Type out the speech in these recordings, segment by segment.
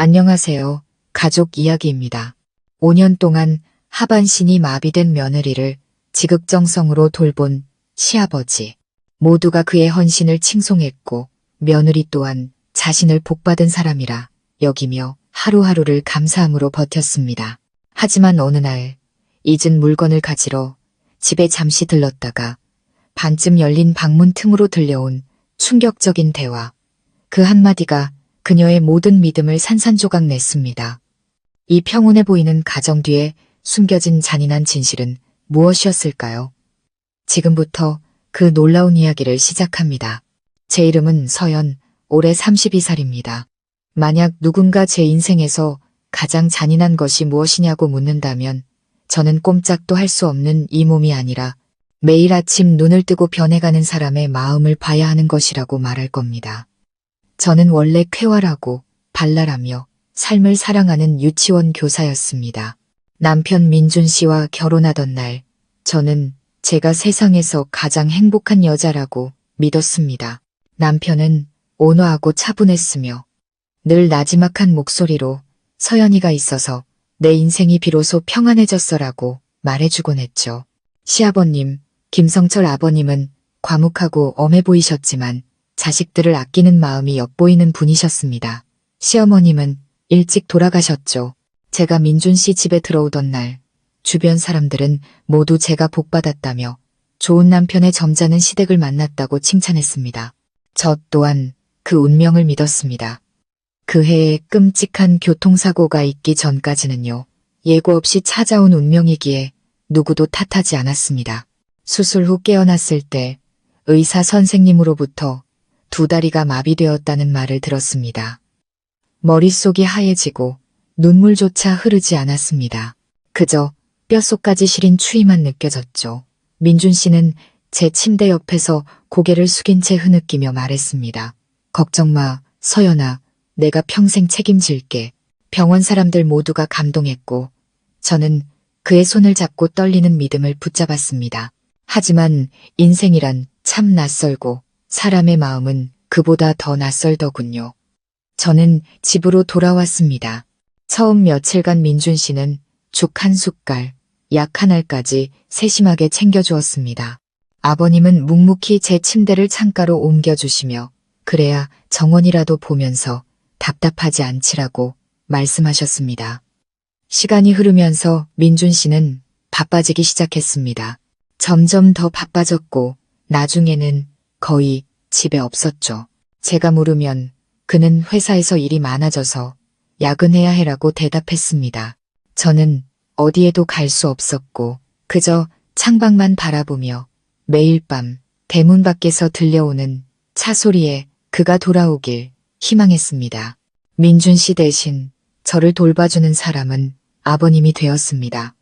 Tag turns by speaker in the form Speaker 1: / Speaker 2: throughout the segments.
Speaker 1: 안녕하세요. 가족 이야기입니다. 5년 동안 하반신이 마비된 며느리를 지극정성으로 돌본 시아버지. 모두가 그의 헌신을 칭송했고 며느리 또한 자신을 복받은 사람이라 여기며 하루하루를 감사함으로 버텼습니다. 하지만 어느 날 잊은 물건을 가지러 집에 잠시 들렀다가 반쯤 열린 방문 틈으로 들려온 충격적인 대화. 그 한마디가 그녀의 모든 믿음을 산산조각 냈습니다. 이 평온해 보이는 가정 뒤에 숨겨진 잔인한 진실은 무엇이었을까요? 지금부터 그 놀라운 이야기를 시작합니다. 제 이름은 서연, 올해 32살입니다. 만약 누군가 제 인생에서 가장 잔인한 것이 무엇이냐고 묻는다면 저는 꼼짝도 할 수 없는 이 몸이 아니라 매일 아침 눈을 뜨고 변해가는 사람의 마음을 봐야 하는 것이라고 말할 겁니다. 저는 원래 쾌활하고 발랄하며 삶을 사랑하는 유치원 교사였습니다. 남편 민준 씨와 결혼하던 날 저는 제가 세상에서 가장 행복한 여자라고 믿었습니다. 남편은 온화하고 차분했으며 늘 나지막한 목소리로 서연이가 있어서 내 인생이 비로소 평안해졌어라고 말해주곤 했죠. 시아버님, 김성철 아버님은 과묵하고 엄해 보이셨지만 자식들을 아끼는 마음이 엿보이는 분이셨습니다. 시어머님은 일찍 돌아가셨죠. 제가 민준 씨 집에 들어오던 날 주변 사람들은 모두 제가 복받았다며 좋은 남편의 점잖은 시댁을 만났다고 칭찬했습니다. 저 또한 그 운명을 믿었습니다. 그 해에 끔찍한 교통사고가 있기 전까지는요. 예고 없이 찾아온 운명이기에 누구도 탓하지 않았습니다. 수술 후 깨어났을 때 의사 선생님으로부터 2다리가 마비되었다는 말을 들었습니다. 머릿속이 하얘지고 눈물조차 흐르지 않았습니다. 그저 뼛속까지 시린 추위만 느껴졌죠. 민준 씨는 제 침대 옆에서 고개를 숙인 채 흐느끼며 말했습니다. 걱정 마, 서연아. 내가 평생 책임질게. 병원 사람들 모두가 감동했고 저는 그의 손을 잡고 떨리는 믿음을 붙잡았습니다. 하지만 인생이란 참 낯설고 사람의 마음은 그보다 더 낯설더군요. 저는 집으로 돌아왔습니다. 처음 며칠간 민준 씨는 죽 한 숟갈, 약 한 알까지 세심하게 챙겨주었습니다. 아버님은 묵묵히 제 침대를 창가로 옮겨주시며 그래야 정원이라도 보면서 답답하지 않지라고 말씀하셨습니다. 시간이 흐르면서 민준 씨는 바빠지기 시작했습니다. 점점 더 바빠졌고 나중에는 거의 집에 없었죠. 제가 물으면 그는 회사에서 일이 많아져서 야근해야 해라고 대답했습니다. 저는 어디에도 갈 수 없었고 그저 창밖만 바라보며 매일 밤 대문 밖에서 들려오는 차 소리에 그가 돌아오길 희망했습니다. 민준 씨 대신 저를 돌봐주는 사람은 아버님이 되었습니다.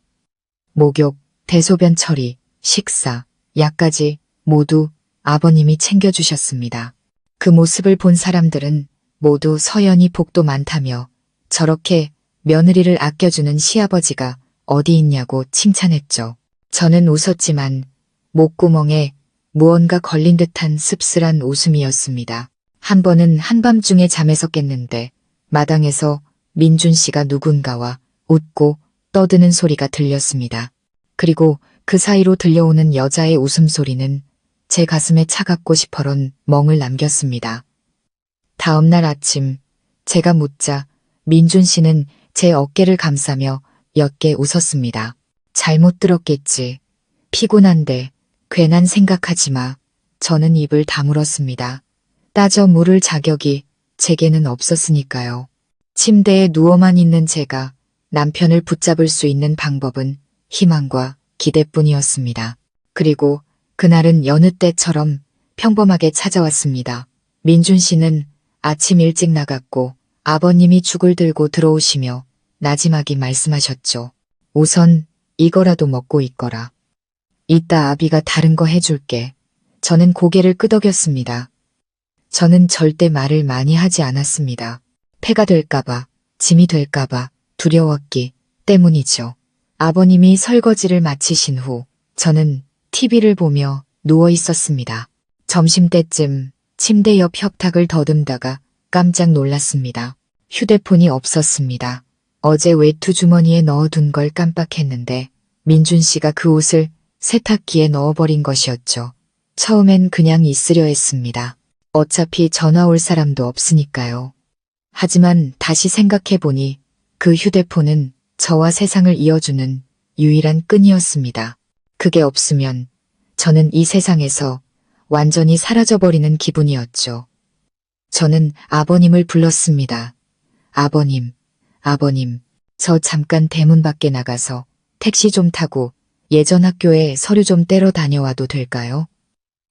Speaker 1: 목욕, 대소변 처리, 식사, 약까지 모두 아버님이 챙겨주셨습니다. 그 모습을 본 사람들은 모두 서연이 복도 많다며 저렇게 며느리를 아껴주는 시아버지가 어디 있냐고 칭찬했죠. 저는 웃었지만 목구멍에 무언가 걸린 듯한 씁쓸한 웃음이었습니다. 한 번은 한밤중에 잠에서 깼는데 마당에서 민준 씨가 누군가와 웃고 떠드는 소리가 들렸습니다. 그리고 그 사이로 들려오는 여자의 웃음소리는 제 가슴에 차갑고 시퍼런 멍을 남겼습니다. 다음 날 아침 제가 묻자 민준 씨는 제 어깨를 감싸며 옅게 웃었습니다. 잘못 들었겠지. 피곤한데 괜한 생각하지 마. 저는 입을 다물었습니다. 따져 물을 자격이 제게는 없었으니까요. 침대에 누워만 있는 제가 남편을 붙잡을 수 있는 방법은 희망과 기대뿐이었습니다. 그리고 그날은 여느 때처럼 평범하게 찾아왔습니다. 민준 씨는 아침 일찍 나갔고 아버님이 죽을 들고 들어오시며 나지막이 말씀하셨죠. 우선 이거라도 먹고 있거라. 이따 아비가 다른 거 해줄게. 저는 고개를 끄덕였습니다. 저는 절대 말을 많이 하지 않았습니다. 폐가 될까봐, 짐이 될까봐 두려웠기 때문이죠. 아버님이 설거지를 마치신 후 저는 TV를 보며 누워 있었습니다. 점심때쯤 침대 옆 협탁을 더듬다가 깜짝 놀랐습니다. 휴대폰이 없었습니다. 어제 외투 주머니에 넣어둔 걸 깜빡했는데 민준 씨가 그 옷을 세탁기에 넣어버린 것이었죠. 처음엔 그냥 있으려 했습니다. 어차피 전화 올 사람도 없으니까요. 하지만 다시 생각해보니 그 휴대폰은 저와 세상을 이어주는 유일한 끈이었습니다. 그게 없으면 저는 이 세상에서 완전히 사라져버리는 기분이었죠. 저는 아버님을 불렀습니다. 아버님, 아버님, 저 잠깐 대문 밖에 나가서 택시 좀 타고 예전 학교에 서류 좀 떼러 다녀와도 될까요?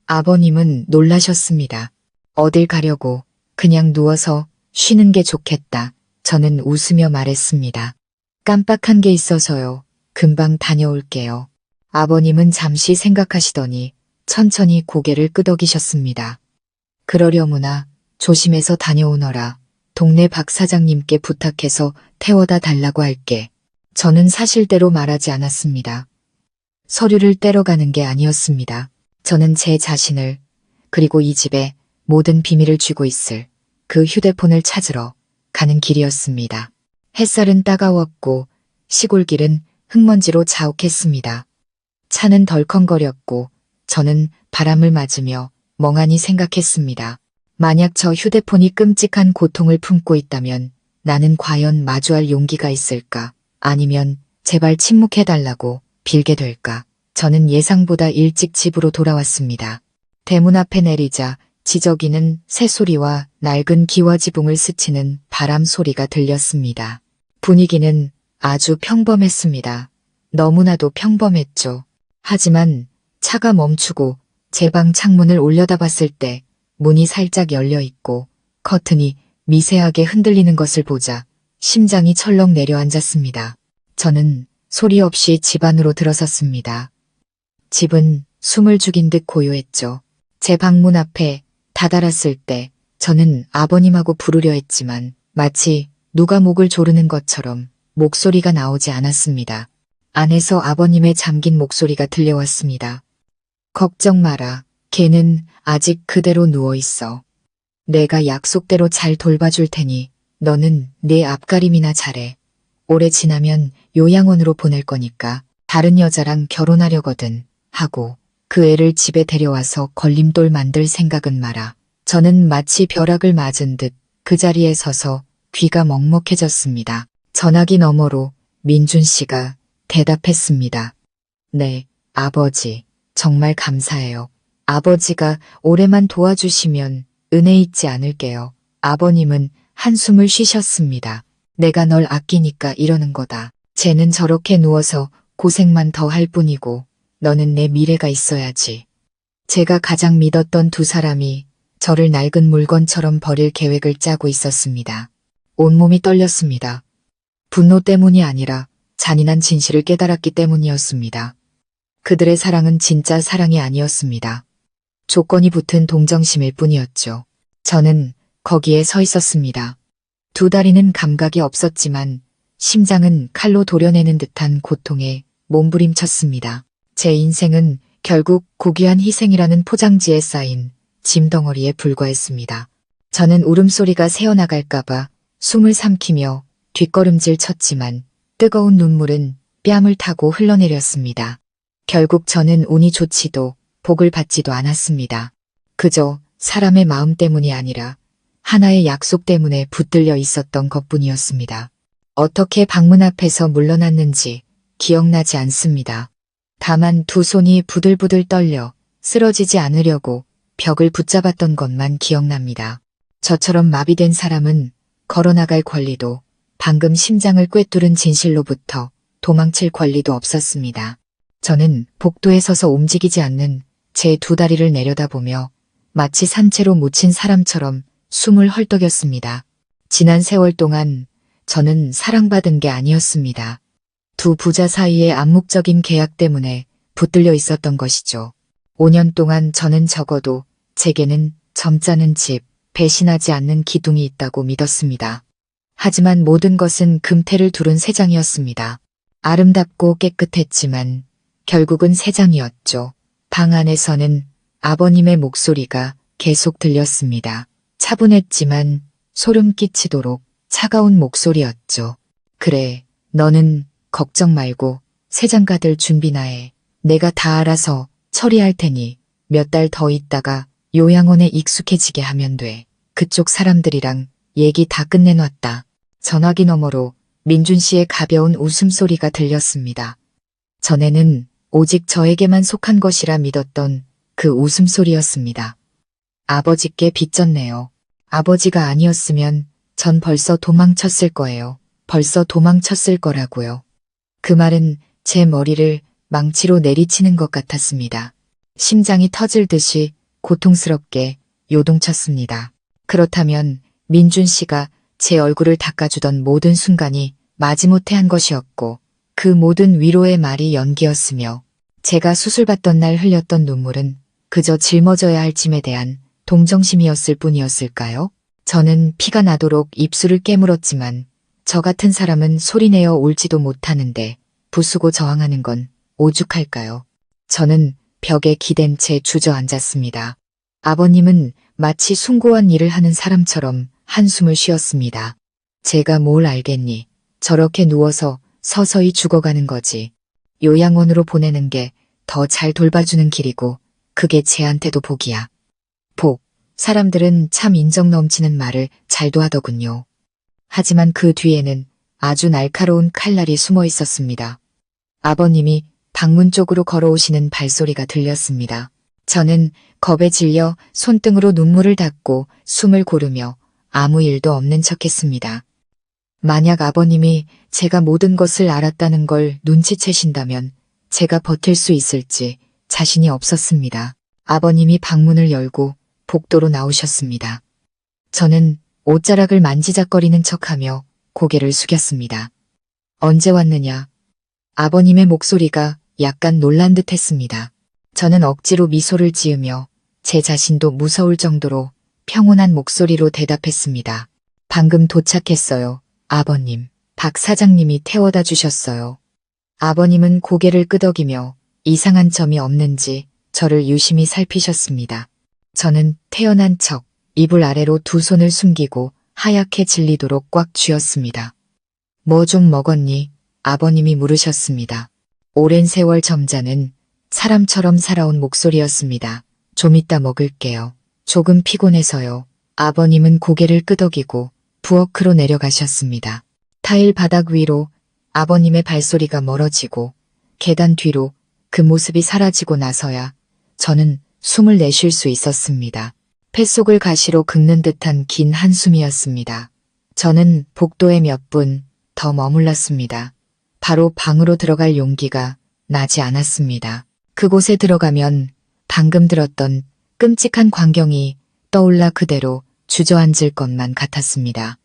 Speaker 1: 아버님은 놀라셨습니다. 어딜 가려고 그냥 누워서 쉬는 게 좋겠다. 저는 웃으며 말했습니다. 깜빡한 게 있어서요. 금방 다녀올게요. 아버님은 잠시 생각하시더니 천천히 고개를 끄덕이셨습니다. 그러려무나 조심해서 다녀오너라. 동네 박 사장님께 부탁해서 태워다 달라고 할게. 저는 사실대로 말하지 않았습니다. 서류를 떼러 가는 게 아니었습니다. 저는 제 자신을 그리고 이 집에 모든 비밀을 쥐고 있을 그 휴대폰을 찾으러 가는 길이었습니다. 햇살은 따가웠고 시골길은 흙먼지로 자욱했습니다. 차는 덜컹거렸고 저는 바람을 맞으며 멍하니 생각했습니다. 만약 저 휴대폰이 끔찍한 고통을 품고 있다면 나는 과연 마주할 용기가 있을까? 아니면 제발 침묵해달라고 빌게 될까? 저는 예상보다 일찍 집으로 돌아왔습니다. 대문 앞에 내리자 지저귀는 새소리와 낡은 기와지붕을 스치는 바람 소리가 들렸습니다. 분위기는 아주 평범했습니다. 너무나도 평범했죠. 하지만 차가 멈추고 제 방 창문을 올려다봤을 때 문이 살짝 열려 있고 커튼이 미세하게 흔들리는 것을 보자 심장이 철렁 내려앉았습니다. 저는 소리 없이 집 안으로 들어섰습니다. 집은 숨을 죽인 듯 고요했죠. 제 방문 앞에 다다랐을 때 저는 아버님하고 부르려 했지만 마치 누가 목을 조르는 것처럼 목소리가 나오지 않았습니다. 안에서 아버님의 잠긴 목소리가 들려왔습니다. 걱정 마라. 걔는 아직 그대로 누워있어. 내가 약속대로 잘 돌봐줄 테니 너는 내 앞가림이나 잘해. 오래 지나면 요양원으로 보낼 거니까 다른 여자랑 결혼하려거든 하고 그 애를 집에 데려와서 걸림돌 만들 생각은 마라. 저는 마치 벼락을 맞은 듯 그 자리에 서서 귀가 먹먹해졌습니다. 전화기 너머로 민준 씨가 대답했습니다. 네, 아버지. 정말 감사해요. 아버지가 올해만 도와주시면 은혜 잊지 않을게요. 아버님은 한숨을 쉬셨습니다. 내가 널 아끼니까 이러는 거다. 쟤는 저렇게 누워서 고생만 더 할 뿐이고 너는 내 미래가 있어야지. 제가 가장 믿었던 두 사람이 저를 낡은 물건처럼 버릴 계획을 짜고 있었습니다. 온몸이 떨렸습니다. 분노 때문이 아니라 잔인한 진실을 깨달았기 때문이었습니다. 그들의 사랑은 진짜 사랑이 아니었습니다. 조건이 붙은 동정심일 뿐이었죠. 저는 거기에 서 있었습니다. 두 다리는 감각이 없었지만 심장은 칼로 도려내는 듯한 고통에 몸부림쳤습니다. 제 인생은 결국 고귀한 희생이라는 포장지에 쌓인 짐덩어리에 불과했습니다. 저는 울음소리가 새어나갈까봐 숨을 삼키며 뒷걸음질 쳤지만 뜨거운 눈물은 뺨을 타고 흘러내렸습니다. 결국 저는 운이 좋지도 복을 받지도 않았습니다. 그저 사람의 마음 때문이 아니라 하나의 약속 때문에 붙들려 있었던 것뿐이었습니다. 어떻게 방문 앞에서 물러났는지 기억나지 않습니다. 다만 두 손이 부들부들 떨려 쓰러지지 않으려고 벽을 붙잡았던 것만 기억납니다. 저처럼 마비된 사람은 걸어나갈 권리도 방금 심장을 꿰뚫은 진실로부터 도망칠 권리도 없었습니다. 저는 복도에 서서 움직이지 않는 제 두 다리를 내려다보며 마치 산채로 묻힌 사람처럼 숨을 헐떡였습니다. 지난 세월 동안 저는 사랑받은 게 아니었습니다. 두 부자 사이의 암묵적인 계약 때문에 붙들려 있었던 것이죠. 5년 동안 저는 적어도 제게는 점잖은 집, 배신하지 않는 기둥이 있다고 믿었습니다. 하지만 모든 것은 금태를 두른 새 장이었습니다. 아름답고 깨끗했지만 결국은 새 장이었죠. 방 안에서는 아버님의 목소리가 계속 들렸습니다. 차분했지만 소름 끼치도록 차가운 목소리였죠. 그래, 너는 걱정 말고 새 장가들 준비나 해. 내가 다 알아서 처리할 테니 몇 달 더 있다가 요양원에 익숙해지게 하면 돼. 그쪽 사람들이랑 얘기 다 끝내놨다. 전화기 너머로 민준 씨의 가벼운 웃음소리가 들렸습니다. 전에는 오직 저에게만 속한 것이라 믿었던 그 웃음소리였습니다. 아버지께 빚졌네요. 아버지가 아니었으면 전 벌써 도망쳤을 거예요. 벌써 도망쳤을 거라고요. 그 말은 제 머리를 망치로 내리치는 것 같았습니다. 심장이 터질 듯이 고통스럽게 요동쳤습니다. 그렇다면 민준 씨가 제 얼굴을 닦아주던 모든 순간이 마지못해 한 것이었고 그 모든 위로의 말이 연기였으며 제가 수술받던 날 흘렸던 눈물은 그저 짊어져야 할 짐에 대한 동정심이었을 뿐이었을까요? 저는 피가 나도록 입술을 깨물었지만 저 같은 사람은 소리내어 울지도 못하는데 부수고 저항하는 건 오죽할까요? 저는 벽에 기댄 채 주저앉았습니다. 아버님은 마치 숭고한 일을 하는 사람처럼 한숨을 쉬었습니다. 제가 뭘 알겠니? 저렇게 누워서 서서히 죽어가는 거지. 요양원으로 보내는 게 더 잘 돌봐주는 길이고 그게 쟤한테도 복이야. 복. 사람들은 참 인정 넘치는 말을 잘도 하더군요. 하지만 그 뒤에는 아주 날카로운 칼날이 숨어 있었습니다. 아버님이 방문 쪽으로 걸어오시는 발소리가 들렸습니다. 저는 겁에 질려 손등으로 눈물을 닦고 숨을 고르며 아무 일도 없는 척했습니다. 만약 아버님이 제가 모든 것을 알았다는 걸 눈치채신다면 제가 버틸 수 있을지 자신이 없었습니다. 아버님이 방문을 열고 복도로 나오셨습니다. 저는 옷자락을 만지작거리는 척하며 고개를 숙였습니다. 언제 왔느냐? 아버님의 목소리가 약간 놀란 듯 했습니다. 저는 억지로 미소를 지으며 제 자신도 무서울 정도로 평온한 목소리로 대답했습니다. 방금 도착했어요, 아버님. 박 사장님이 태워다 주셨어요. 아버님은 고개를 끄덕이며 이상한 점이 없는지 저를 유심히 살피셨습니다. 저는 태연한 척 이불 아래로 두 손을 숨기고 하얗게 질리도록 꽉 쥐었습니다. 뭐 좀 먹었니? 아버님이 물으셨습니다. 오랜 세월 점잖은 사람처럼 살아온 목소리였습니다. 좀 이따 먹을게요. 조금 피곤해서요. 아버님은 고개를 끄덕이고 부엌으로 내려가셨습니다. 타일 바닥 위로 아버님의 발소리가 멀어지고 계단 뒤로 그 모습이 사라지고 나서야 저는 숨을 내쉴 수 있었습니다. 뱃속을 가시로 긁는 듯한 긴 한숨이었습니다. 저는 복도에 몇 분 더 머물렀습니다. 바로 방으로 들어갈 용기가 나지 않았습니다. 그곳에 들어가면 방금 들었던 끔찍한 광경이 떠올라 그대로 주저앉을 것만 같았습니다.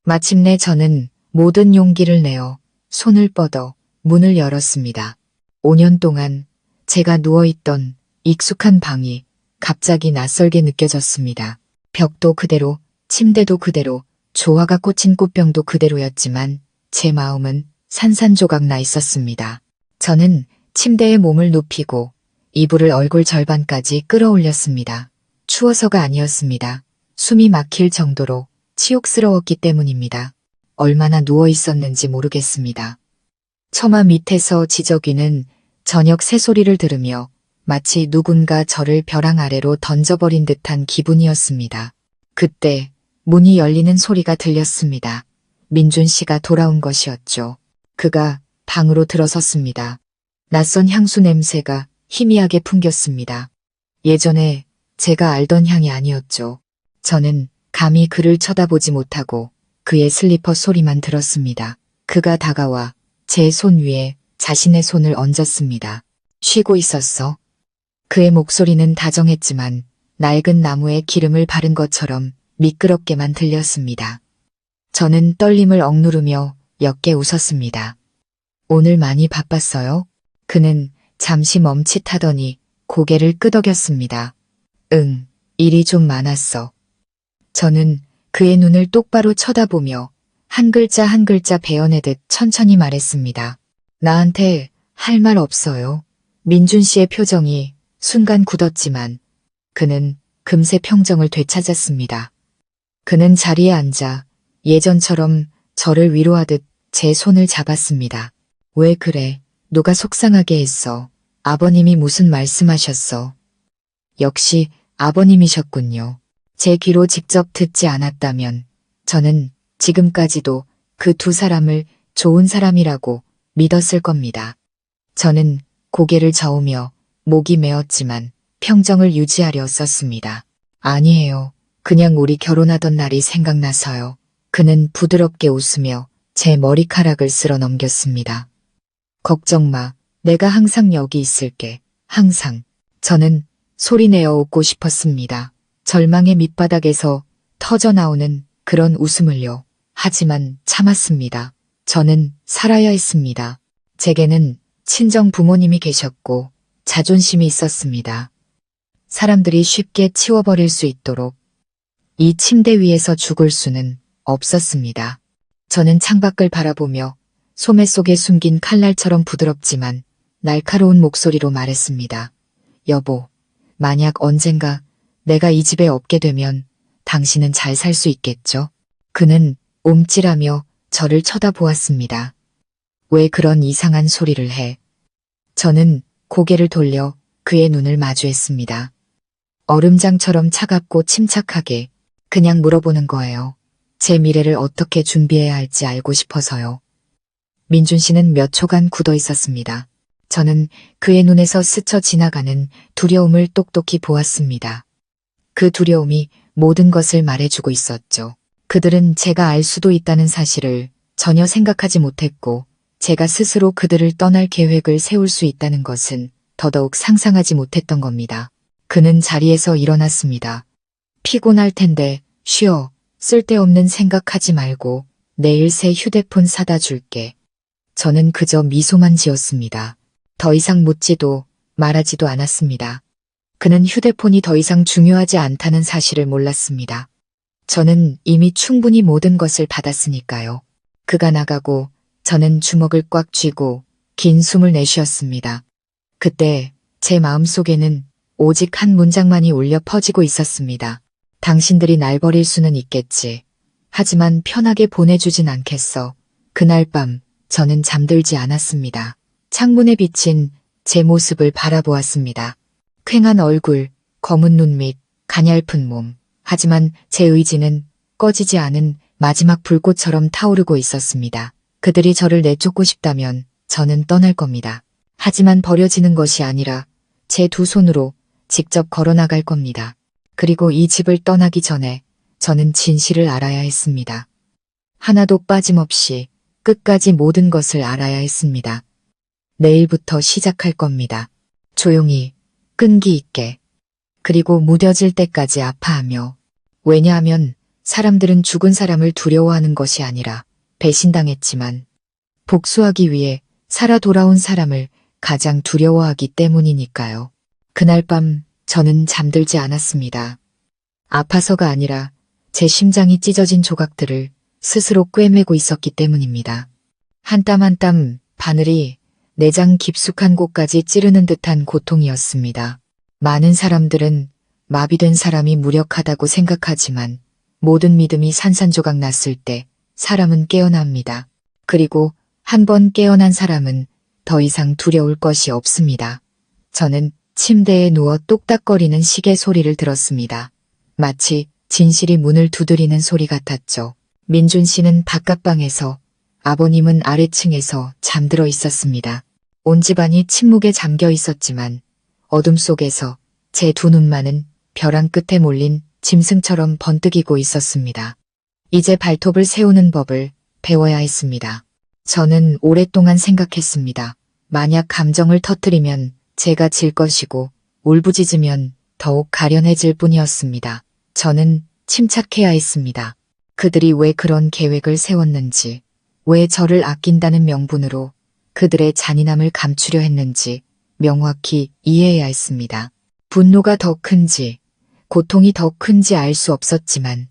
Speaker 1: 마침내 저는 모든 용기를 내어 손을 뻗어 문을 열었습니다. 5년 동안 제가 누워있던 익숙한 방이 갑자기 낯설게 느껴졌습니다. 벽도 그대로, 침대도 그대로, 조화가 꽂힌 꽃병도 그대로였지만 제 마음은 산산조각 나 있었습니다. 저는 침대에 몸을 눕히고 이불을 얼굴 절반까지 끌어올렸습니다. 추워서가 아니었습니다. 숨이 막힐 정도로 치욕스러웠기 때문입니다. 얼마나 누워 있었는지 모르겠습니다. 처마 밑에서 지저귀는 저녁 새소리를 들으며 마치 누군가 저를 벼랑 아래로 던져버린 듯한 기분이었습니다. 그때 문이 열리는 소리가 들렸습니다. 민준 씨가 돌아온 것이었죠. 그가 방으로 들어섰습니다. 낯선 향수 냄새가 희미하게 풍겼습니다. 예전에 제가 알던 향이 아니었죠. 저는 감히 그를 쳐다보지 못하고 그의 슬리퍼 소리만 들었습니다. 그가 다가와 제 손 위에 자신의 손을 얹었습니다. 쉬고 있었어. 그의 목소리는 다정했지만 낡은 나무에 기름을 바른 것처럼 미끄럽게만 들렸습니다. 저는 떨림을 억누르며 옅게 웃었습니다. 오늘 많이 바빴어요? 그는 잠시 멈칫하더니 고개를 끄덕였습니다. 응, 일이 좀 많았어. 저는 그의 눈을 똑바로 쳐다보며 한 글자 한 글자 베어내듯 천천히 말했습니다. 나한테 할 말 없어요. 민준 씨의 표정이 순간 굳었지만 그는 금세 평정을 되찾았습니다. 그는 자리에 앉아 예전처럼 저를 위로하듯 제 손을 잡았습니다. 왜 그래? 누가 속상하게 했어? 아버님이 무슨 말씀하셨어? 역시 아버님이셨군요. 제 귀로 직접 듣지 않았다면 저는 지금까지도 그 두 사람을 좋은 사람이라고 믿었을 겁니다. 저는 고개를 저으며 목이 메었지만 평정을 유지하려 썼습니다. 아니에요. 그냥 우리 결혼하던 날이 생각나서요. 그는 부드럽게 웃으며 제 머리카락을 쓸어 넘겼습니다. 걱정 마. 내가 항상 여기 있을게. 항상. 저는 소리내어 웃고 싶었습니다. 절망의 밑바닥에서 터져나오는 그런 웃음을요. 하지만 참았습니다. 저는 살아야 했습니다. 제게는 친정 부모님이 계셨고 자존심이 있었습니다. 사람들이 쉽게 치워버릴 수 있도록 이 침대 위에서 죽을 수는 없었습니다. 저는 창밖을 바라보며 소매 속에 숨긴 칼날처럼 부드럽지만 날카로운 목소리로 말했습니다. 여보, 만약 언젠가 내가 이 집에 없게 되면 당신은 잘 살 수 있겠죠? 그는 움찔하며 저를 쳐다보았습니다. 왜 그런 이상한 소리를 해? 저는 고개를 돌려 그의 눈을 마주했습니다. 얼음장처럼 차갑고 침착하게 그냥 물어보는 거예요. 제 미래를 어떻게 준비해야 할지 알고 싶어서요. 민준 씨는 몇 초간 굳어 있었습니다. 저는 그의 눈에서 스쳐 지나가는 두려움을 똑똑히 보았습니다. 그 두려움이 모든 것을 말해주고 있었죠. 그들은 제가 알 수도 있다는 사실을 전혀 생각하지 못했고 제가 스스로 그들을 떠날 계획을 세울 수 있다는 것은 더더욱 상상하지 못했던 겁니다. 그는 자리에서 일어났습니다. 피곤할 텐데 쉬어. 쓸데없는 생각하지 말고 내일 새 휴대폰 사다 줄게. 저는 그저 미소만 지었습니다. 더 이상 묻지도 말하지도 않았습니다. 그는 휴대폰이 더 이상 중요하지 않다는 사실을 몰랐습니다. 저는 이미 충분히 모든 것을 받았으니까요. 그가 나가고 저는 주먹을 꽉 쥐고 긴 숨을 내쉬었습니다. 그때 제 마음속에는 오직 한 문장만이 울려 퍼지고 있었습니다. 당신들이 날 버릴 수는 있겠지. 하지만 편하게 보내주진 않겠어. 그날 밤 저는 잠들지 않았습니다. 창문에 비친 제 모습을 바라보았습니다. 퀭한 얼굴, 검은 눈 밑 가냘픈 몸. 하지만 제 의지는 꺼지지 않은 마지막 불꽃처럼 타오르고 있었습니다. 그들이 저를 내쫓고 싶다면 저는 떠날 겁니다. 하지만 버려지는 것이 아니라 제 두 손으로 직접 걸어나갈 겁니다. 그리고 이 집을 떠나기 전에 저는 진실을 알아야 했습니다. 하나도 빠짐없이 끝까지 모든 것을 알아야 했습니다. 내일부터 시작할 겁니다. 조용히, 끈기 있게, 그리고 무뎌질 때까지 아파하며. 왜냐하면 사람들은 죽은 사람을 두려워하는 것이 아니라 배신당했지만 복수하기 위해 살아 돌아온 사람을 가장 두려워하기 때문이니까요. 그날 밤 저는 잠들지 않았습니다. 아파서가 아니라 제 심장이 찢어진 조각들을 스스로 꿰매고 있었기 때문입니다. 한 땀 한 땀 바늘이 내장 깊숙한 곳까지 찌르는 듯한 고통이었습니다. 많은 사람들은 마비된 사람이 무력하다고 생각하지만 모든 믿음이 산산조각 났을 때 사람은 깨어납니다. 그리고 한 번 깨어난 사람은 더 이상 두려울 것이 없습니다. 저는 침대에 누워 똑딱거리는 시계 소리를 들었습니다. 마치 진실이 문을 두드리는 소리 같았죠. 민준 씨는 바깥방에서, 아버님은 아래층에서 잠들어 있었습니다. 온 집안이 침묵에 잠겨 있었지만 어둠 속에서 제 두 눈만은 벼랑 끝에 몰린 짐승처럼 번뜩이고 있었습니다. 이제 발톱을 세우는 법을 배워야 했습니다. 저는 오랫동안 생각했습니다. 만약 감정을 터뜨리면 제가 질 것이고 울부짖으면 더욱 가련해질 뿐이었습니다. 저는 침착해야 했습니다. 그들이 왜 그런 계획을 세웠는지, 왜 저를 아낀다는 명분으로 그들의 잔인함을 감추려 했는지 명확히 이해해야 했습니다. 분노가 더 큰지, 고통이 더 큰지 알 수 없었지만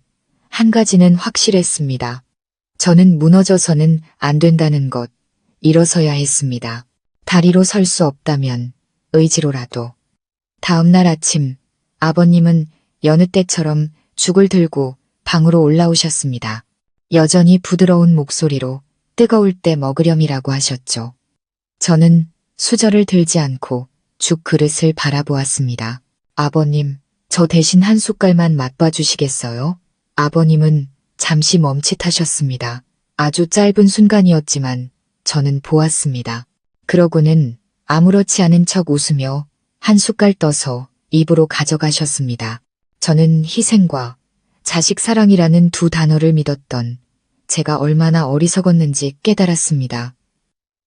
Speaker 1: 한 가지는 확실했습니다. 저는 무너져서는 안 된다는 것, 일어서야 했습니다. 다리로 설 수 없다면 의지로라도. 다음 날 아침 아버님은 여느 때처럼 죽을 들고 방으로 올라오셨습니다. 여전히 부드러운 목소리로 뜨거울 때 먹으렴이라고 하셨죠. 저는 수저를 들지 않고 죽 그릇을 바라보았습니다. 아버님, 저 대신 한 숟갈만 맛봐 주시겠어요? 아버님은 잠시 멈칫하셨습니다. 아주 짧은 순간이었지만 저는 보았습니다. 그러고는 아무렇지 않은 척 웃으며 한 숟갈 떠서 입으로 가져가셨습니다. 저는 희생과 자식 사랑이라는 두 단어를 믿었던 제가 얼마나 어리석었는지 깨달았습니다.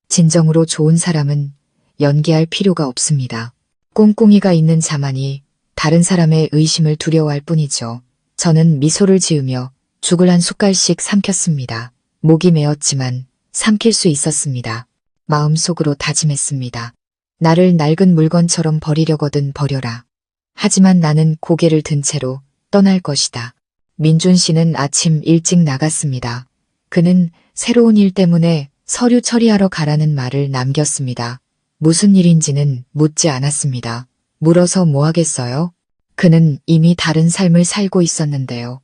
Speaker 1: 진정으로 좋은 사람은 연기할 필요가 없습니다. 꽁꽁이가 있는 자만이 다른 사람의 의심을 두려워할 뿐이죠. 저는 미소를 지으며 죽을 한 숟갈씩 삼켰습니다. 목이 메었지만 삼킬 수 있었습니다. 마음속으로 다짐했습니다. 나를 낡은 물건처럼 버리려거든 버려라. 하지만 나는 고개를 든 채로 떠날 것이다. 민준 씨는 아침 일찍 나갔습니다. 그는 새로운 일 때문에 서류 처리하러 가라는 말을 남겼습니다. 무슨 일인지는 묻지 않았습니다. 물어서 뭐 하겠어요? 그는 이미 다른 삶을 살고 있었는데요.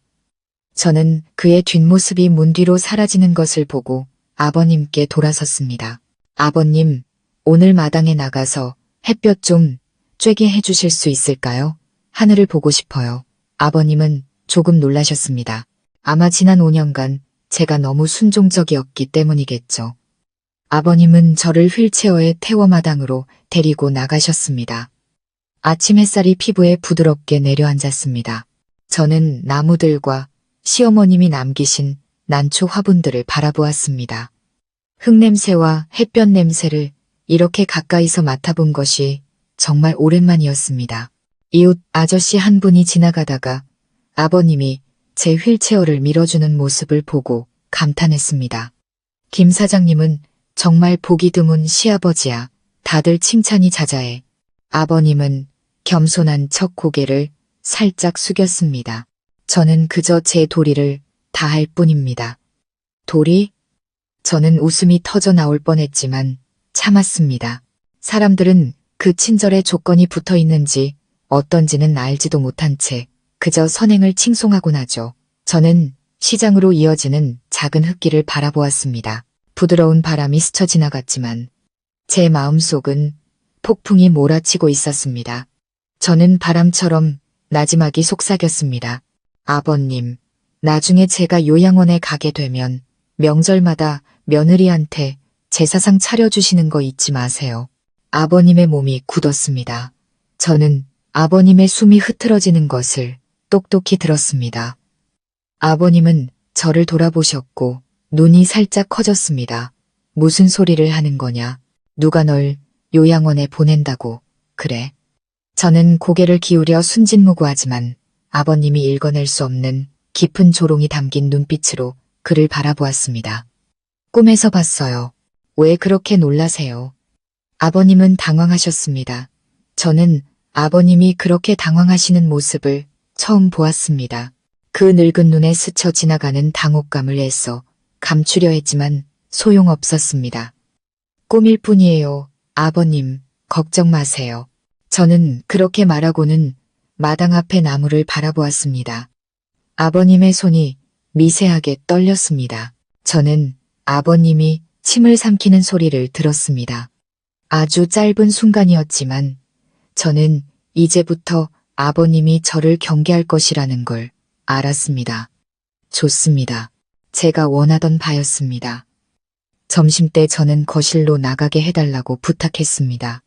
Speaker 1: 저는 그의 뒷모습이 문 뒤로 사라지는 것을 보고 아버님께 돌아섰습니다. 아버님, 오늘 마당에 나가서 햇볕 좀 쬐게 해주실 수 있을까요? 하늘을 보고 싶어요. 아버님은 조금 놀라셨습니다. 아마 지난 5년간 제가 너무 순종적이었기 때문이겠죠. 아버님은 저를 휠체어에 태워 마당으로 데리고 나가셨습니다. 아침 햇살이 피부에 부드럽게 내려앉았습니다. 저는 나무들과 시어머님이 남기신 난초 화분들을 바라보았습니다. 흙냄새와 햇볕 냄새를 이렇게 가까이서 맡아본 것이 정말 오랜만이었습니다. 이웃 아저씨 한 분이 지나가다가 아버님이 제 휠체어를 밀어주는 모습을 보고 감탄했습니다. 김 사장님은 정말 보기 드문 시아버지야. 다들 칭찬이 자자해. 아버님은 겸손한 척 고개를 살짝 숙였습니다. 저는 그저 제 도리를 다할 뿐입니다. 도리? 저는 웃음이 터져 나올 뻔했지만 참았습니다. 사람들은 그 친절에 조건이 붙어 있는지 어떤지는 알지도 못한 채 그저 선행을 칭송하곤 하죠. 저는 시장으로 이어지는 작은 흙길을 바라보았습니다. 부드러운 바람이 스쳐 지나갔지만 제 마음속은 폭풍이 몰아치고 있었습니다. 저는 바람처럼 나지막이 속삭였습니다. 아버님, 나중에 제가 요양원에 가게 되면 명절마다 며느리한테 제사상 차려주시는 거 잊지 마세요. 아버님의 몸이 굳었습니다. 저는 아버님의 숨이 흐트러지는 것을 똑똑히 들었습니다. 아버님은 저를 돌아보셨고 눈이 살짝 커졌습니다. 무슨 소리를 하는 거냐? 누가 널 요양원에 보낸다고 그래? 저는 고개를 기울여 순진무구하지만 아버님이 읽어낼 수 없는 깊은 조롱이 담긴 눈빛으로 그를 바라보았습니다. 꿈에서 봤어요. 왜 그렇게 놀라세요? 아버님은 당황하셨습니다. 저는 아버님이 그렇게 당황하시는 모습을 처음 보았습니다. 그 늙은 눈에 스쳐 지나가는 당혹감을 애써 감추려 했지만 소용없었습니다. 꿈일 뿐이에요. 아버님, 걱정 마세요. 저는 그렇게 말하고는 마당 앞의 나무를 바라보았습니다. 아버님의 손이 미세하게 떨렸습니다. 저는 아버님이 침을 삼키는 소리를 들었습니다. 아주 짧은 순간이었지만 저는 이제부터 아버님이 저를 경계할 것이라는 걸 알았습니다. 좋습니다. 제가 원하던 바였습니다. 점심때 저는 거실로 나가게 해달라고 부탁했습니다.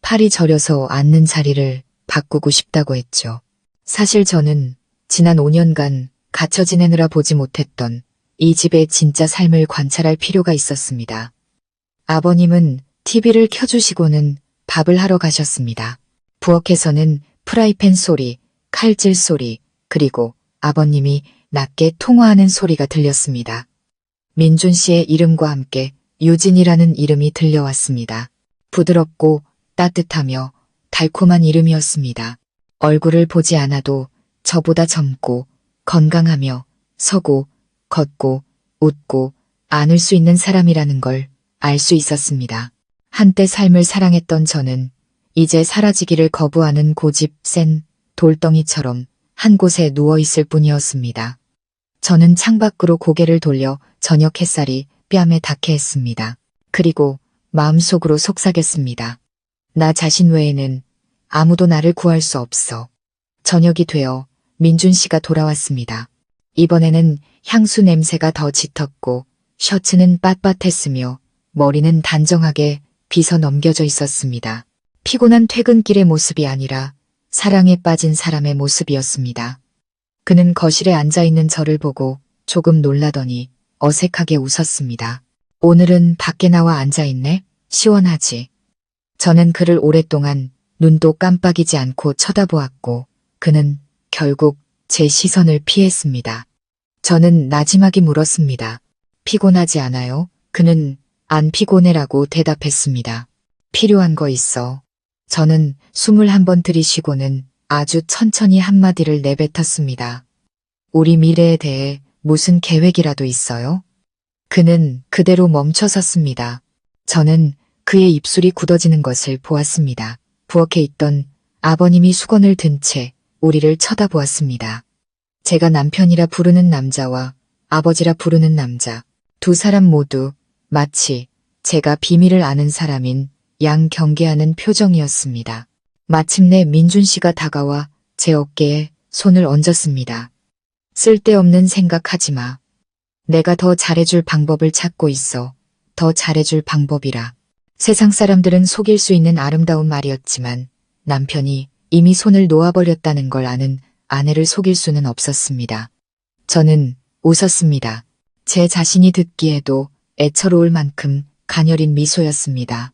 Speaker 1: 팔이 저려서 앉는 자리를 바꾸고 싶다고 했죠. 사실 저는 지난 5년간 갇혀 지내느라 보지 못했던 이 집의 진짜 삶을 관찰할 필요가 있었습니다. 아버님은 TV를 켜주시고는 밥을 하러 가셨습니다. 부엌에서는 프라이팬 소리, 칼질 소리, 그리고 아버님이 낮게 통화하는 소리가 들렸습니다. 민준 씨의 이름과 함께 유진이라는 이름이 들려왔습니다. 부드럽고 따뜻하며 달콤한 이름이었습니다. 얼굴을 보지 않아도 저보다 젊고 건강하며 서고 걷고 웃고 안을 수 있는 사람이라는 걸 알 수 있었습니다. 한때 삶을 사랑했던 저는 이제 사라지기를 거부하는 고집 센 돌덩이처럼 한 곳에 누워있을 뿐이었습니다. 저는 창밖으로 고개를 돌려 저녁 햇살이 뺨에 닿게 했습니다. 그리고 마음속으로 속삭였습니다. 나 자신 외에는 아무도 나를 구할 수 없어. 저녁이 되어 민준 씨가 돌아왔습니다. 이번에는 향수 냄새가 더 짙었고 셔츠는 빳빳했으며 머리는 단정하게 빗어 넘겨져 있었습니다. 피곤한 퇴근길의 모습이 아니라 사랑에 빠진 사람의 모습이었습니다. 그는 거실에 앉아있는 저를 보고 조금 놀라더니 어색하게 웃었습니다. 오늘은 밖에 나와 앉아있네? 시원하지? 저는 그를 오랫동안 눈도 깜빡이지 않고 쳐다보았고 그는 결국 제 시선을 피했습니다. 저는 나지막이 물었습니다. 피곤하지 않아요? 그는 안 피곤해라고 대답했습니다. 필요한 거 있어. 저는 숨을 한번 들이쉬고는 아주 천천히 한마디를 내뱉었습니다. 우리 미래에 대해 무슨 계획이라도 있어요? 그는 그대로 멈춰섰습니다. 저는 그의 입술이 굳어지는 것을 보았습니다. 부엌에 있던 아버님이 수건을 든 채 우리를 쳐다보았습니다. 제가 남편이라 부르는 남자와 아버지라 부르는 남자, 두 사람 모두 마치 제가 비밀을 아는 사람인 양 경계하는 표정이었습니다. 마침내 민준 씨가 다가와 제 어깨에 손을 얹었습니다. 쓸데없는 생각하지 마. 내가 더 잘해줄 방법을 찾고 있어. 더 잘해줄 방법이라. 세상 사람들은 속일 수 있는 아름다운 말이었지만 남편이 이미 손을 놓아버렸다는 걸 아는 아내를 속일 수는 없었습니다. 저는 웃었습니다. 제 자신이 듣기에도 애처로울 만큼 가녀린 미소였습니다.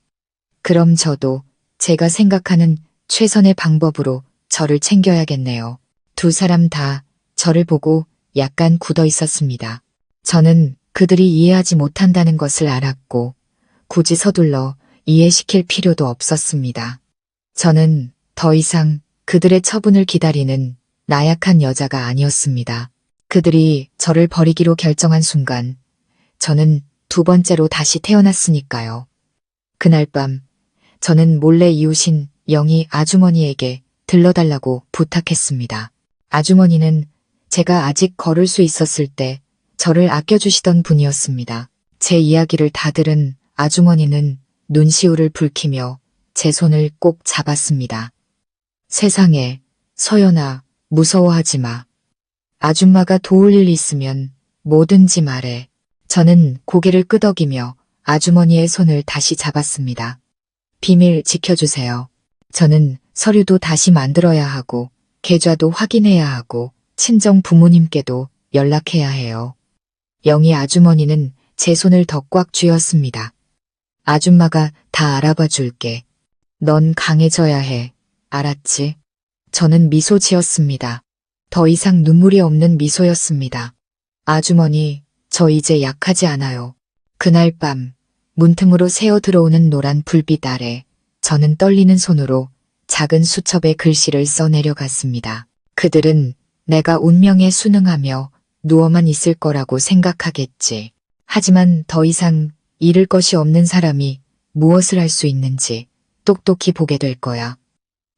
Speaker 1: 그럼 저도 제가 생각하는 최선의 방법으로 저를 챙겨야겠네요. 두 사람 다 저를 보고 약간 굳어 있었습니다. 저는 그들이 이해하지 못한다는 것을 알았고 굳이 서둘러 이해시킬 필요도 없었습니다. 저는 더 이상 그들의 처분을 기다리는 나약한 여자가 아니었습니다. 그들이 저를 버리기로 결정한 순간 저는 두 번째로 다시 태어났으니까요. 그날 밤 저는 몰래 이웃인 영희 아주머니에게 들러달라고 부탁했습니다. 아주머니는 제가 아직 걸을 수 있었을 때 저를 아껴주시던 분이었습니다. 제 이야기를 다 들은 아주머니는 눈시울을 붉히며 제 손을 꼭 잡았습니다. 세상에, 서연아, 무서워하지 마. 아줌마가 도울 일 있으면 뭐든지 말해. 저는 고개를 끄덕이며 아주머니의 손을 다시 잡았습니다. 비밀 지켜주세요. 저는 서류도 다시 만들어야 하고 계좌도 확인해야 하고 친정 부모님께도 연락해야 해요. 영희 아주머니는 제 손을 더 꽉 쥐었습니다. 아줌마가 다 알아봐 줄게. 넌 강해져야 해. 알았지? 저는 미소 지었습니다. 더 이상 눈물이 없는 미소였습니다. 아주머니, 저 이제 약하지 않아요. 그날 밤 문틈으로 새어 들어오는 노란 불빛 아래 저는 떨리는 손으로 작은 수첩에 글씨를 써내려갔습니다. 그들은 내가 운명에 순응하며 누워만 있을 거라고 생각하겠지. 하지만 더 이상 잃을 것이 없는 사람이 무엇을 할 수 있는지 똑똑히 보게 될 거야.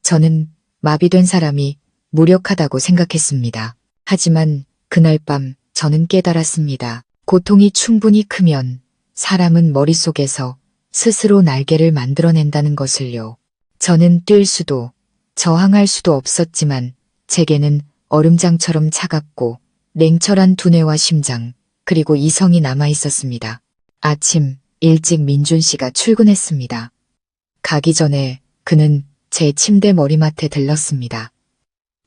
Speaker 1: 저는 마비된 사람이 무력하다고 생각했습니다. 하지만 그날 밤 저는 깨달았습니다. 고통이 충분히 크면 사람은 머릿속에서 스스로 날개를 만들어낸다는 것을요. 저는 뛸 수도 저항할 수도 없었지만 제게는 얼음장처럼 차갑고 냉철한 두뇌와 심장 그리고 이성이 남아 있었습니다. 아침 일찍 민준 씨가 출근했습니다. 가기 전에 그는 제 침대 머리맡에 들렀습니다.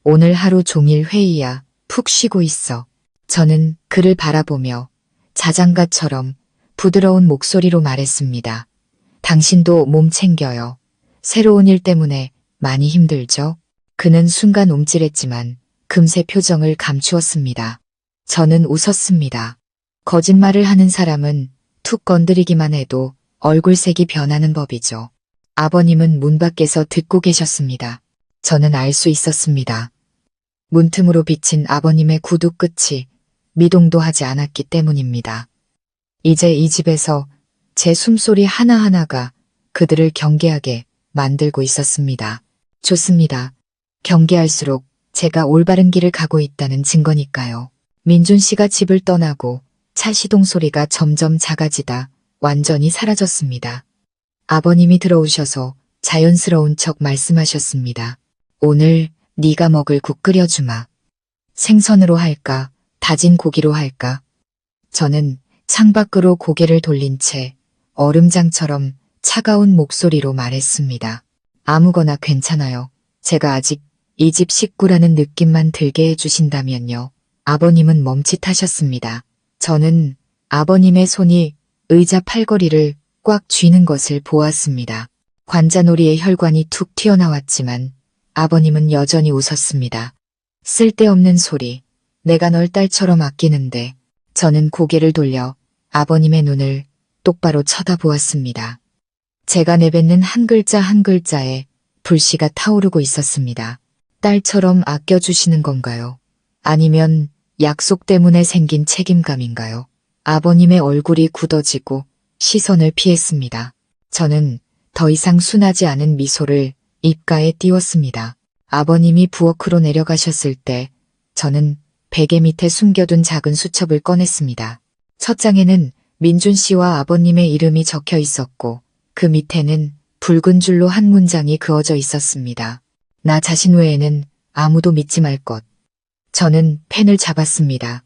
Speaker 1: 오늘 하루 종일 회의야. 푹 쉬고 있어. 저는 그를 바라보며 자장가처럼 부드러운 목소리로 말했습니다. 당신도 몸 챙겨요. 새로운 일 때문에 많이 힘들죠? 그는 순간 움찔했지만 금세 표정을 감추었습니다. 저는 웃었습니다. 거짓말을 하는 사람은 툭 건드리기만 해도 얼굴색이 변하는 법이죠. 아버님은 문 밖에서 듣고 계셨습니다. 저는 알 수 있었습니다. 문틈으로 비친 아버님의 구두 끝이 미동도 하지 않았기 때문입니다. 이제 이 집에서 제 숨소리 하나하나가 그들을 경계하게 만들고 있었습니다. 좋습니다. 경계할수록 제가 올바른 길을 가고 있다는 증거니까요. 민준 씨가 집을 떠나고 차 시동 소리가 점점 작아지다 완전히 사라졌습니다. 아버님이 들어오셔서 자연스러운 척 말씀하셨습니다. 오늘 네가 먹을 국 끓여주마. 생선으로 할까? 다진 고기로 할까? 저는 창밖으로 고개를 돌린 채 얼음장처럼 차가운 목소리로 말했습니다. 아무거나 괜찮아요. 제가 아직 이 집 식구라는 느낌만 들게 해주신다면요. 아버님은 멈칫하셨습니다. 저는 아버님의 손이 의자 팔걸이를 꽉 쥐는 것을 보았습니다. 관자놀이의 혈관이 툭 튀어나왔지만 아버님은 여전히 웃었습니다. 쓸데없는 소리. 내가 널 딸처럼 아끼는데. 저는 고개를 돌려 아버님의 눈을 똑바로 쳐다보았습니다. 제가 내뱉는 한 글자 한 글자에 불씨가 타오르고 있었습니다. 딸처럼 아껴주시는 건가요? 아니면 약속 때문에 생긴 책임감인가요? 아버님의 얼굴이 굳어지고 시선을 피했습니다. 저는 더 이상 순하지 않은 미소를 입가에 띄웠습니다. 아버님이 부엌으로 내려가셨을 때 저는 베개 밑에 숨겨둔 작은 수첩을 꺼냈습니다. 첫 장에는 민준 씨와 아버님의 이름이 적혀 있었고 그 밑에는 붉은 줄로 한 문장이 그어져 있었습니다. 나 자신 외에는 아무도 믿지 말 것. 저는 펜을 잡았습니다.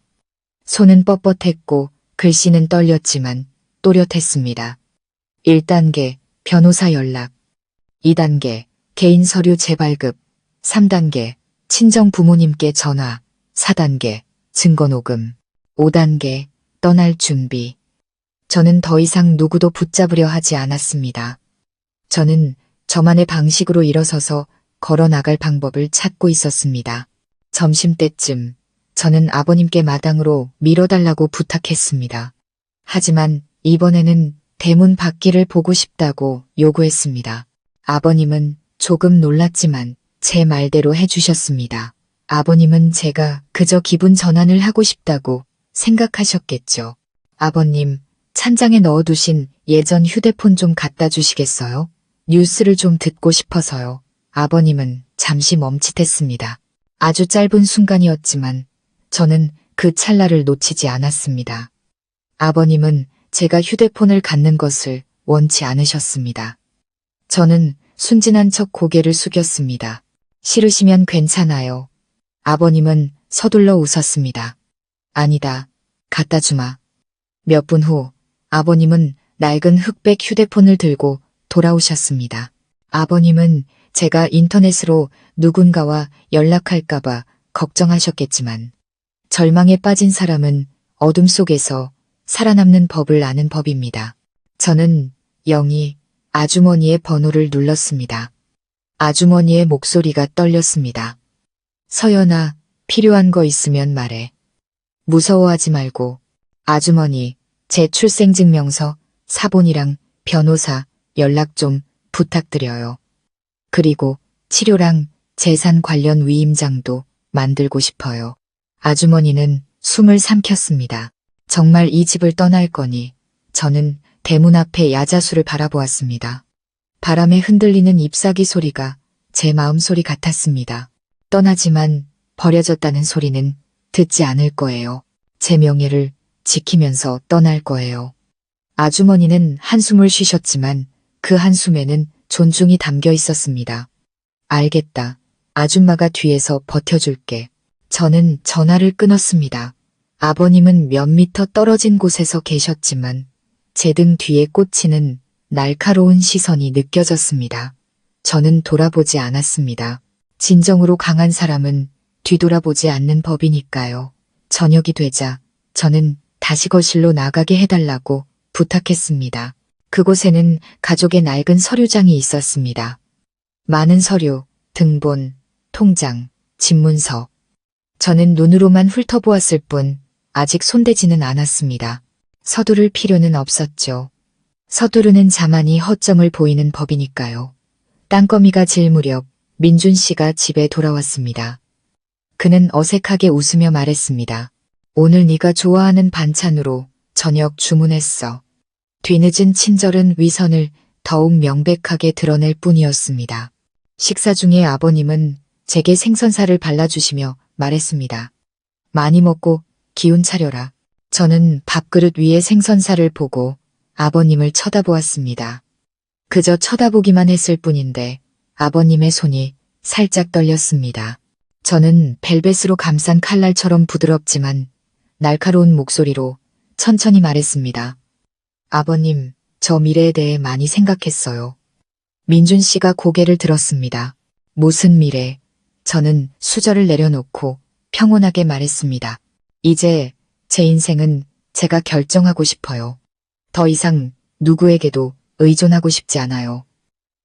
Speaker 1: 손은 뻣뻣했고 글씨는 떨렸지만 또렷했습니다. 1단계 변호사 연락, 2단계 개인 서류 재발급, 3단계 친정 부모님께 전화, 4단계 증거 녹음, 5단계 떠날 준비. 저는 더 이상 누구도 붙잡으려 하지 않았습니다. 저는 저만의 방식으로 일어서서 걸어 나갈 방법을 찾고 있었습니다. 점심때쯤 저는 아버님께 마당으로 밀어달라고 부탁했습니다. 하지만 이번에는 대문 밖길을 보고 싶다고 요구했습니다. 아버님은 조금 놀랐지만 제 말대로 해주셨습니다. 아버님은 제가 그저 기분 전환을 하고 싶다고 생각하셨겠죠. 아버님, 찬장에 넣어두신 예전 휴대폰 좀 갖다 주시겠어요? 뉴스를 좀 듣고 싶어서요. 아버님은 잠시 멈칫했습니다. 아주 짧은 순간이었지만 저는 그 찰나를 놓치지 않았습니다. 아버님은 제가 휴대폰을 갖는 것을 원치 않으셨습니다. 저는 순진한 척 고개를 숙였습니다. 싫으시면 괜찮아요. 아버님은 서둘러 웃었습니다. 아니다. 갖다 주마. 몇 분 후 아버님은 낡은 흑백 휴대폰을 들고 돌아오셨습니다. 아버님은 제가 인터넷으로 누군가와 연락할까봐 걱정하셨겠지만 절망에 빠진 사람은 어둠 속에서 살아남는 법을 아는 법입니다. 저는 영희 아주머니의 번호를 눌렀습니다. 아주머니의 목소리가 떨렸습니다. 서연아, 필요한 거 있으면 말해. 무서워하지 말고. 아주머니, 제 출생증명서, 사본이랑 변호사 연락 좀 부탁드려요. 그리고 치료랑 재산 관련 위임장도 만들고 싶어요. 아주머니는 숨을 삼켰습니다. 정말 이 집을 떠날 거니 저는 대문 앞에 야자수를 바라보았습니다. 바람에 흔들리는 잎사귀 소리가 제 마음소리 같았습니다. 떠나지만 버려졌다는 소리는 듣지 않을 거예요. 제 명예를 지키면서 떠날 거예요. 아주머니는 한숨을 쉬셨지만 그 한숨에는 존중이 담겨 있었습니다. 알겠다. 아줌마가 뒤에서 버텨줄게. 저는 전화를 끊었습니다. 아버님은 몇 미터 떨어진 곳에서 계셨지만 제 등 뒤에 꽂히는 날카로운 시선이 느껴졌습니다. 저는 돌아보지 않았습니다. 진정으로 강한 사람은 뒤돌아보지 않는 법이니까요. 저녁이 되자 저는 다시 거실로 나가게 해달라고 부탁했습니다. 그곳에는 가족의 낡은 서류장이 있었습니다. 많은 서류, 등본, 통장, 집문서. 저는 눈으로만 훑어보았을 뿐 아직 손대지는 않았습니다. 서두를 필요는 없었죠. 서두르는 자만이 허점을 보이는 법이니까요. 땅거미가 질 무렵 민준 씨가 집에 돌아왔습니다. 그는 어색하게 웃으며 말했습니다. 오늘 네가 좋아하는 반찬으로 저녁 주문했어. 뒤늦은 친절은 위선을 더욱 명백하게 드러낼 뿐이었습니다. 식사 중에 아버님은 제게 생선살을 발라주시며 말했습니다. 많이 먹고 기운 차려라. 저는 밥그릇 위에 생선살을 보고 아버님을 쳐다보았습니다. 그저 쳐다보기만 했을 뿐인데 아버님의 손이 살짝 떨렸습니다. 저는 벨벳으로 감싼 칼날처럼 부드럽지만 날카로운 목소리로 천천히 말했습니다. 아버님, 저 미래에 대해 많이 생각했어요. 민준 씨가 고개를 들었습니다. 무슨 미래? 저는 수저를 내려놓고 평온하게 말했습니다. 이제 제 인생은 제가 결정하고 싶어요. 더 이상 누구에게도 의존하고 싶지 않아요.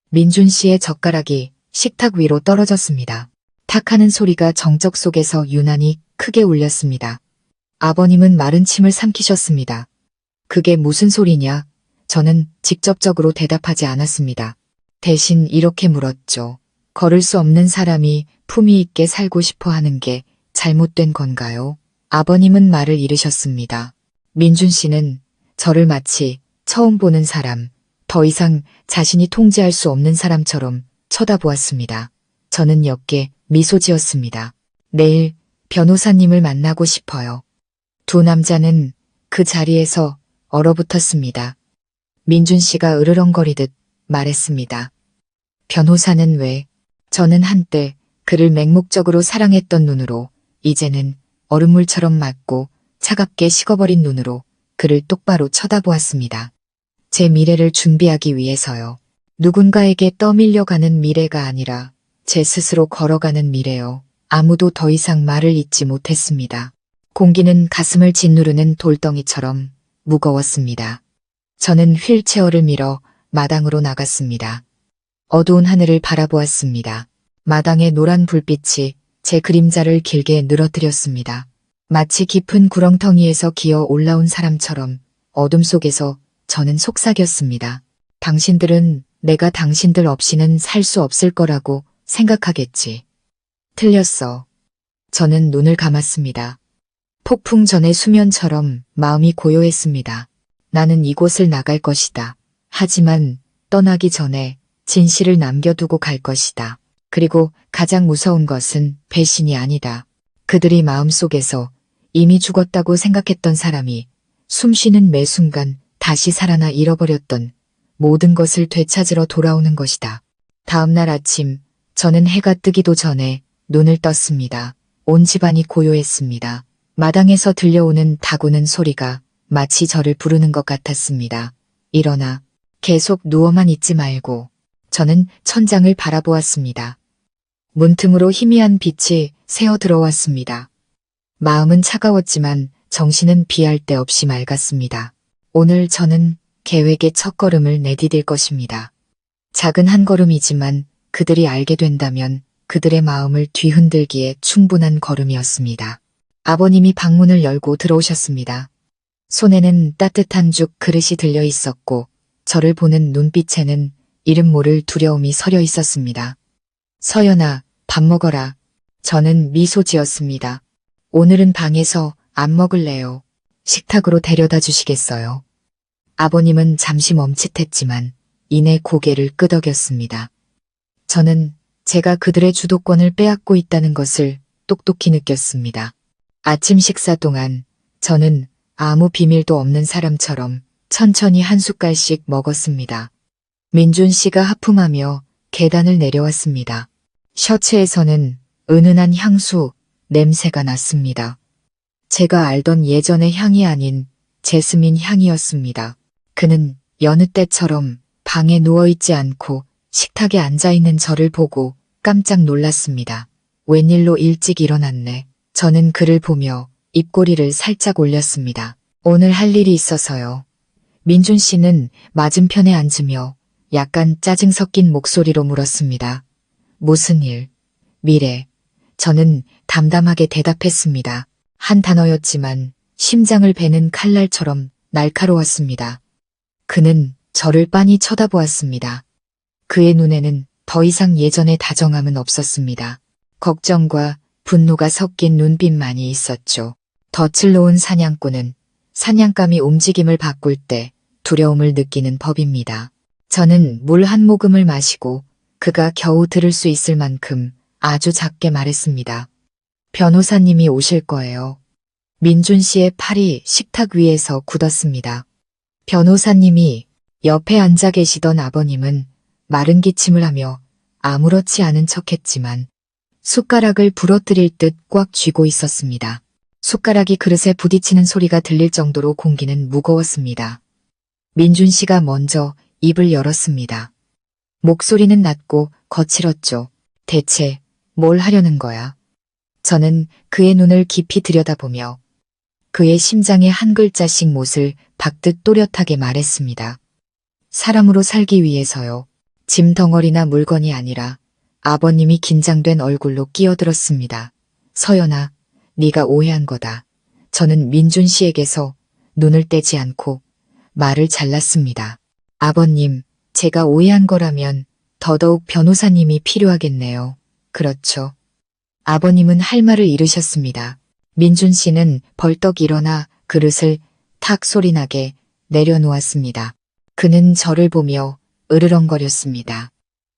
Speaker 1: 민준 씨의 젓가락이 식탁 위로 떨어졌습니다. 탁하는 소리가 정적 속에서 유난히 크게 울렸습니다. 아버님은 마른 침을 삼키셨습니다. 그게 무슨 소리냐? 저는 직접적으로 대답하지 않았습니다. 대신 이렇게 물었죠. 걸을 수 없는 사람이 품위 있게 살고 싶어 하는 게 잘못된 건가요? 아버님은 말을 잃으셨습니다. 민준 씨는 저를 마치 처음 보는 사람, 더 이상 자신이 통제할 수 없는 사람처럼 쳐다보았습니다. 저는 옅게 미소 지었습니다. 내일 변호사님을 만나고 싶어요. 두 남자는 그 자리에서 얼어붙었습니다. 민준 씨가 으르렁거리듯 말했습니다. 변호사는 왜? 저는 한때 그를 맹목적으로 사랑했던 눈으로 이제는 얼음물처럼 맑고 차갑게 식어버린 눈으로 그를 똑바로 쳐다보았습니다. 제 미래를 준비하기 위해서요. 누군가에게 떠밀려가는 미래가 아니라 제 스스로 걸어가는 미래요. 아무도 더 이상 말을 잇지 못했습니다. 공기는 가슴을 짓누르는 돌덩이처럼 무거웠습니다. 저는 휠체어를 밀어 마당으로 나갔습니다. 어두운 하늘을 바라보았습니다. 마당의 노란 불빛이 제 그림자를 길게 늘어뜨렸습니다. 마치 깊은 구렁텅이에서 기어 올라온 사람처럼 어둠 속에서 저는 속삭였습니다. 당신들은 내가 당신들 없이는 살 수 없을 거라고 생각하겠지. 틀렸어. 저는 눈을 감았습니다. 폭풍 전의 수면처럼 마음이 고요했습니다. 나는 이곳을 나갈 것이다. 하지만 떠나기 전에 진실을 남겨두고 갈 것이다. 그리고 가장 무서운 것은 배신이 아니다. 그들이 마음속에서 이미 죽었다고 생각했던 사람이 숨쉬는 매 순간 다시 살아나 잃어버렸던 모든 것을 되찾으러 돌아오는 것이다. 다음 날 아침 저는 해가 뜨기도 전에 눈을 떴습니다. 온 집안이 고요했습니다. 마당에서 들려오는 다구는 소리가 마치 저를 부르는 것 같았습니다. 일어나. 계속 누워만 있지 말고. 저는 천장을 바라보았습니다. 문틈으로 희미한 빛이 새어 들어왔습니다. 마음은 차가웠지만 정신은 비할 데 없이 맑았습니다. 오늘 저는 계획의 첫걸음을 내디딜 것입니다. 작은 한 걸음이지만 그들이 알게 된다면 그들의 마음을 뒤흔들기에 충분한 걸음이었습니다. 아버님이 방문을 열고 들어오셨습니다. 손에는 따뜻한 죽 그릇이 들려 있었고 저를 보는 눈빛에는 이름 모를 두려움이 서려 있었습니다. 서연아, 밥 먹어라. 저는 미소 지었습니다. 오늘은 방에서 안 먹을래요. 식탁으로 데려다 주시겠어요? 아버님은 잠시 멈칫했지만 이내 고개를 끄덕였습니다. 저는 제가 그들의 주도권을 빼앗고 있다는 것을 똑똑히 느꼈습니다. 아침 식사 동안 저는 아무 비밀도 없는 사람처럼 천천히 한 숟갈씩 먹었습니다. 민준 씨가 하품하며 계단을 내려왔습니다. 셔츠에서는 은은한 향수, 냄새가 났습니다. 제가 알던 예전의 향이 아닌 제스민 향이었습니다. 그는 여느 때처럼 방에 누워있지 않고 식탁에 앉아있는 저를 보고 깜짝 놀랐습니다. 웬일로 일찍 일어났네. 저는 그를 보며 입꼬리를 살짝 올렸습니다. 오늘 할 일이 있어서요. 민준 씨는 맞은편에 앉으며 약간 짜증 섞인 목소리로 물었습니다. 무슨 일? 미래. 저는 담담하게 대답했습니다. 한 단어였지만 심장을 베는 칼날처럼 날카로웠습니다. 그는 저를 빤히 쳐다보았습니다. 그의 눈에는 더 이상 예전의 다정함은 없었습니다. 걱정과 분노가 섞인 눈빛만이 있었죠. 덫을 놓은 사냥꾼은 사냥감이 움직임을 바꿀 때 두려움을 느끼는 법입니다. 저는 물 한 모금을 마시고 그가 겨우 들을 수 있을 만큼 아주 작게 말했습니다. 변호사님이 오실 거예요. 민준 씨의 팔이 식탁 위에서 굳었습니다. 변호사님이 옆에 앉아 계시던 아버님은 마른 기침을 하며 아무렇지 않은 척했지만 숟가락을 부러뜨릴 듯 꽉 쥐고 있었습니다. 숟가락이 그릇에 부딪히는 소리가 들릴 정도로 공기는 무거웠습니다. 민준 씨가 먼저 입을 열었습니다. 목소리는 낮고 거칠었죠. 대체 뭘 하려는 거야? 저는 그의 눈을 깊이 들여다보며 그의 심장의 한 글자씩 못을 박듯 또렷하게 말했습니다. 사람으로 살기 위해서요. 짐 덩어리나 물건이 아니라. 아버님이 긴장된 얼굴로 끼어들었습니다. 서연아, 네가 오해한 거다. 저는 민준 씨에게서 눈을 떼지 않고 말을 잘랐습니다. 아버님, 제가 오해한 거라면 더더욱 변호사님이 필요하겠네요. 그렇죠. 아버님은 할 말을 잃으셨습니다. 민준 씨는 벌떡 일어나 그릇을 탁 소리나게 내려놓았습니다. 그는 저를 보며 으르렁거렸습니다.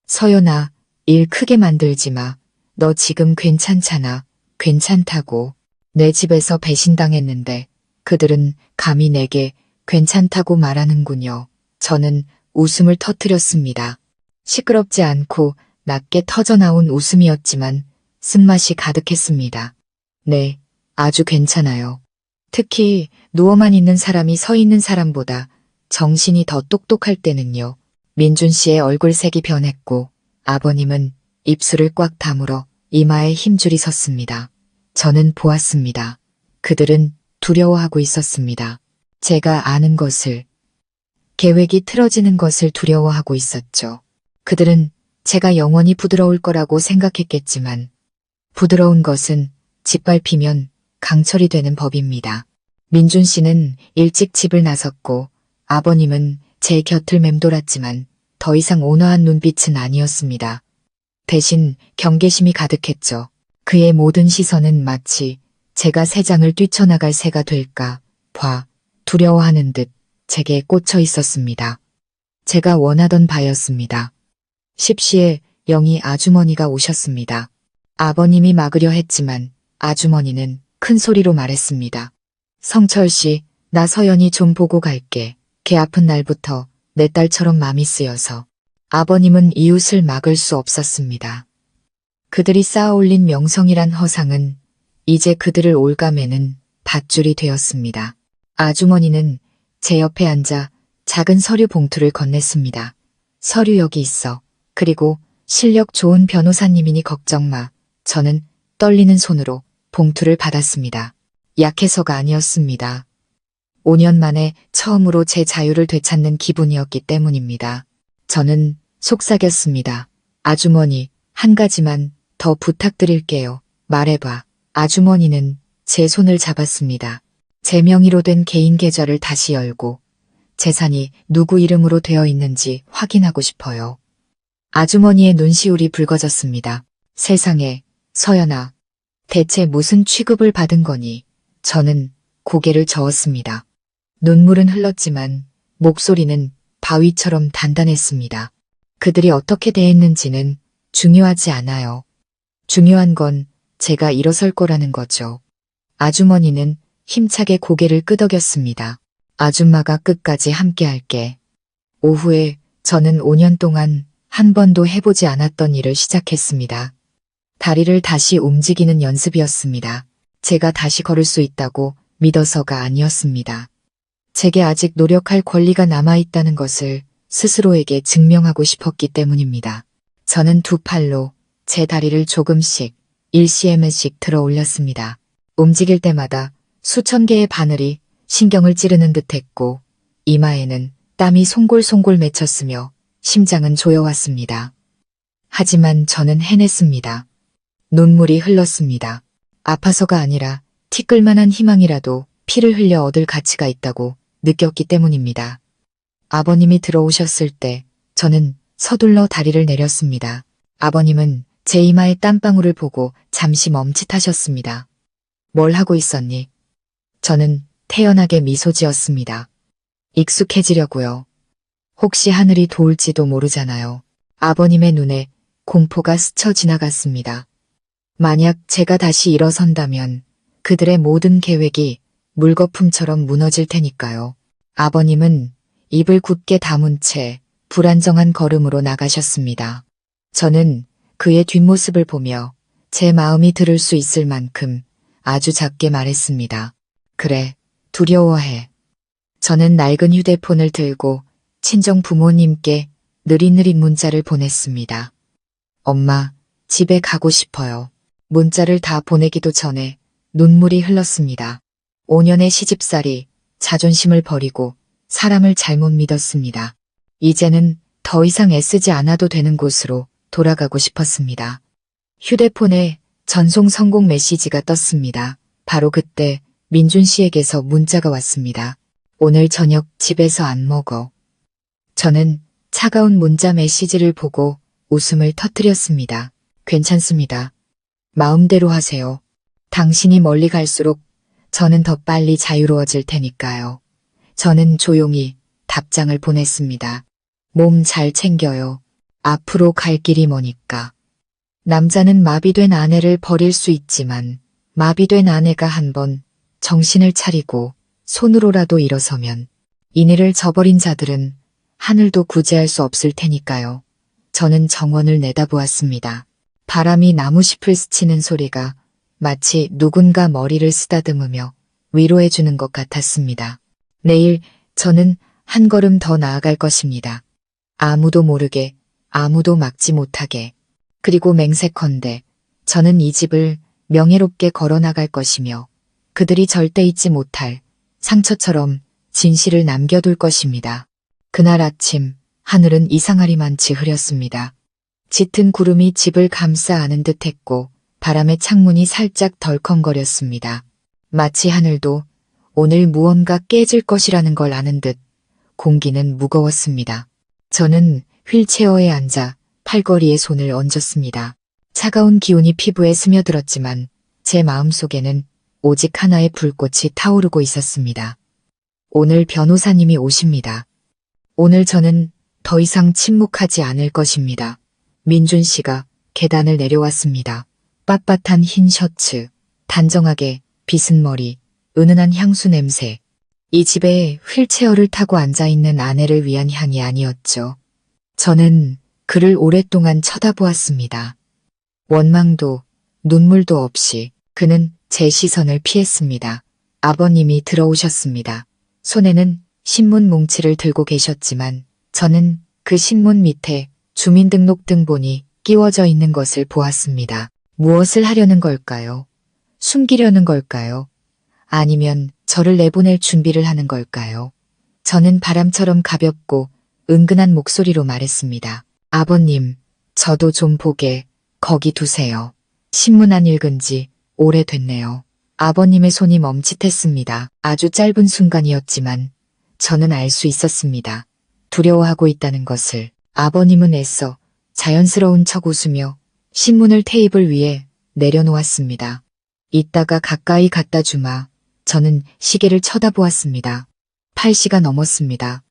Speaker 1: 서연아, 일 크게 만들지 마. 너 지금 괜찮잖아. 괜찮다고. 내 집에서 배신당했는데 그들은 감히 내게 괜찮다고 말하는군요. 저는 웃음을 터뜨렸습니다. 시끄럽지 않고 낮게 터져나온 웃음이었지만 쓴맛이 가득했습니다. 네, 아주 괜찮아요. 특히 누워만 있는 사람이 서 있는 사람보다 정신이 더 똑똑할 때는요. 민준 씨의 얼굴색이 변했고 아버님은 입술을 꽉 다물어 이마에 힘줄이 섰습니다. 저는 보았습니다. 그들은 두려워하고 있었습니다. 제가 아는 것을, 계획이 틀어지는 것을 두려워하고 있었죠. 그들은 제가 영원히 부드러울 거라고 생각했겠지만 부드러운 것은 짓밟히면 강철이 되는 법입니다. 민준 씨는 일찍 집을 나섰고 아버님은 제 곁을 맴돌았지만 더 이상 온화한 눈빛은 아니었습니다. 대신 경계심이 가득했죠. 그의 모든 시선은 마치 제가 새장을 뛰쳐나갈 새가 될까 봐 두려워하는 듯 제게 꽂혀 있었습니다. 제가 원하던 바였습니다. 10시에 영희 아주머니가 오셨습니다. 아버님이 막으려 했지만 아주머니는 큰 소리로 말했습니다. 성철 씨, 나 서연이 좀 보고 갈게. 걔 아픈 날부터 내 딸처럼 맘이 쓰여서. 아버님은 이웃을 막을 수 없었습니다. 그들이 쌓아올린 명성이란 허상은 이제 그들을 올가매는 밧줄이 되었습니다. 아주머니는 제 옆에 앉아 작은 서류 봉투를 건넸습니다. 서류 여기 있어. 그리고 실력 좋은 변호사님이니 걱정 마. 저는 떨리는 손으로 봉투를 받았습니다. 약해서가 아니었습니다. 5년 만에 처음으로 제 자유를 되찾는 기분이었기 때문입니다. 저는 속삭였습니다. 아주머니, 한 가지만 더 부탁드릴게요. 말해봐. 아주머니는 제 손을 잡았습니다. 제 명의로 된 개인 계좌를 다시 열고 재산이 누구 이름으로 되어 있는지 확인하고 싶어요. 아주머니의 눈시울이 붉어졌습니다. 세상에, 서연아, 대체 무슨 취급을 받은 거니? 저는 고개를 저었습니다. 눈물은 흘렀지만 목소리는 바위처럼 단단했습니다. 그들이 어떻게 대했는지는 중요하지 않아요. 중요한 건 제가 일어설 거라는 거죠. 아주머니는 힘차게 고개를 끄덕였습니다. 아줌마가 끝까지 함께할게. 오후에 저는 5년 동안 한 번도 해보지 않았던 일을 시작했습니다. 다리를 다시 움직이는 연습이었습니다. 제가 다시 걸을 수 있다고 믿어서가 아니었습니다. 제게 아직 노력할 권리가 남아있다는 것을 스스로에게 증명하고 싶었기 때문입니다. 저는 두 팔로 제 다리를 조금씩 1cm씩 들어 올렸습니다. 움직일 때마다 수천 개의 바늘이 신경을 찌르는 듯했고 이마에는 땀이 송골송골 맺혔으며 심장은 조여왔습니다. 하지만 저는 해냈습니다. 눈물이 흘렀습니다. 아파서가 아니라 티끌만한 희망이라도 피를 흘려 얻을 가치가 있다고 느꼈기 때문입니다. 아버님이 들어오셨을 때 저는 서둘러 다리를 내렸습니다. 아버님은 제 이마의 땀방울을 보고 잠시 멈칫하셨습니다. 뭘 하고 있었니? 저는 태연하게 미소 지었습니다. 익숙해지려고요. 혹시 하늘이 도울지도 모르잖아요. 아버님의 눈에 공포가 스쳐 지나갔습니다. 만약 제가 다시 일어선다면 그들의 모든 계획이 물거품처럼 무너질 테니까요. 아버님은 입을 굳게 다문 채 불안정한 걸음으로 나가셨습니다. 저는 그의 뒷모습을 보며 제 마음이 들을 수 있을 만큼 아주 작게 말했습니다. 그래, 두려워해. 저는 낡은 휴대폰을 들고 친정 부모님께 느릿느릿 문자를 보냈습니다. 엄마, 집에 가고 싶어요. 문자를 다 보내기도 전에 눈물이 흘렀습니다. 5년의 시집살이, 자존심을 버리고 사람을 잘못 믿었습니다. 이제는 더 이상 애쓰지 않아도 되는 곳으로 돌아가고 싶었습니다. 휴대폰에 전송 성공 메시지가 떴습니다. 바로 그때 민준 씨에게서 문자가 왔습니다. 오늘 저녁 집에서 안 먹어. 저는 차가운 문자 메시지를 보고 웃음을 터뜨렸습니다. 괜찮습니다. 마음대로 하세요. 당신이 멀리 갈수록 저는 더 빨리 자유로워질 테니까요. 저는 조용히 답장을 보냈습니다. 몸 잘 챙겨요. 앞으로 갈 길이 머니까. 남자는 마비된 아내를 버릴 수 있지만 마비된 아내가 한번 정신을 차리고 손으로라도 일어서면 이내를 저버린 자들은 하늘도 구제할 수 없을 테니까요. 저는 정원을 내다보았습니다. 바람이 나무잎을 스치는 소리가 마치 누군가 머리를 쓰다듬으며 위로해주는 것 같았습니다. 내일 저는 한 걸음 더 나아갈 것입니다. 아무도 모르게, 아무도 막지 못하게. 그리고 맹세컨대 저는 이 집을 명예롭게 걸어나갈 것이며 그들이 절대 잊지 못할 상처처럼 진실을 남겨둘 것입니다. 그날 아침 하늘은 이상하리만치 흐렸습니다. 짙은 구름이 집을 감싸 안은 듯했고 바람에 창문이 살짝 덜컹거렸습니다. 마치 하늘도 오늘 무언가 깨질 것이라는 걸 아는 듯 공기는 무거웠습니다. 저는 휠체어에 앉아 팔걸이에 손을 얹었습니다. 차가운 기운이 피부에 스며들었지만 제 마음속에는 오직 하나의 불꽃이 타오르고 있었습니다. 오늘 변호사님이 오십니다. 오늘 저는 더 이상 침묵하지 않을 것입니다. 민준 씨가 계단을 내려왔습니다. 빳빳한 흰 셔츠, 단정하게 빗은 머리, 은은한 향수 냄새. 이 집에 휠체어를 타고 앉아있는 아내를 위한 향이 아니었죠. 저는 그를 오랫동안 쳐다보았습니다. 원망도 눈물도 없이 그는 제 시선을 피했습니다. 아버님이 들어오셨습니다. 손에는 신문 뭉치를 들고 계셨지만 저는 그 신문 밑에 주민등록등본이 끼워져 있는 것을 보았습니다. 무엇을 하려는 걸까요? 숨기려는 걸까요? 아니면 저를 내보낼 준비를 하는 걸까요? 저는 바람처럼 가볍고 은근한 목소리로 말했습니다. 아버님, 저도 좀 보게 거기 두세요. 신문 안 읽은 지 오래됐네요. 아버님의 손이 멈칫했습니다. 아주 짧은 순간이었지만 저는 알 수 있었습니다. 두려워하고 있다는 것을. 아버님은 애써 자연스러운 척 웃으며 신문을 테이블 위에 내려놓았습니다. 이따가 가까이 갖다 주마. 저는 시계를 쳐다보았습니다. 8시가 넘었습니다.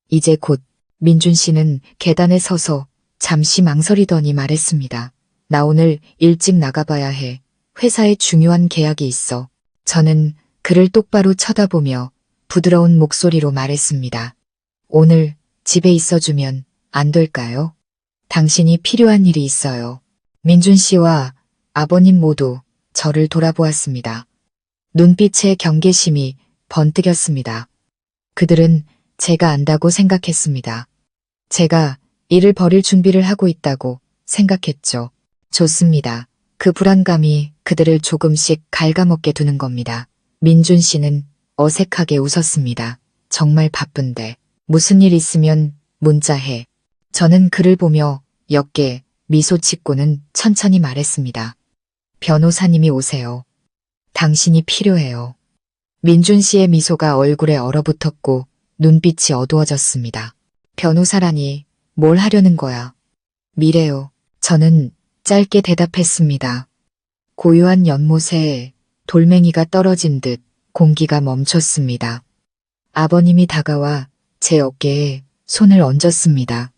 Speaker 1: 이제 곧. 민준 씨는 계단에 서서 잠시 망설이더니 말했습니다. 나 오늘 일찍 나가봐야 해. 회사에 중요한 계약이 있어. 저는 그를 똑바로 쳐다보며 부드러운 목소리로 말했습니다. 오늘 집에 있어주면 안 될까요? 당신이 필요한 일이 있어요. 민준 씨와 아버님 모두 저를 돌아보았습니다. 눈빛에 경계심이 번뜩였습니다. 그들은 제가 안다고 생각했습니다. 제가 일을 벌일 준비를 하고 있다고 생각했죠. 좋습니다. 그 불안감이 그들을 조금씩 갉아먹게 두는 겁니다. 민준 씨는 어색하게 웃었습니다. 정말 바쁜데 무슨 일 있으면 문자해. 저는 그를 보며 옅게 미소 짓고는 천천히 말했습니다. 변호사님이 오세요. 당신이 필요해요. 민준 씨의 미소가 얼굴에 얼어붙었고 눈빛이 어두워졌습니다. 변호사라니 뭘 하려는 거야? 미래요. 저는 짧게 대답했습니다. 고요한 연못에 돌멩이가 떨어진 듯 공기가 멈췄습니다. 아버님이 다가와 제 어깨에 손을 얹었습니다.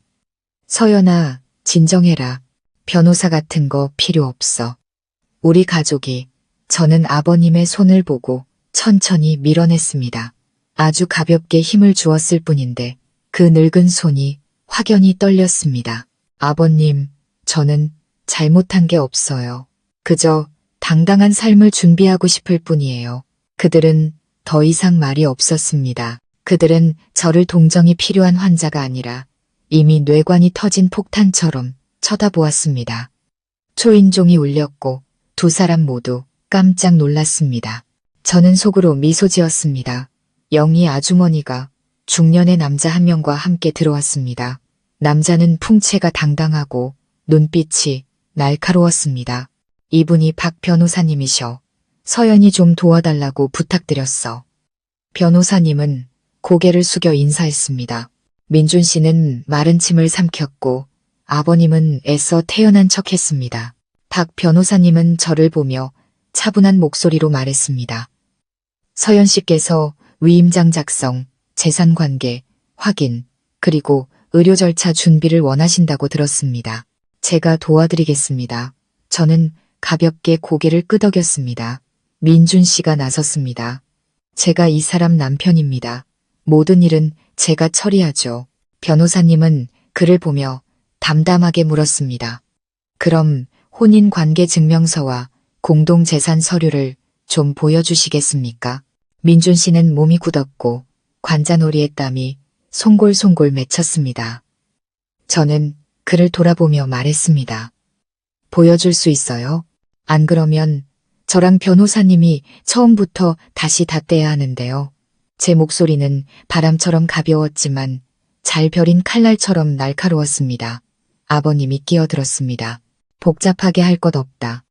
Speaker 1: 서연아, 진정해라. 변호사 같은 거 필요 없어. 우리 가족이 저는 아버님의 손을 보고 천천히 밀어냈습니다. 아주 가볍게 힘을 주었을 뿐인데 그 늙은 손이 확연히 떨렸습니다. 아버님, 저는 잘못한 게 없어요. 그저 당당한 삶을 준비하고 싶을 뿐이에요. 그들은 더 이상 말이 없었습니다. 그들은 저를 동정이 필요한 환자가 아니라 이미 뇌관이 터진 폭탄처럼 쳐다보았습니다. 초인종이 울렸고 두 사람 모두 깜짝 놀랐습니다. 저는 속으로 미소 지었습니다. 영희 아주머니가 중년의 남자 한 명과 함께 들어왔습니다. 남자는 풍채가 당당하고 눈빛이 날카로웠습니다. 이분이 박 변호사님이셔. 서연이 좀 도와달라고 부탁드렸어. 변호사님은 고개를 숙여 인사했습니다. 민준 씨는 마른 침을 삼켰고 아버님은 애써 태연한 척했습니다. 박 변호사님은 저를 보며 차분한 목소리로 말했습니다. 서연 씨께서 위임장 작성, 재산관계, 확인, 그리고 의료 절차 준비를 원하신다고 들었습니다. 제가 도와드리겠습니다. 저는 가볍게 고개를 끄덕였습니다. 민준 씨가 나섰습니다. 제가 이 사람 남편입니다. 모든 일은 제가 처리하죠. 변호사님은 그를 보며 담담하게 물었습니다. 그럼 혼인관계 증명서와 공동재산 서류를 좀 보여주시겠습니까? 민준 씨는 몸이 굳었고 관자놀이의 땀이 송골송골 맺혔습니다. 저는 그를 돌아보며 말했습니다. 보여줄 수 있어요? 안 그러면 저랑 변호사님이 처음부터 다시 닫대야 하는데요. 제 목소리는 바람처럼 가벼웠지만 잘 벼린 칼날처럼 날카로웠습니다. 아버님이 끼어들었습니다. 복잡하게 할 것 없다.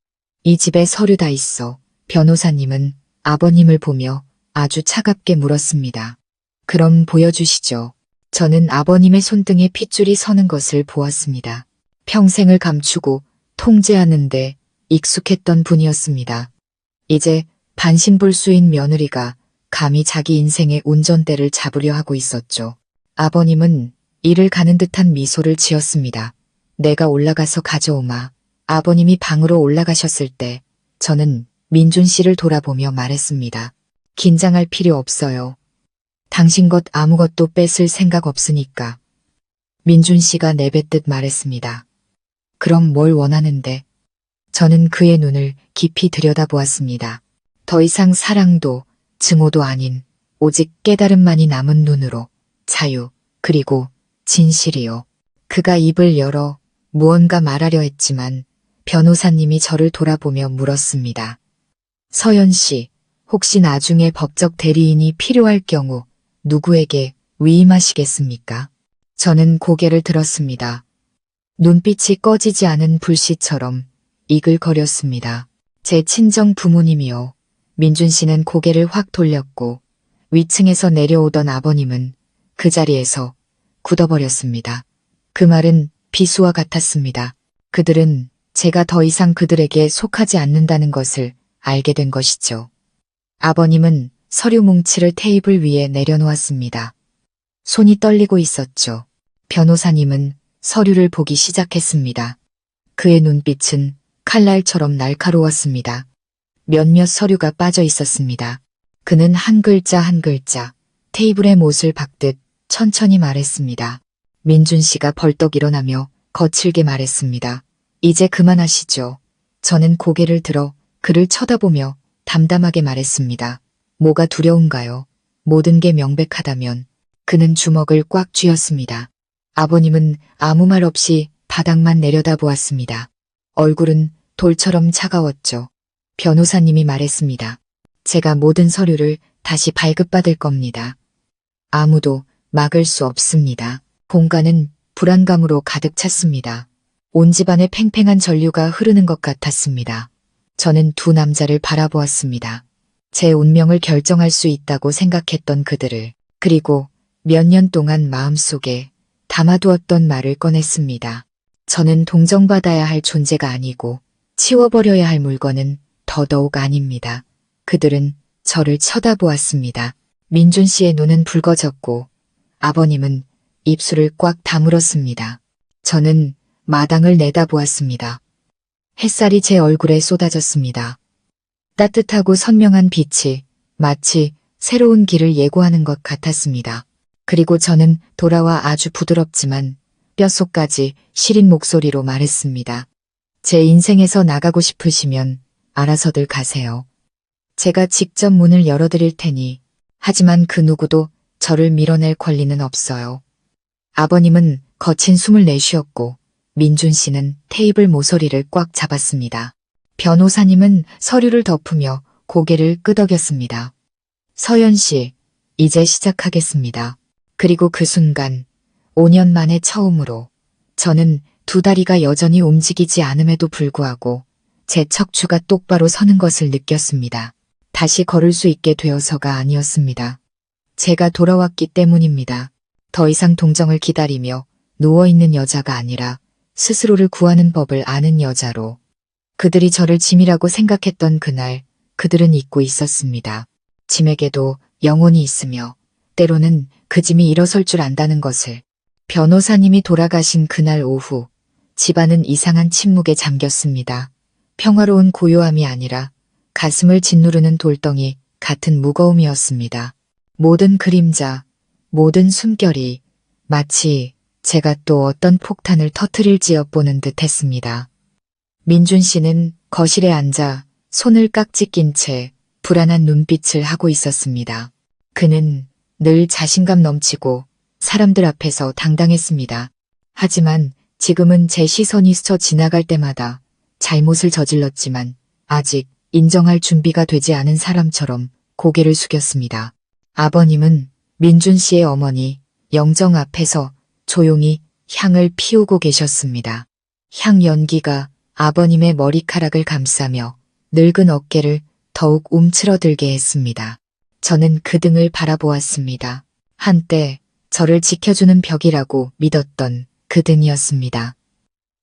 Speaker 1: 이 집에 서류 다 있어. 변호사님은 아버님을 보며 아주 차갑게 물었습니다. 그럼 보여주시죠. 저는 아버님의 손등에 핏줄이 서는 것을 보았습니다. 평생을 감추고 통제하는데 익숙했던 분이었습니다. 이제 반신불수인 며느리가 감히 자기 인생의 운전대를 잡으려 하고 있었죠. 아버님은 이를 가는 듯한 미소를 지었습니다. 내가 올라가서 가져오마. 아버님이 방으로 올라가셨을 때 저는 민준 씨를 돌아보며 말했습니다. 긴장할 필요 없어요. 당신 것 아무것도 뺏을 생각 없으니까. 민준 씨가 내뱉듯 말했습니다. 그럼 뭘 원하는데? 저는 그의 눈을 깊이 들여다보았습니다. 더 이상 사랑도 증오도 아닌 오직 깨달음만이 남은 눈으로 자유 그리고 진실이요. 그가 입을 열어 무언가 말하려 했지만 변호사님이 저를 돌아보며 물었습니다. 서연 씨, 혹시 나중에 법적 대리인이 필요할 경우 누구에게 위임하시겠습니까? 저는 고개를 들었습니다. 눈빛이 꺼지지 않은 불씨처럼 이글거렸습니다. 제 친정 부모님이요. 민준 씨는 고개를 확 돌렸고 위층에서 내려오던 아버님은 그 자리에서 굳어버렸습니다. 그 말은 비수와 같았습니다. 그들은 제가 더 이상 그들에게 속하지 않는다는 것을 알게 된 것이죠. 아버님은 서류 뭉치를 테이블 위에 내려놓았습니다. 손이 떨리고 있었죠. 변호사님은 서류를 보기 시작했습니다. 그의 눈빛은 칼날처럼 날카로웠습니다. 몇몇 서류가 빠져 있었습니다. 그는 한 글자 한 글자 테이블에 못을 박듯 천천히 말했습니다. 민준 씨가 벌떡 일어나며 거칠게 말했습니다. 이제 그만하시죠. 저는 고개를 들어 그를 쳐다보며 담담하게 말했습니다. 뭐가 두려운가요? 모든 게 명백하다면. 그는 주먹을 꽉 쥐었습니다. 아버님은 아무 말 없이 바닥만 내려다보았습니다. 얼굴은 돌처럼 차가웠죠. 변호사님이 말했습니다. 제가 모든 서류를 다시 발급받을 겁니다. 아무도 막을 수 없습니다. 공간은 불안감으로 가득 찼습니다. 온 집안에 팽팽한 전류가 흐르는 것 같았습니다. 저는 두 남자를 바라보았습니다. 제 운명을 결정할 수 있다고 생각했던 그들을, 그리고 몇 년 동안 마음속에 담아두었던 말을 꺼냈습니다. 저는 동정받아야 할 존재가 아니고 치워버려야 할 물건은 더더욱 아닙니다. 그들은 저를 쳐다보았습니다. 민준 씨의 눈은 붉어졌고 아버님은 입술을 꽉 다물었습니다. 저는 마당을 내다보았습니다. 햇살이 제 얼굴에 쏟아졌습니다. 따뜻하고 선명한 빛이 마치 새로운 길을 예고하는 것 같았습니다. 그리고 저는 돌아와 아주 부드럽지만 뼛속까지 시린 목소리로 말했습니다. 제 인생에서 나가고 싶으시면 알아서들 가세요. 제가 직접 문을 열어드릴 테니 하지만 그 누구도 저를 밀어낼 권리는 없어요. 아버님은 거친 숨을 내쉬었고 민준 씨는 테이블 모서리를 꽉 잡았습니다. 변호사님은 서류를 덮으며 고개를 끄덕였습니다. 서연 씨, 이제 시작하겠습니다. 그리고 그 순간 5년 만에 처음으로 저는 두 다리가 여전히 움직이지 않음에도 불구하고 제 척추가 똑바로 서는 것을 느꼈습니다. 다시 걸을 수 있게 되어서가 아니었습니다. 제가 돌아왔기 때문입니다. 더 이상 동정을 기다리며 누워있는 여자가 아니라 스스로를 구하는 법을 아는 여자로. 그들이 저를 짐이라고 생각했던 그날 그들은 잊고 있었습니다. 짐에게도 영혼이 있으며 때로는 그 짐이 일어설 줄 안다는 것을. 변호사님이 돌아가신 그날 오후 집안은 이상한 침묵에 잠겼습니다. 평화로운 고요함이 아니라 가슴을 짓누르는 돌덩이 같은 무거움이었습니다. 모든 그림자, 모든 숨결이 마치 제가 또 어떤 폭탄을 터뜨릴지어 보는 듯 했습니다. 민준 씨는 거실에 앉아 손을 깍지 낀 채 불안한 눈빛을 하고 있었습니다. 그는 늘 자신감 넘치고 사람들 앞에서 당당했습니다. 하지만 지금은 제 시선이 스쳐 지나갈 때마다 잘못을 저질렀지만 아직 인정할 준비가 되지 않은 사람처럼 고개를 숙였습니다. 아버님은 민준 씨의 어머니 영정 앞에서 조용히 향을 피우고 계셨습니다. 향 연기가 아버님의 머리카락을 감싸며 늙은 어깨를 더욱 움츠러들게 했습니다. 저는 그 등을 바라보았습니다. 한때 저를 지켜주는 벽이라고 믿었던 그 등이었습니다.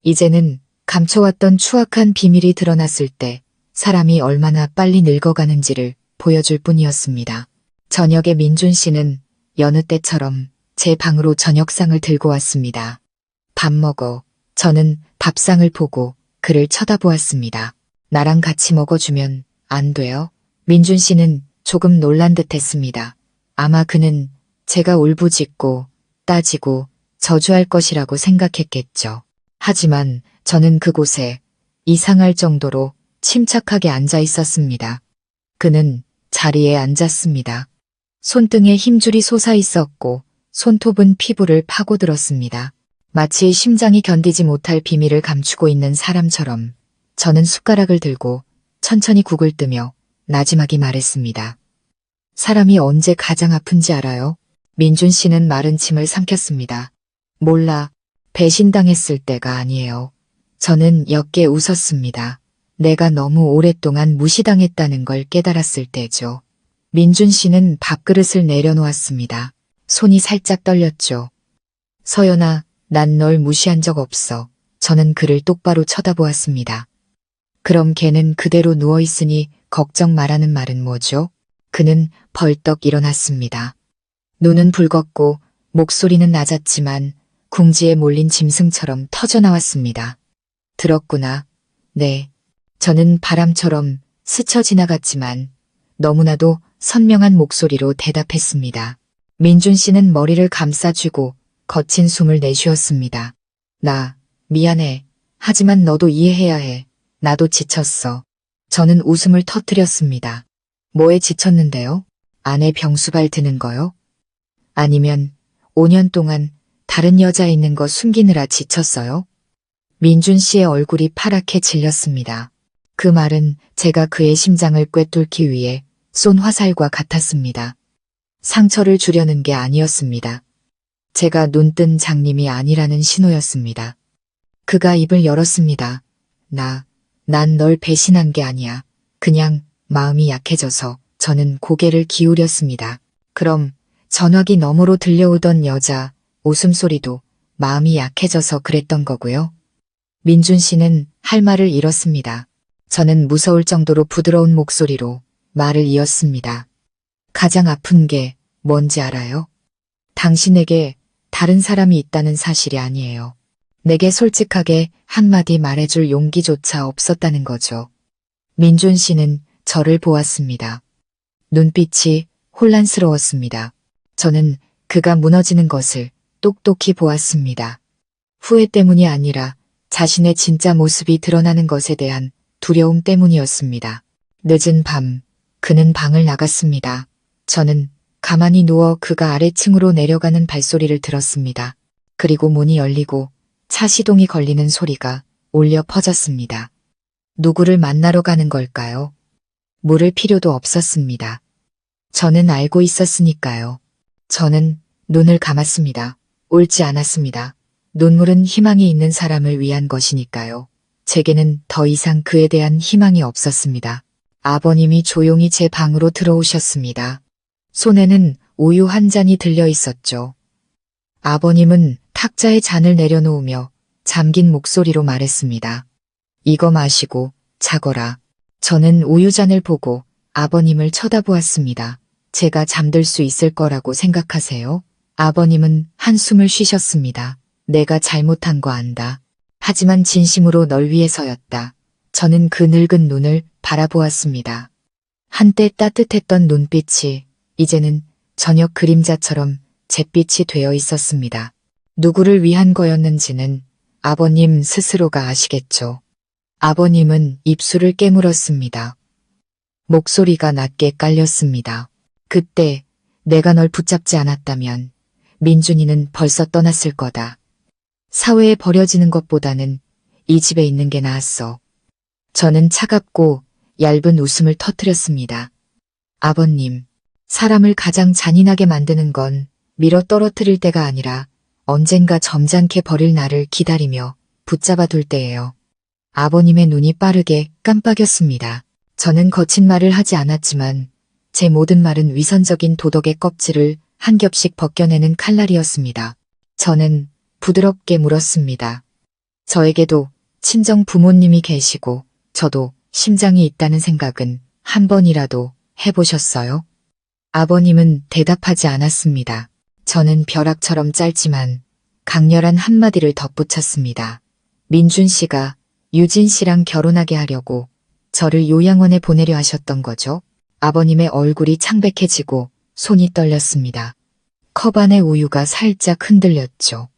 Speaker 1: 이제는 감춰왔던 추악한 비밀이 드러났을 때 사람이 얼마나 빨리 늙어가는지를 보여줄 뿐이었습니다. 저녁에 민준 씨는 여느 때처럼 제 방으로 저녁상을 들고 왔습니다. 밥 먹어. 저는 밥상을 보고 그를 쳐다보았습니다. 나랑 같이 먹어주면 안 돼요? 민준 씨는 조금 놀란 듯 했습니다. 아마 그는 제가 울부짖고 따지고 저주할 것이라고 생각했겠죠. 하지만 저는 그곳에 이상할 정도로 침착하게 앉아 있었습니다. 그는 자리에 앉았습니다. 손등에 힘줄이 솟아 있었고 손톱은 피부를 파고들었습니다. 마치 심장이 견디지 못할 비밀을 감추고 있는 사람처럼 저는 숟가락을 들고 천천히 국을 뜨며 나지막이 말했습니다. 사람이 언제 가장 아픈지 알아요? 민준 씨는 마른 침을 삼켰습니다. 몰라. 배신당했을 때가 아니에요. 저는 옅게 웃었습니다. 내가 너무 오랫동안 무시당했다는 걸 깨달았을 때죠. 민준 씨는 밥그릇을 내려놓았습니다. 손이 살짝 떨렸죠. 서연아, 난 널 무시한 적 없어. 저는 그를 똑바로 쳐다보았습니다. 그럼 걔는 그대로 누워있으니 걱정 말라는 말은 뭐죠? 그는 벌떡 일어났습니다. 눈은 붉었고 목소리는 낮았지만 궁지에 몰린 짐승처럼 터져나왔습니다. 들었구나. 네. 저는 바람처럼 스쳐 지나갔지만 너무나도 선명한 목소리로 대답했습니다. 민준 씨는 머리를 감싸쥐고 거친 숨을 내쉬었습니다. 나 미안해. 하지만 너도 이해해야 해. 나도 지쳤어. 저는 웃음을 터뜨렸습니다. 뭐에 지쳤는데요? 아내 병수발 드는 거요? 아니면 5년 동안 다른 여자 있는 거 숨기느라 지쳤어요? 민준 씨의 얼굴이 파랗게 질렸습니다. 그 말은 제가 그의 심장을 꿰뚫기 위해 쏜 화살과 같았습니다. 상처를 주려는 게 아니었습니다. 제가 눈뜬 장님이 아니라는 신호였습니다. 그가 입을 열었습니다. 난 널 배신한 게 아니야. 그냥 마음이 약해져서. 저는 고개를 기울였습니다. 그럼 전화기 너머로 들려오던 여자 웃음소리도 마음이 약해져서 그랬던 거고요. 민준 씨는 할 말을 잃었습니다. 저는 무서울 정도로 부드러운 목소리로 말을 이었습니다. 가장 아픈 게 뭔지 알아요? 당신에게 다른 사람이 있다는 사실이 아니에요. 내게 솔직하게 한마디 말해줄 용기조차 없었다는 거죠. 민준 씨는 저를 보았습니다. 눈빛이 혼란스러웠습니다. 저는 그가 무너지는 것을 똑똑히 보았습니다. 후회 때문이 아니라 자신의 진짜 모습이 드러나는 것에 대한 두려움 때문이었습니다. 늦은 밤, 그는 방을 나갔습니다. 저는 가만히 누워 그가 아래층으로 내려가는 발소리를 들었습니다. 그리고 문이 열리고 차 시동이 걸리는 소리가 울려 퍼졌습니다. 누구를 만나러 가는 걸까요? 물을 필요도 없었습니다. 저는 알고 있었으니까요. 저는 눈을 감았습니다. 울지 않았습니다. 눈물은 희망이 있는 사람을 위한 것이니까요. 제게는 더 이상 그에 대한 희망이 없었습니다. 아버님이 조용히 제 방으로 들어오셨습니다. 손에는 우유 한 잔이 들려 있었죠. 아버님은 탁자에 잔을 내려놓으며 잠긴 목소리로 말했습니다. 이거 마시고 자거라. 저는 우유잔을 보고 아버님을 쳐다보았습니다. 제가 잠들 수 있을 거라고 생각하세요? 아버님은 한숨을 쉬셨습니다. 내가 잘못한 거 안다. 하지만 진심으로 널 위해서였다. 저는 그 늙은 눈을 바라보았습니다. 한때 따뜻했던 눈빛이 이제는 저녁 그림자처럼 잿빛이 되어 있었습니다. 누구를 위한 거였는지는 아버님 스스로가 아시겠죠. 아버님은 입술을 깨물었습니다. 목소리가 낮게 깔렸습니다. 그때 내가 널 붙잡지 않았다면 민준이는 벌써 떠났을 거다. 사회에 버려지는 것보다는 이 집에 있는 게 나았어. 저는 차갑고 얇은 웃음을 터뜨렸습니다. 아버님, 사람을 가장 잔인하게 만드는 건 밀어 떨어뜨릴 때가 아니라 언젠가 점잖게 버릴 날을 기다리며 붙잡아 둘 때예요. 아버님의 눈이 빠르게 깜빡였습니다. 저는 거친 말을 하지 않았지만 제 모든 말은 위선적인 도덕의 껍질을 한 겹씩 벗겨내는 칼날이었습니다. 저는 부드럽게 물었습니다. 저에게도 친정 부모님이 계시고 저도 심장이 있다는 생각은 한 번이라도 해보셨어요? 아버님은 대답하지 않았습니다. 저는 벼락처럼 짧지만 강렬한 한마디를 덧붙였습니다. 민준 씨가 유진 씨랑 결혼하게 하려고 저를 요양원에 보내려 하셨던 거죠? 아버님의 얼굴이 창백해지고 손이 떨렸습니다. 컵 안의 우유가 살짝 흔들렸죠.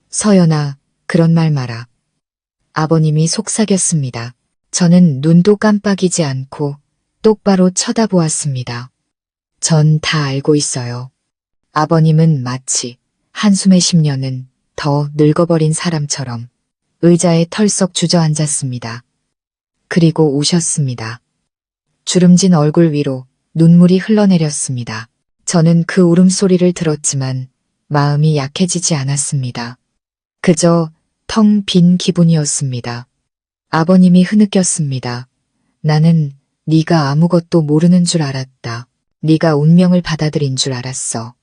Speaker 1: 서연아, 그런 말 마라. 아버님이 속삭였습니다. 저는 눈도 깜빡이지 않고 똑바로 쳐다보았습니다. 전 다 알고 있어요. 아버님은 마치 한숨의 10년은 더 늙어버린 사람처럼 의자에 털썩 주저앉았습니다. 그리고 우셨습니다. 주름진 얼굴 위로 눈물이 흘러내렸습니다. 저는 그 울음소리를 들었지만 마음이 약해지지 않았습니다. 그저 텅 빈 기분이었습니다. 아버님이 흐느꼈습니다. 나는 네가 아무것도 모르는 줄 알았다. 네가 운명을 받아들인 줄 알았어.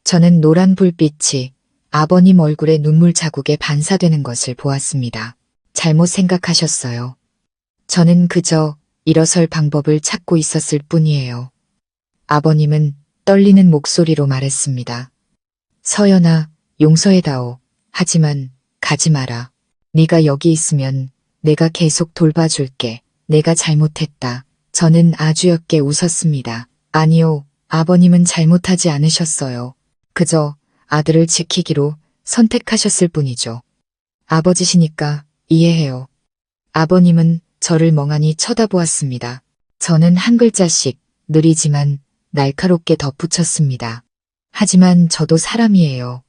Speaker 1: 저는 노란 불빛이 아버님 얼굴에 눈물 자국에 반사되는 것을 보았습니다. 잘못 생각하셨어요. 저는 그저 일어설 방법을 찾고 있었을 뿐이에요. 아버님은 떨리는 목소리로 말했습니다. 서연아, 용서해다오. 하지만 가지 마라. 네가 여기 있으면 내가 계속 돌봐줄게. 내가 잘못했다. 저는 아주 옅게 웃었습니다. 아니요, 아버님은 잘못하지 않으셨어요. 그저 아들을 지키기로 선택하셨을 뿐이죠. 아버지시니까 이해해요. 아버님은 저를 멍하니 쳐다보았습니다. 저는 한 글자씩 느리지만 날카롭게 덧붙였습니다. 하지만 저도 사람이에요.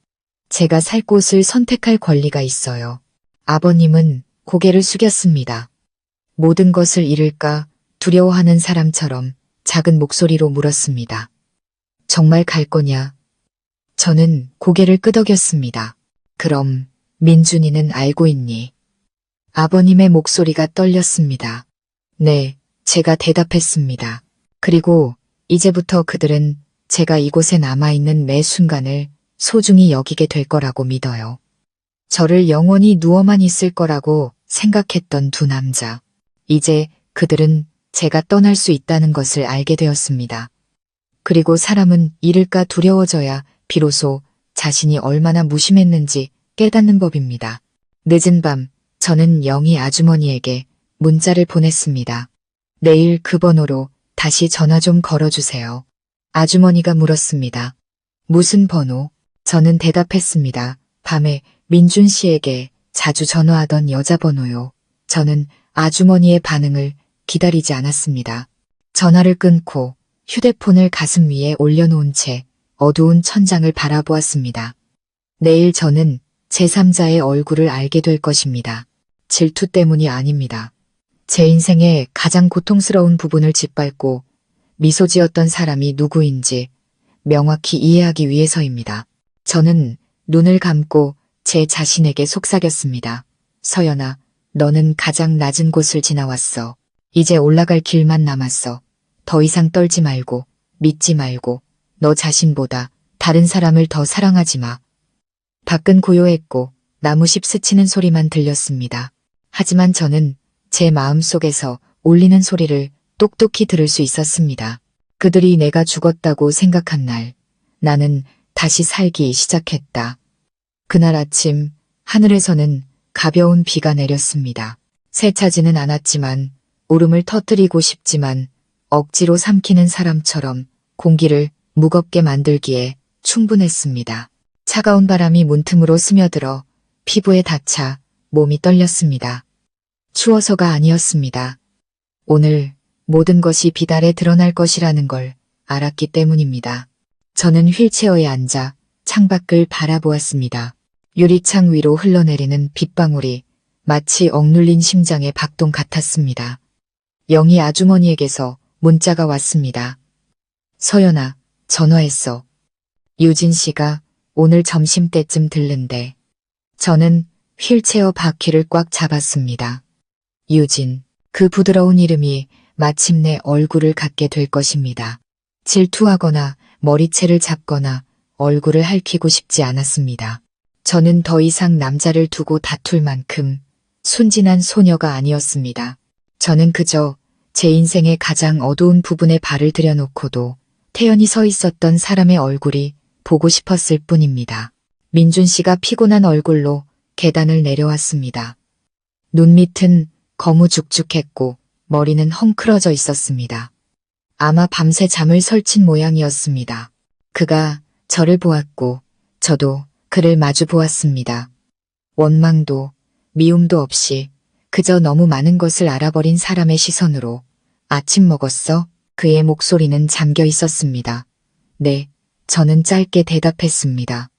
Speaker 1: 제가 살 곳을 선택할 권리가 있어요. 아버님은 고개를 숙였습니다. 모든 것을 잃을까 두려워하는 사람처럼 작은 목소리로 물었습니다. 정말 갈 거냐? 저는 고개를 끄덕였습니다. 그럼 민준이는 알고 있니? 아버님의 목소리가 떨렸습니다. 네, 제가 대답했습니다. 그리고 이제부터 그들은 제가 이곳에 남아있는 매 순간을 소중히 여기게 될 거라고 믿어요. 저를 영원히 누워만 있을 거라고 생각했던 두 남자. 이제 그들은 제가 떠날 수 있다는 것을 알게 되었습니다. 그리고 사람은 잃을까 두려워져야 비로소 자신이 얼마나 무심했는지 깨닫는 법입니다. 늦은 밤, 저는 영희 아주머니에게 문자를 보냈습니다. 내일 그 번호로 다시 전화 좀 걸어주세요. 아주머니가 물었습니다. 무슨 번호? 저는 대답했습니다. 밤에 민준 씨에게 자주 전화하던 여자 번호요. 저는 아주머니의 반응을 기다리지 않았습니다. 전화를 끊고 휴대폰을 가슴 위에 올려놓은 채 어두운 천장을 바라보았습니다. 내일 저는 제3자의 얼굴을 알게 될 것입니다. 질투 때문이 아닙니다. 제 인생의 가장 고통스러운 부분을 짓밟고 미소 지었던 사람이 누구인지 명확히 이해하기 위해서입니다. 저는 눈을 감고 제 자신에게 속삭였습니다. 서연아, 너는 가장 낮은 곳을 지나왔어. 이제 올라갈 길만 남았어. 더 이상 떨지 말고, 믿지 말고, 너 자신보다 다른 사람을 더 사랑하지 마. 밖은 고요했고 나무십 스치는 소리만 들렸습니다. 하지만 저는 제 마음속에서 울리는 소리를 똑똑히 들을 수 있었습니다. 그들이 내가 죽었다고 생각한 날, 나는 다시 살기 시작했다. 그날 아침 하늘에서는 가벼운 비가 내렸습니다. 세차지는 않았지만 울음을 터뜨리고 싶지만 억지로 삼키는 사람처럼 공기를 무겁게 만들기에 충분했습니다. 차가운 바람이 문틈으로 스며들어 피부에 닿자 몸이 떨렸습니다. 추워서가 아니었습니다. 오늘 모든 것이 비달에 드러날 것이라는 걸 알았기 때문입니다. 저는 휠체어에 앉아 창밖을 바라보았습니다. 유리창 위로 흘러내리는 빗방울이 마치 억눌린 심장의 박동 같았습니다. 영희 아주머니에게서 문자가 왔습니다. 서연아, 전화했어. 유진 씨가 오늘 점심때쯤 들른대. 저는 휠체어 바퀴를 꽉 잡았습니다. 유진, 그 부드러운 이름이 마침내 얼굴을 갖게 될 것입니다. 질투하거나 머리채를 잡거나 얼굴을 핥히고 싶지 않았습니다. 저는 더 이상 남자를 두고 다툴 만큼 순진한 소녀가 아니었습니다. 저는 그저 제 인생의 가장 어두운 부분에 발을 들여놓고도 태연히 서 있었던 사람의 얼굴이 보고 싶었을 뿐입니다. 민준 씨가 피곤한 얼굴로 계단을 내려왔습니다. 눈밑은 거무죽죽했고 머리는 헝클어져 있었습니다. 아마 밤새 잠을 설친 모양이었습니다. 그가 저를 보았고 저도 그를 마주 보았습니다. 원망도 미움도 없이 그저 너무 많은 것을 알아버린 사람의 시선으로 아침 먹었어? 그의 목소리는 잠겨 있었습니다. 네, 저는 짧게 대답했습니다.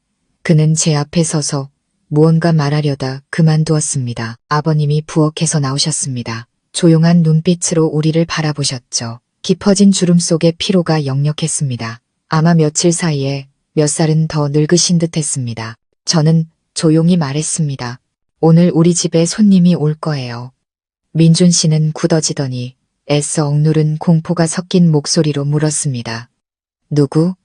Speaker 1: 그는 제 앞에 서서 무언가 말하려다 그만두었습니다. 아버님이 부엌에서 나오셨습니다. 조용한 눈빛으로 우리를 바라보셨죠. 깊어진 주름 속에 피로가 역력했습니다. 아마 며칠 사이에 몇 살은 더 늙으신 듯했습니다. 저는 조용히 말했습니다. 오늘 우리 집에 손님이 올 거예요. 민준 씨는 굳어지더니 애써 억누른 공포가 섞인 목소리로 물었습니다. 누구?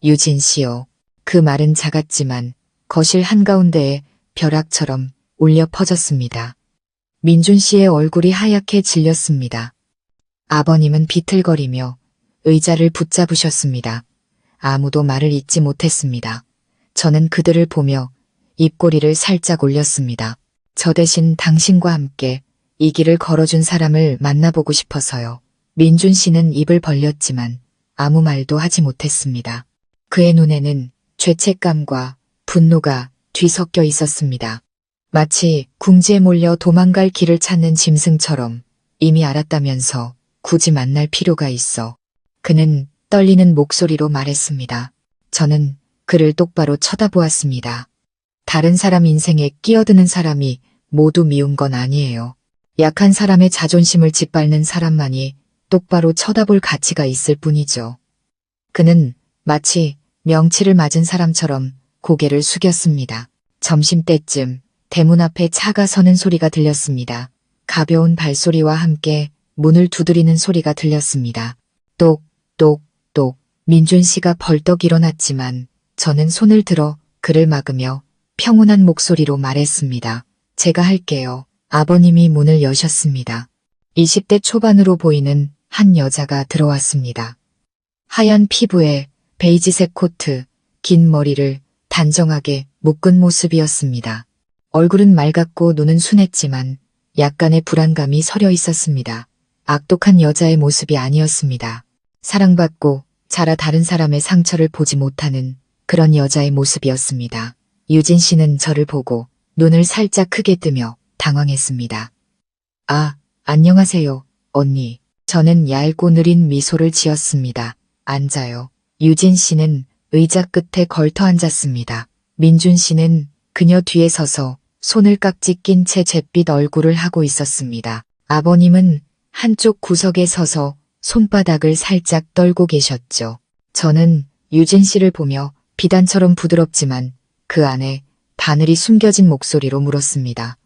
Speaker 1: 유진 씨요. 그 말은 작았지만 거실 한가운데에 벼락처럼 울려 퍼졌습니다. 민준 씨의 얼굴이 하얗게 질렸습니다. 아버님은 비틀거리며 의자를 붙잡으셨습니다. 아무도 말을 잇지 못했습니다. 저는 그들을 보며 입꼬리를 살짝 올렸습니다. 저 대신 당신과 함께 이 길을 걸어준 사람을 만나보고 싶어서요. 민준 씨는 입을 벌렸지만 아무 말도 하지 못했습니다. 그의 눈에는 죄책감과 분노가 뒤섞여 있었습니다. 마치 궁지에 몰려 도망갈 길을 찾는 짐승처럼 이미 알았다면서 굳이 만날 필요가 있어. 그는 떨리는 목소리로 말했습니다. 저는 그를 똑바로 쳐다보았습니다. 다른 사람 인생에 끼어드는 사람이 모두 미운 건 아니에요. 약한 사람의 자존심을 짓밟는 사람만이 똑바로 쳐다볼 가치가 있을 뿐이죠. 그는 마치 명치를 맞은 사람처럼 고개를 숙였습니다. 점심때쯤 대문 앞에 차가 서는 소리가 들렸습니다. 가벼운 발소리와 함께 문을 두드리는 소리가 들렸습니다. 똑, 똑, 똑. 민준 씨가 벌떡 일어났지만 저는 손을 들어 그를 막으며 평온한 목소리로 말했습니다. 제가 할게요. 아버님이 문을 여셨습니다. 20대 초반으로 보이는 한 여자가 들어왔습니다. 하얀 피부에 베이지색 코트, 긴 머리를 단정하게 묶은 모습이었습니다. 얼굴은 맑았고 눈은 순했지만 약간의 불안감이 서려 있었습니다. 악독한 여자의 모습이 아니었습니다. 사랑받고 자라 다른 사람의 상처를 보지 못하는 그런 여자의 모습이었습니다. 유진 씨는 저를 보고 눈을 살짝 크게 뜨며 당황했습니다. 아, 안녕하세요, 언니. 저는 얇고 느린 미소를 지었습니다. 앉아요. 유진 씨는 의자 끝에 걸터 앉았습니다. 민준 씨는 그녀 뒤에 서서 손을 깍지 낀 채 잿빛 얼굴을 하고 있었습니다. 아버님은 한쪽 구석에 서서 손바닥을 살짝 떨고 계셨죠. 저는 유진 씨를 보며 비단처럼 부드럽지만 그 안에 바늘이 숨겨진 목소리로 물었습니다.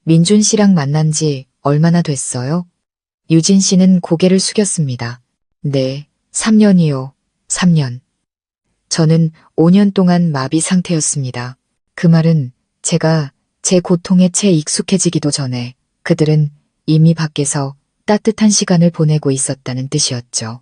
Speaker 1: 민준 씨랑 만난 지 얼마나 됐어요? 유진 씨는 고개를 숙였습니다. 네, 3년이요. 3년. 저는 5년 동안 마비 상태였습니다. 그 말은 제가 제 고통에 채 익숙해지기도 전에 그들은 이미 밖에서 따뜻한 시간을 보내고 있었다는 뜻이었죠.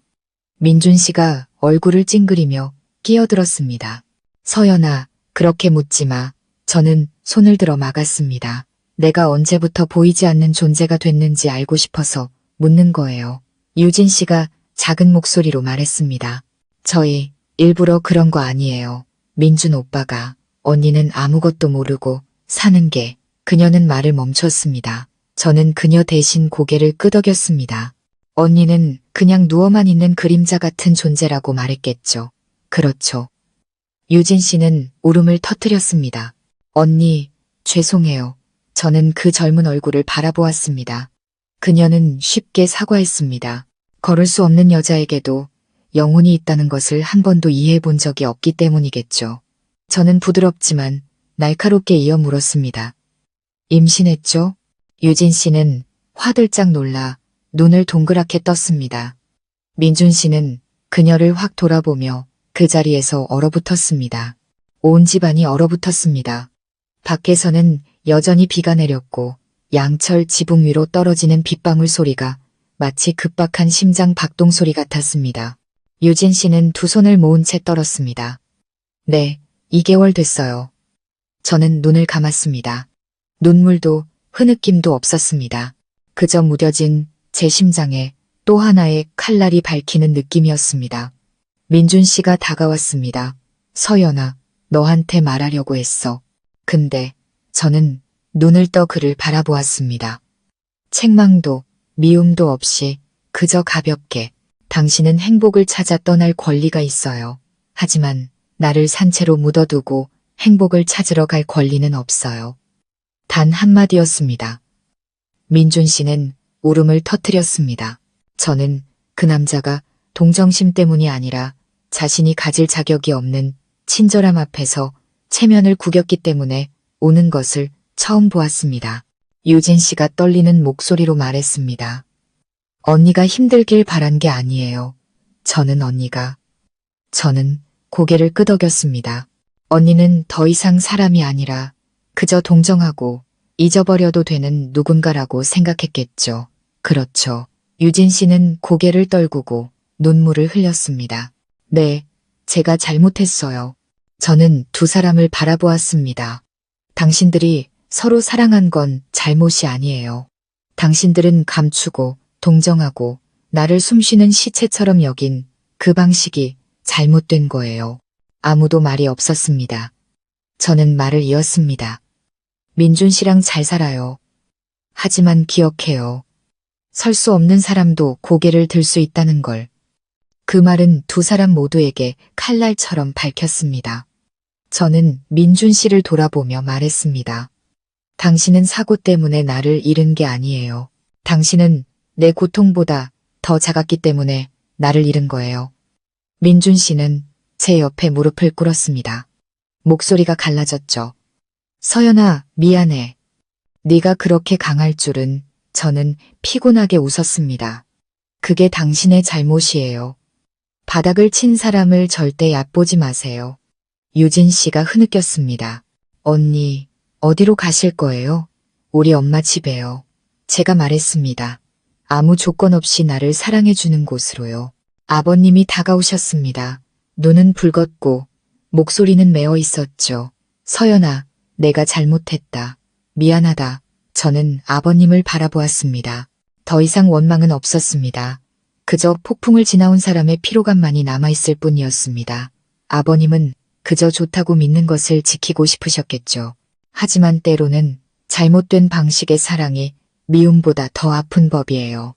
Speaker 1: 민준 씨가 얼굴을 찡그리며 끼어들었습니다. 서연아, 그렇게 묻지 마. 저는 손을 들어 막았습니다. 내가 언제부터 보이지 않는 존재가 됐는지 알고 싶어서 묻는 거예요. 유진 씨가 작은 목소리로 말했습니다. 저희 일부러 그런 거 아니에요. 민준 오빠가. 언니는 아무것도 모르고 사는 게. 그녀는 말을 멈췄습니다. 저는 그녀 대신 고개를 끄덕였습니다. 언니는 그냥 누워만 있는 그림자 같은 존재라고 말했겠죠. 그렇죠. 유진 씨는 울음을 터뜨렸습니다. 언니, 죄송해요. 저는 그 젊은 얼굴을 바라보았습니다. 그녀는 쉽게 사과했습니다. 걸을 수 없는 여자에게도 영혼이 있다는 것을 한 번도 이해해 본 적이 없기 때문이겠죠. 저는 부드럽지만 날카롭게 이어 물었습니다. 임신했죠? 유진 씨는 화들짝 놀라 눈을 동그랗게 떴습니다. 민준 씨는 그녀를 확 돌아보며 그 자리에서 얼어붙었습니다. 온 집안이 얼어붙었습니다. 밖에서는 여전히 비가 내렸고 양철 지붕 위로 떨어지는 빗방울 소리가 마치 급박한 심장 박동 소리 같았습니다. 유진 씨는 두 손을 모은 채 떨었습니다. 네, 2개월 됐어요. 저는 눈을 감았습니다. 눈물도 흐느낌도 없었습니다. 그저 무뎌진 제 심장에 또 하나의 칼날이 밝히는 느낌이었습니다. 민준 씨가 다가왔습니다. 서연아, 너한테 말하려고 했어. 근데 저는 눈을 떠 그를 바라보았습니다. 책망도 미움도 없이 그저 가볍게 당신은 행복을 찾아 떠날 권리가 있어요. 하지만 나를 산채로 묻어두고 행복을 찾으러 갈 권리는 없어요. 단 한마디였습니다. 민준 씨는 울음을 터뜨렸습니다. 저는 그 남자가 동정심 때문이 아니라 자신이 가질 자격이 없는 친절함 앞에서 체면을 구겼기 때문에 우는 것을 처음 보았습니다. 유진 씨가 떨리는 목소리로 말했습니다. 언니가 힘들길 바란 게 아니에요. 저는 고개를 끄덕였습니다. 언니는 더 이상 사람이 아니라 그저 동정하고 잊어버려도 되는 누군가라고 생각했겠죠. 그렇죠. 유진 씨는 고개를 떨구고 눈물을 흘렸습니다. 네, 제가 잘못했어요. 저는 두 사람을 바라보았습니다. 당신들이 서로 사랑한 건 잘못이 아니에요. 당신들은 감추고 동정하고 나를 숨쉬는 시체처럼 여긴 그 방식이 잘못된 거예요. 아무도 말이 없었습니다. 저는 말을 이었습니다. 민준 씨랑 잘 살아요. 하지만 기억해요. 설 수 없는 사람도 고개를 들 수 있다는 걸. 그 말은 두 사람 모두에게 칼날처럼 밝혔습니다. 저는 민준 씨를 돌아보며 말했습니다. 당신은 사고 때문에 나를 잃은 게 아니에요. 당신은 내 고통보다 더 작았기 때문에 나를 잃은 거예요. 민준 씨는 제 옆에 무릎을 꿇었습니다. 목소리가 갈라졌죠. 서연아, 미안해. 네가 그렇게 강할 줄은. 저는 피곤하게 웃었습니다. 그게 당신의 잘못이에요. 바닥을 친 사람을 절대 얕보지 마세요. 유진 씨가 흐느꼈습니다. 언니, 어디로 가실 거예요? 우리 엄마 집에요. 제가 말했습니다. 아무 조건 없이 나를 사랑해주는 곳으로요. 아버님이 다가오셨습니다. 눈은 붉었고 목소리는 메어 있었죠. 서연아, 내가 잘못했다. 미안하다. 저는 아버님을 바라보았습니다. 더 이상 원망은 없었습니다. 그저 폭풍을 지나온 사람의 피로감만이 남아있을 뿐이었습니다. 아버님은 그저 좋다고 믿는 것을 지키고 싶으셨겠죠. 하지만 때로는 잘못된 방식의 사랑이 미움보다 더 아픈 법이에요.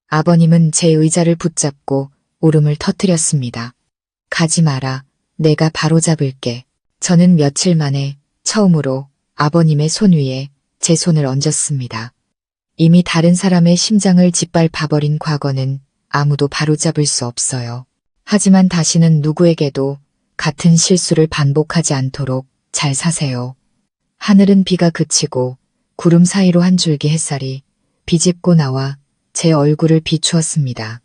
Speaker 1: 아버님은 제 의자를 붙잡고 울음을 터뜨렸습니다. 가지 마라. 내가 바로잡을게. 저는 며칠 만에 처음으로 아버님의 손 위에 제 손을 얹었습니다. 이미 다른 사람의 심장을 짓밟아버린 과거는 아무도 바로잡을 수 없어요. 하지만 다시는 누구에게도 같은 실수를 반복하지 않도록 잘 사세요. 하늘은 비가 그치고 구름 사이로 한 줄기 햇살이 비집고 나와 제 얼굴을 비추었습니다.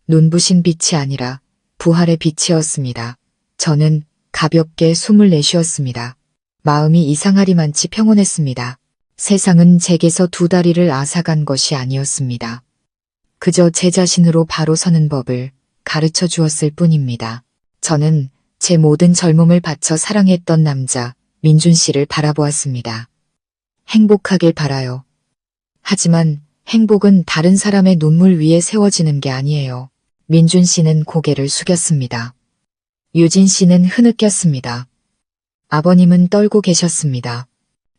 Speaker 1: 눈부신 빛이 아니라 부활의 빛이었습니다. 저는 가볍게 숨을 내쉬었습니다. 마음이 이상하리만치 평온했습니다. 세상은 제게서 두 다리를 앗아간 것이 아니었습니다. 그저 제 자신으로 바로 서는 법을 가르쳐 주었을 뿐입니다. 저는 제 모든 젊음을 바쳐 사랑했던 남자 민준 씨를 바라보았습니다. 행복하길 바라요. 하지만 행복은 다른 사람의 눈물 위에 세워지는 게 아니에요. 민준 씨는 고개를 숙였습니다. 유진 씨는 흐느꼈습니다. 아버님은 떨고 계셨습니다.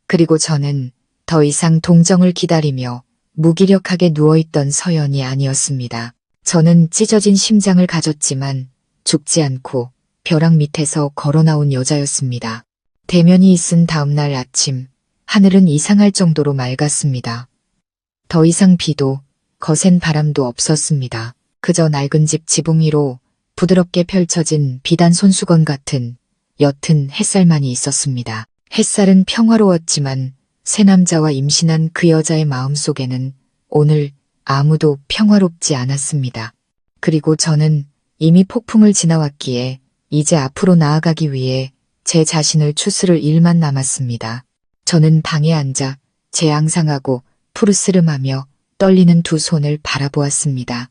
Speaker 1: 그리고 저는 더 이상 동정을 기다리며 무기력하게 누워있던 서연이 아니었습니다. 저는 찢어진 심장을 가졌지만 죽지 않고 벼랑 밑에서 걸어나온 여자였습니다. 대면이 있은 다음날 아침, 하늘은 이상할 정도로 맑았습니다. 더 이상 비도 거센 바람도 없었습니다. 그저 낡은 집 지붕 위로 부드럽게 펼쳐진 비단 손수건 같은 옅은 햇살만이 있었습니다. 햇살은 평화로웠지만 새 남자와 임신한 그 여자의 마음속에는 오늘 아무도 평화롭지 않았습니다. 그리고 저는 이미 폭풍을 지나왔기에 이제 앞으로 나아가기 위해 제 자신을 추스를 일만 남았습니다. 저는 방에 앉아 재앙상하고 푸르스름하며 떨리는 두 손을 바라보았습니다.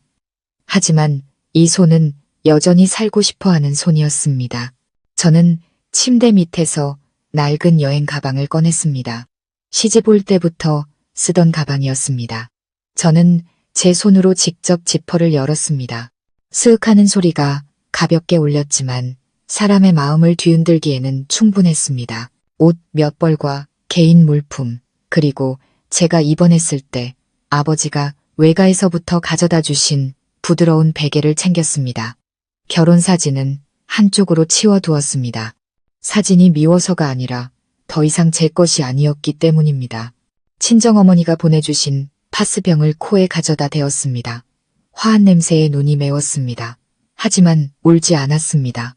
Speaker 1: 하지만 이 손은 여전히 살고 싶어하는 손이었습니다. 저는 침대 밑에서 낡은 여행 가방을 꺼냈습니다. 시집 올 때부터 쓰던 가방이었습니다. 저는 제 손으로 직접 지퍼를 열었습니다. 스윽 하는 소리가 가볍게 울렸지만 사람의 마음을 뒤흔들기에는 충분했습니다. 옷 몇 벌과 개인 물품, 그리고 제가 입원했을 때 아버지가 외가에서부터 가져다 주신 부드러운 베개를 챙겼습니다. 결혼사진은 한쪽으로 치워두었습니다. 사진이 미워서가 아니라 더 이상 제 것이 아니었기 때문입니다. 친정어머니가 보내주신 파스병을 코에 가져다 대었습니다. 화한 냄새에 눈이 메웠습니다. 하지만 울지 않았습니다.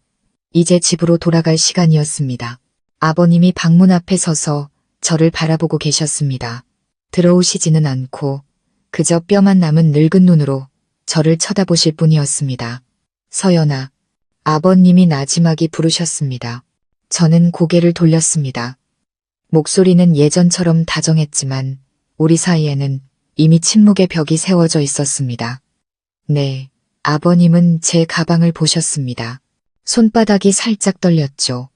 Speaker 1: 이제 집으로 돌아갈 시간이었습니다. 아버님이 방문 앞에 서서 저를 바라보고 계셨습니다. 들어오시지는 않고 그저 뼈만 남은 늙은 눈으로 저를 쳐다보실 뿐이었습니다. 서연아, 아버님이 나지막이 부르셨습니다. 저는 고개를 돌렸습니다. 목소리는 예전처럼 다정했지만 우리 사이에는 이미 침묵의 벽이 세워져 있었습니다. 네, 아버님은 제 가방을 보셨습니다. 손바닥이 살짝 떨렸죠.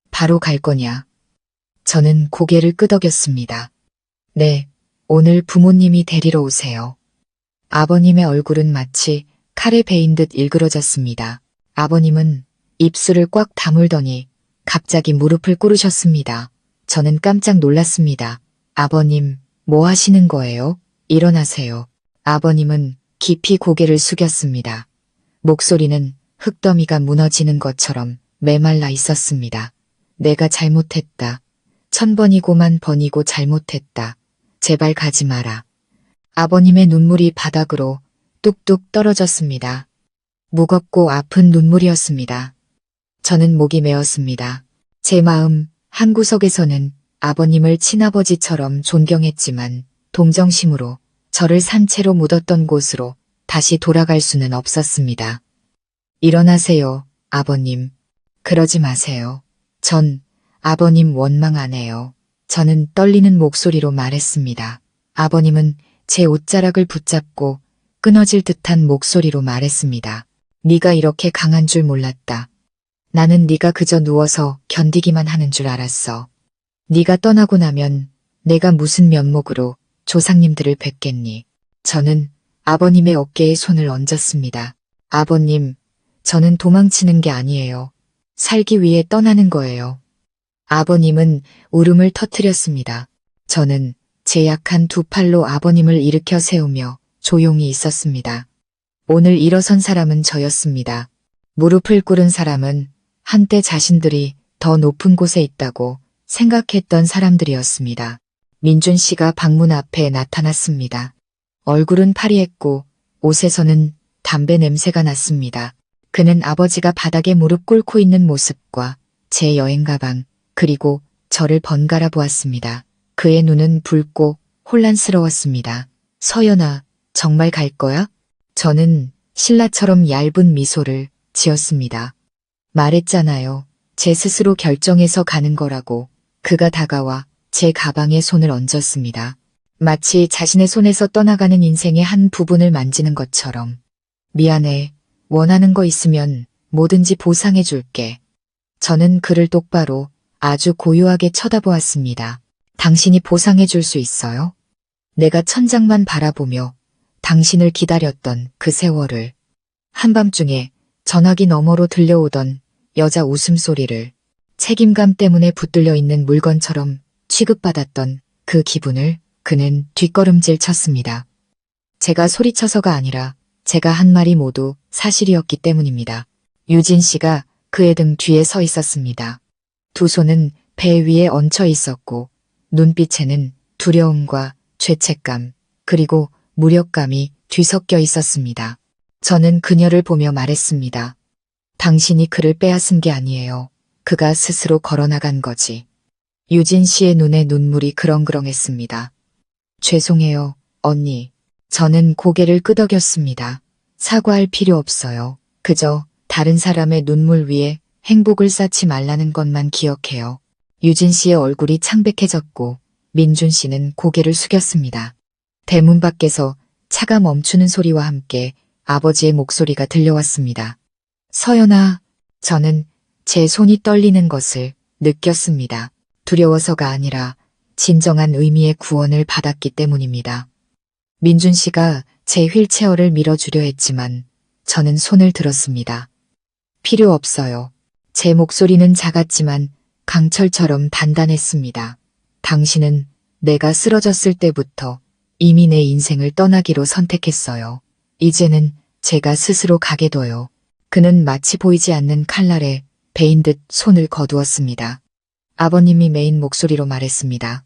Speaker 1: 바로 갈 거냐? 저는 고개를 끄덕였습니다. 네, 오늘 부모님이 데리러 오세요. 아버님의 얼굴은 마치 칼에 베인 듯 일그러졌습니다. 아버님은 입술을 꽉 다물더니 갑자기 무릎을 꿇으셨습니다. 저는 깜짝 놀랐습니다. 아버님, 뭐 하시는 거예요? 일어나세요. 아버님은 깊이 고개를 숙였습니다. 목소리는 흙더미가 무너지는 것처럼 메말라 있었습니다. 내가 잘못했다. 1000번이고 1000번이고 잘못했다. 제발 가지 마라. 아버님의 눈물이 바닥으로 뚝뚝 떨어졌습니다. 무겁고 아픈 눈물이었습니다. 저는 목이 메었습니다. 제 마음 한구석에서는 아버님을 친아버지처럼 존경했지만 동정심으로 저를 산채로 묻었던 곳으로 다시 돌아갈 수는 없었습니다. 일어나세요, 아버님. 그러지 마세요. 전 아버님 원망 안 해요. 저는 떨리는 목소리로 말했습니다. 아버님은 제 옷자락을 붙잡고 끊어질 듯한 목소리로 말했습니다. 네가 이렇게 강한 줄 몰랐다. 나는 네가 그저 누워서 견디기만 하는 줄 알았어. 네가 떠나고 나면 내가 무슨 면목으로 조상님들을 뵙겠니. 저는 아버님의 어깨에 손을 얹었습니다. 아버님, 저는 도망치는 게 아니에요. 살기 위해 떠나는 거예요. 아버님은 울음을 터뜨렸습니다. 저는 제 약한 두 팔로 아버님을 일으켜 세우며 조용히 있었습니다. 오늘 일어선 사람은 저였습니다. 무릎을 꿇은 사람은 한때 자신들이 더 높은 곳에 있다고 생각했던 사람들이었습니다. 민준 씨가 방문 앞에 나타났습니다. 얼굴은 파리했고 옷에서는 담배 냄새가 났습니다. 그는 아버지가 바닥에 무릎 꿇고 있는 모습과 제 여행 가방 그리고 저를 번갈아 보았습니다. 그의 눈은 붉고 혼란스러웠습니다. 서연아, 정말 갈 거야? 저는 신라처럼 얇은 미소를 지었습니다. 말했잖아요. 제 스스로 결정해서 가는 거라고. 그가 다가와 제 가방에 손을 얹었습니다. 마치 자신의 손에서 떠나가는 인생의 한 부분을 만지는 것처럼. 미안해. 원하는 거 있으면 뭐든지 보상해 줄게. 저는 그를 똑바로 아주 고요하게 쳐다보았습니다. 당신이 보상해 줄 수 있어요? 내가 천장만 바라보며 당신을 기다렸던 그 세월을. 한밤중에 전화기 너머로 들려오던 여자 웃음소리를, 책임감 때문에 붙들려 있는 물건처럼 취급받았던 그 기분을 그는 뒷걸음질 쳤습니다. 제가 소리쳐서가 아니라 제가 한 말이 모두 사실이었기 때문입니다. 유진 씨가 그의 등 뒤에 서 있었습니다. 두 손은 배 위에 얹혀 있었고 눈빛에는 두려움과 죄책감 그리고 무력감이 뒤섞여 있었습니다. 저는 그녀를 보며 말했습니다. 당신이 그를 빼앗은 게 아니에요. 그가 스스로 걸어나간 거지. 유진 씨의 눈에 눈물이 그렁그렁했습니다. 죄송해요, 언니. 저는 고개를 끄덕였습니다. 사과할 필요 없어요. 그저 다른 사람의 눈물 위에 행복을 쌓지 말라는 것만 기억해요. 유진 씨의 얼굴이 창백해졌고 민준 씨는 고개를 숙였습니다. 대문 밖에서 차가 멈추는 소리와 함께 아버지의 목소리가 들려왔습니다. 서연아, 저는 제 손이 떨리는 것을 느꼈습니다. 두려워서가 아니라 진정한 의미의 구원을 받았기 때문입니다. 민준 씨가 제 휠체어를 밀어주려 했지만 저는 손을 들었습니다. 필요 없어요. 제 목소리는 작았지만 강철처럼 단단했습니다. 당신은 내가 쓰러졌을 때부터 이미 내 인생을 떠나기로 선택했어요. 이제는 제가 스스로 가게 둬요. 그는 마치 보이지 않는 칼날에 베인 듯 손을 거두었습니다. 아버님이 메인 목소리로 말했습니다.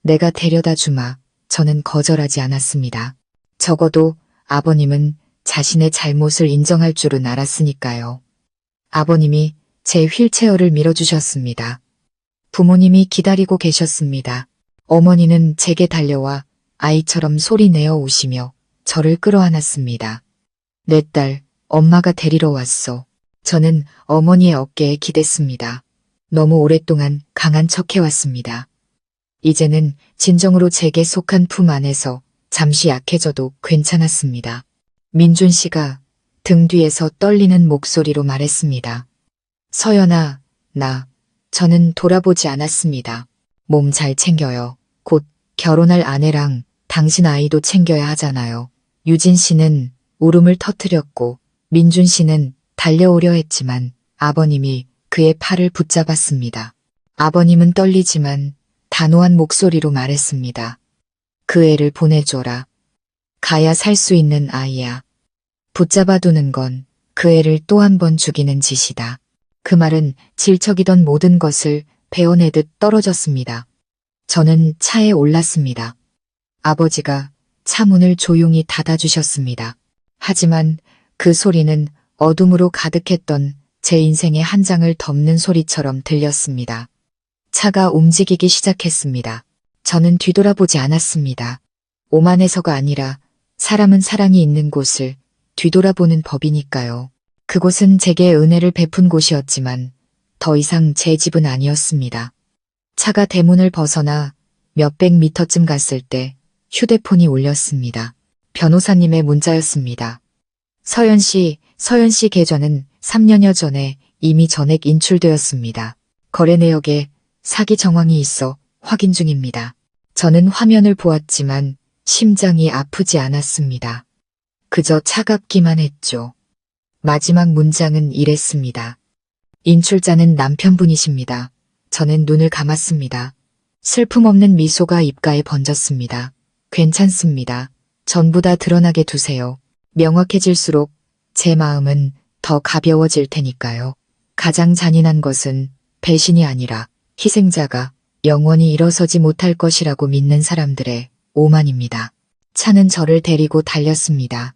Speaker 1: 내가 데려다 주마. 저는 거절하지 않았습니다. 적어도 아버님은 자신의 잘못을 인정할 줄은 알았으니까요. 아버님이 제 휠체어를 밀어주셨습니다. 부모님이 기다리고 계셨습니다. 어머니는 제게 달려와 아이처럼 소리내어 우시며 저를 끌어안았습니다. 내 딸, 엄마가 데리러 왔어. 저는 어머니의 어깨에 기댔습니다. 너무 오랫동안 강한 척 해왔습니다. 이제는 진정으로 제게 속한 품 안에서 잠시 약해져도 괜찮았습니다. 민준 씨가 등 뒤에서 떨리는 목소리로 말했습니다. 서연아, 저는 돌아보지 않았습니다. 몸 잘 챙겨요. 곧 결혼할 아내랑 당신 아이도 챙겨야 하잖아요. 유진 씨는 울음을 터뜨렸고 민준 씨는 달려오려 했지만 아버님이 그의 팔을 붙잡았습니다. 아버님은 떨리지만 단호한 목소리로 말했습니다. 그 애를 보내줘라. 가야 살 수 있는 아이야. 붙잡아두는 건 그 애를 또 한 번 죽이는 짓이다. 그 말은 질척이던 모든 것을 베어내듯 떨어졌습니다. 저는 차에 올랐습니다. 아버지가 차 문을 조용히 닫아주셨습니다. 하지만 그 소리는 어둠으로 가득했던 제 인생의 한 장을 덮는 소리처럼 들렸습니다. 차가 움직이기 시작했습니다. 저는 뒤돌아보지 않았습니다. 오만해서가 아니라 사람은 사랑이 있는 곳을 뒤돌아보는 법이니까요. 그곳은 제게 은혜를 베푼 곳이었지만 더 이상 제 집은 아니었습니다. 차가 대문을 벗어나 몇백 미터쯤 갔을 때 휴대폰이 울렸습니다. 변호사님의 문자였습니다. 서연 씨 계좌는 3년여 전에 이미 전액 인출되었습니다. 거래 내역에 사기 정황이 있어 확인 중입니다. 저는 화면을 보았지만 심장이 아프지 않았습니다. 그저 차갑기만 했죠. 마지막 문장은 이랬습니다. 인출자는 남편분이십니다. 저는 눈을 감았습니다. 슬픔 없는 미소가 입가에 번졌습니다. 괜찮습니다. 전부 다 드러나게 두세요. 명확해질수록 제 마음은 더 가벼워질 테니까요. 가장 잔인한 것은 배신이 아니라 희생자가 영원히 일어서지 못할 것이라고 믿는 사람들의 오만입니다. 차는 저를 데리고 달렸습니다.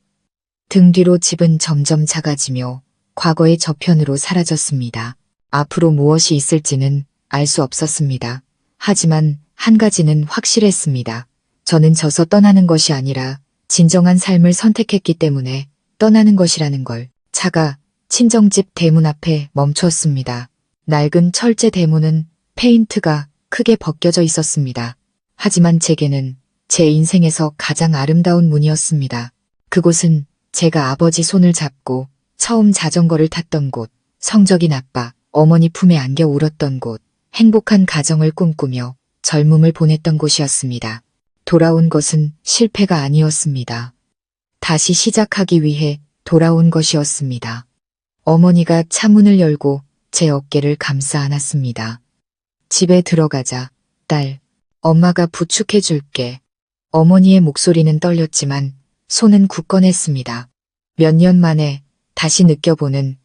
Speaker 1: 등 뒤로 집은 점점 작아지며 과거의 저편으로 사라졌습니다. 앞으로 무엇이 있을지는 알 수 없었습니다. 하지만 한 가지는 확실했습니다. 저는 져서 떠나는 것이 아니라 진정한 삶을 선택했기 때문에 떠나는 것이라는 걸. 차가 친정집 대문 앞에 멈추었습니다. 낡은 철제 대문은 페인트가 크게 벗겨져 있었습니다. 하지만 제게는 제 인생에서 가장 아름다운 문이었습니다. 그곳은 제가 아버지 손을 잡고 처음 자전거를 탔던 곳, 성적이 나빠 어머니 품에 안겨 울었던 곳, 행복한 가정을 꿈꾸며 젊음을 보냈던 곳이었습니다. 돌아온 것은 실패가 아니었습니다. 다시 시작하기 위해 돌아온 것이었습니다. 어머니가 차문을 열고 제 어깨를 감싸 안았습니다. 집에 들어가자, 딸, 엄마가 부축해 줄게. 어머니의 목소리는 떨렸지만 손은 굳건했습니다. 몇 년 만에 다시 느껴보는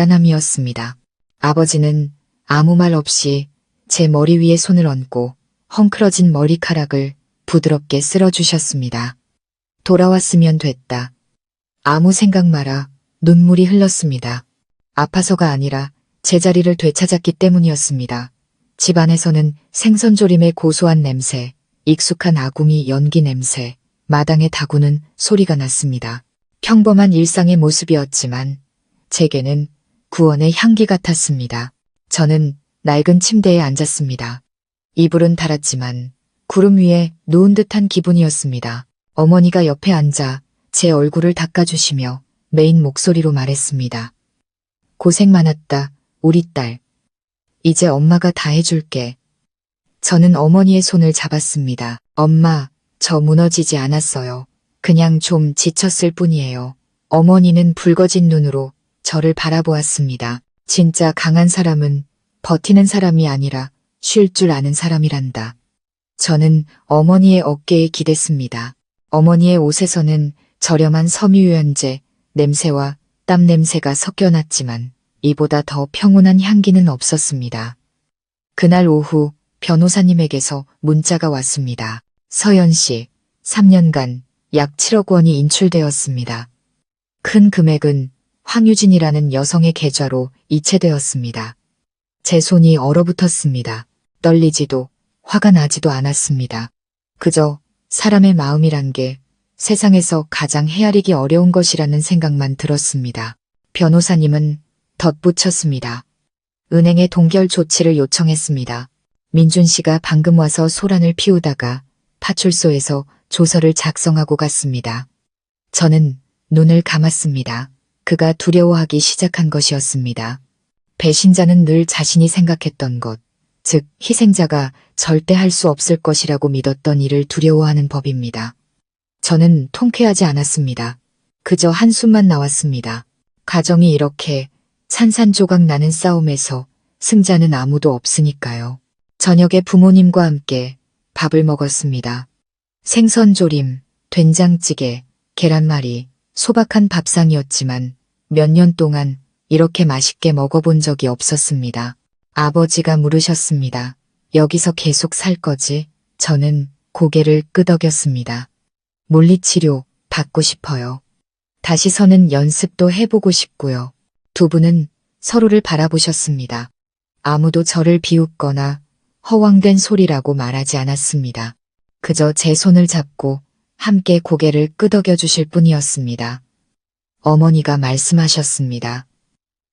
Speaker 1: 단단함이었습니다. 아버지는 아무 말 없이 제 머리 위에 손을 얹고 헝클어진 머리카락을 부드럽게 쓸어주셨습니다. 돌아왔으면 됐다. 아무 생각 마라. 눈물이 흘렀습니다. 아파서가 아니라 제자리를 되찾았기 때문이었습니다. 집 안에서는 생선조림의 고소한 냄새, 익숙한 아궁이 연기 냄새, 마당의 다구는 소리가 났습니다. 평범한 일상의 모습이었지만 제게는 구원의 향기 같았습니다. 저는 낡은 침대에 앉았습니다. 이불은 닳았지만 구름 위에 누운 듯한 기분이었습니다. 어머니가 옆에 앉아 제 얼굴을 닦아주시며 메인 목소리로 말했습니다. 고생 많았다, 우리 딸. 이제 엄마가 다 해줄게. 저는 어머니의 손을 잡았습니다. 엄마, 저 무너지지 않았어요. 그냥 좀 지쳤을 뿐이에요. 어머니는 붉어진 눈으로 저를 바라보았습니다. 진짜 강한 사람은 버티는 사람이 아니라 쉴 줄 아는 사람이란다. 저는 어머니의 어깨에 기댔습니다. 어머니의 옷에서는 저렴한 섬유유연제 냄새와 땀 냄새가 섞여났지만 이보다 더 평온한 향기는 없었습니다. 그날 오후 변호사님에게서 문자가 왔습니다. 서연 씨, 3년간 약 7억 원이 인출되었습니다. 큰 금액은 황유진이라는 여성의 계좌로 이체되었습니다. 제 손이 얼어붙었습니다. 떨리지도 화가 나지도 않았습니다. 그저 사람의 마음이란 게 세상에서 가장 헤아리기 어려운 것이라는 생각만 들었습니다. 변호사님은 덧붙였습니다. 은행에 동결 조치를 요청했습니다. 민준 씨가 방금 와서 소란을 피우다가 파출소에서 조서를 작성하고 갔습니다. 저는 눈을 감았습니다. 그가 두려워하기 시작한 것이었습니다. 배신자는 늘 자신이 생각했던 것, 즉 희생자가 절대 할 수 없을 것이라고 믿었던 일을 두려워하는 법입니다. 저는 통쾌하지 않았습니다. 그저 한숨만 나왔습니다. 가정이 이렇게 산산조각 나는 싸움에서 승자는 아무도 없으니까요. 저녁에 부모님과 함께 밥을 먹었습니다. 생선조림, 된장찌개, 계란말이, 소박한 밥상이었지만 몇 년 동안 이렇게 맛있게 먹어본 적이 없었습니다. 아버지가 물으셨습니다. 여기서 계속 살 거지? 저는 고개를 끄덕였습니다. 물리치료 받고 싶어요. 다시 서는 연습도 해보고 싶고요. 두 분은 서로를 바라보셨습니다. 아무도 저를 비웃거나 허황된 소리라고 말하지 않았습니다. 그저 제 손을 잡고 함께 고개를 끄덕여 주실 뿐이었습니다. 어머니가 말씀하셨습니다.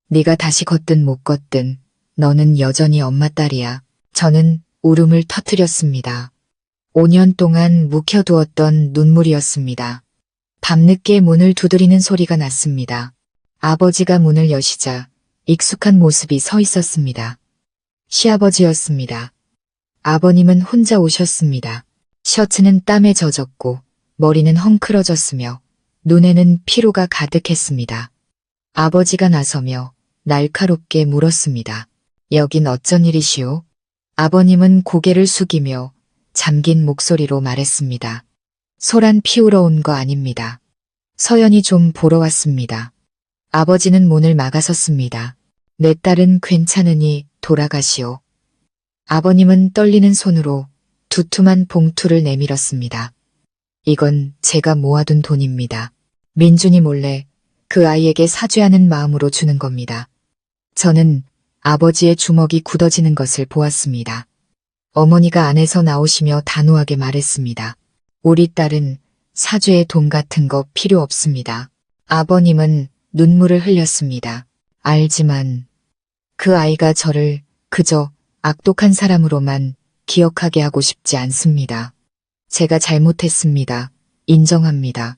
Speaker 1: 네가 다시 걷든 못 걷든 너는 여전히 엄마 딸이야. 저는 울음을 터뜨렸습니다. 5년 동안 묵혀두었던 눈물이었습니다. 밤늦게 문을 두드리는 소리가 났습니다. 아버지가 문을 여시자 익숙한 모습이 서 있었습니다. 시아버지였습니다. 아버님은 혼자 오셨습니다. 셔츠는 땀에 젖었고 머리는 헝클어졌으며 눈에는 피로가 가득했습니다. 아버지가 나서며 날카롭게 물었습니다. 여긴 어쩐 일이시오? 아버님은 고개를 숙이며 잠긴 목소리로 말했습니다. 소란 피우러 온 거 아닙니다. 서연이 좀 보러 왔습니다. 아버지는 문을 막아섰습니다. 내 딸은 괜찮으니 돌아가시오. 아버님은 떨리는 손으로 두툼한 봉투를 내밀었습니다. 이건 제가 모아둔 돈입니다. 민준이 몰래 그 아이에게 사죄하는 마음으로 주는 겁니다. 저는 아버지의 주먹이 굳어지는 것을 보았습니다. 어머니가 안에서 나오시며 단호하게 말했습니다. 우리 딸은 사죄의 돈 같은 거 필요 없습니다. 아버님은 눈물을 흘렸습니다. 알지만 그 아이가 저를 그저 악독한 사람으로만 기억하게 하고 싶지 않습니다. 제가 잘못했습니다. 인정합니다.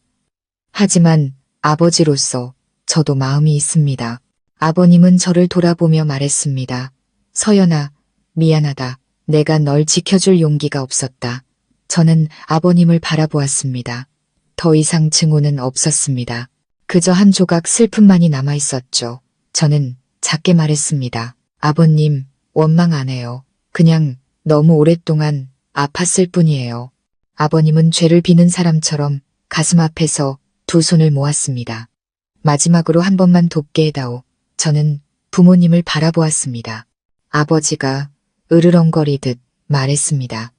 Speaker 1: 하지만 아버지로서 저도 마음이 있습니다. 아버님은 저를 돌아보며 말했습니다. 서연아, 미안하다. 내가 널 지켜줄 용기가 없었다. 저는 아버님을 바라보았습니다. 더 이상 증오는 없었습니다. 그저 한 조각 슬픔만이 남아있었죠. 저는 작게 말했습니다. 아버님, 원망 안 해요. 그냥 너무 오랫동안 아팠을 뿐이에요. 아버님은 죄를 비는 사람처럼 가슴 앞에서 두 손을 모았습니다. 마지막으로 한 번만 돕게 해다오. 저는 부모님을 바라보았습니다. 아버지가 으르렁거리듯 말했습니다.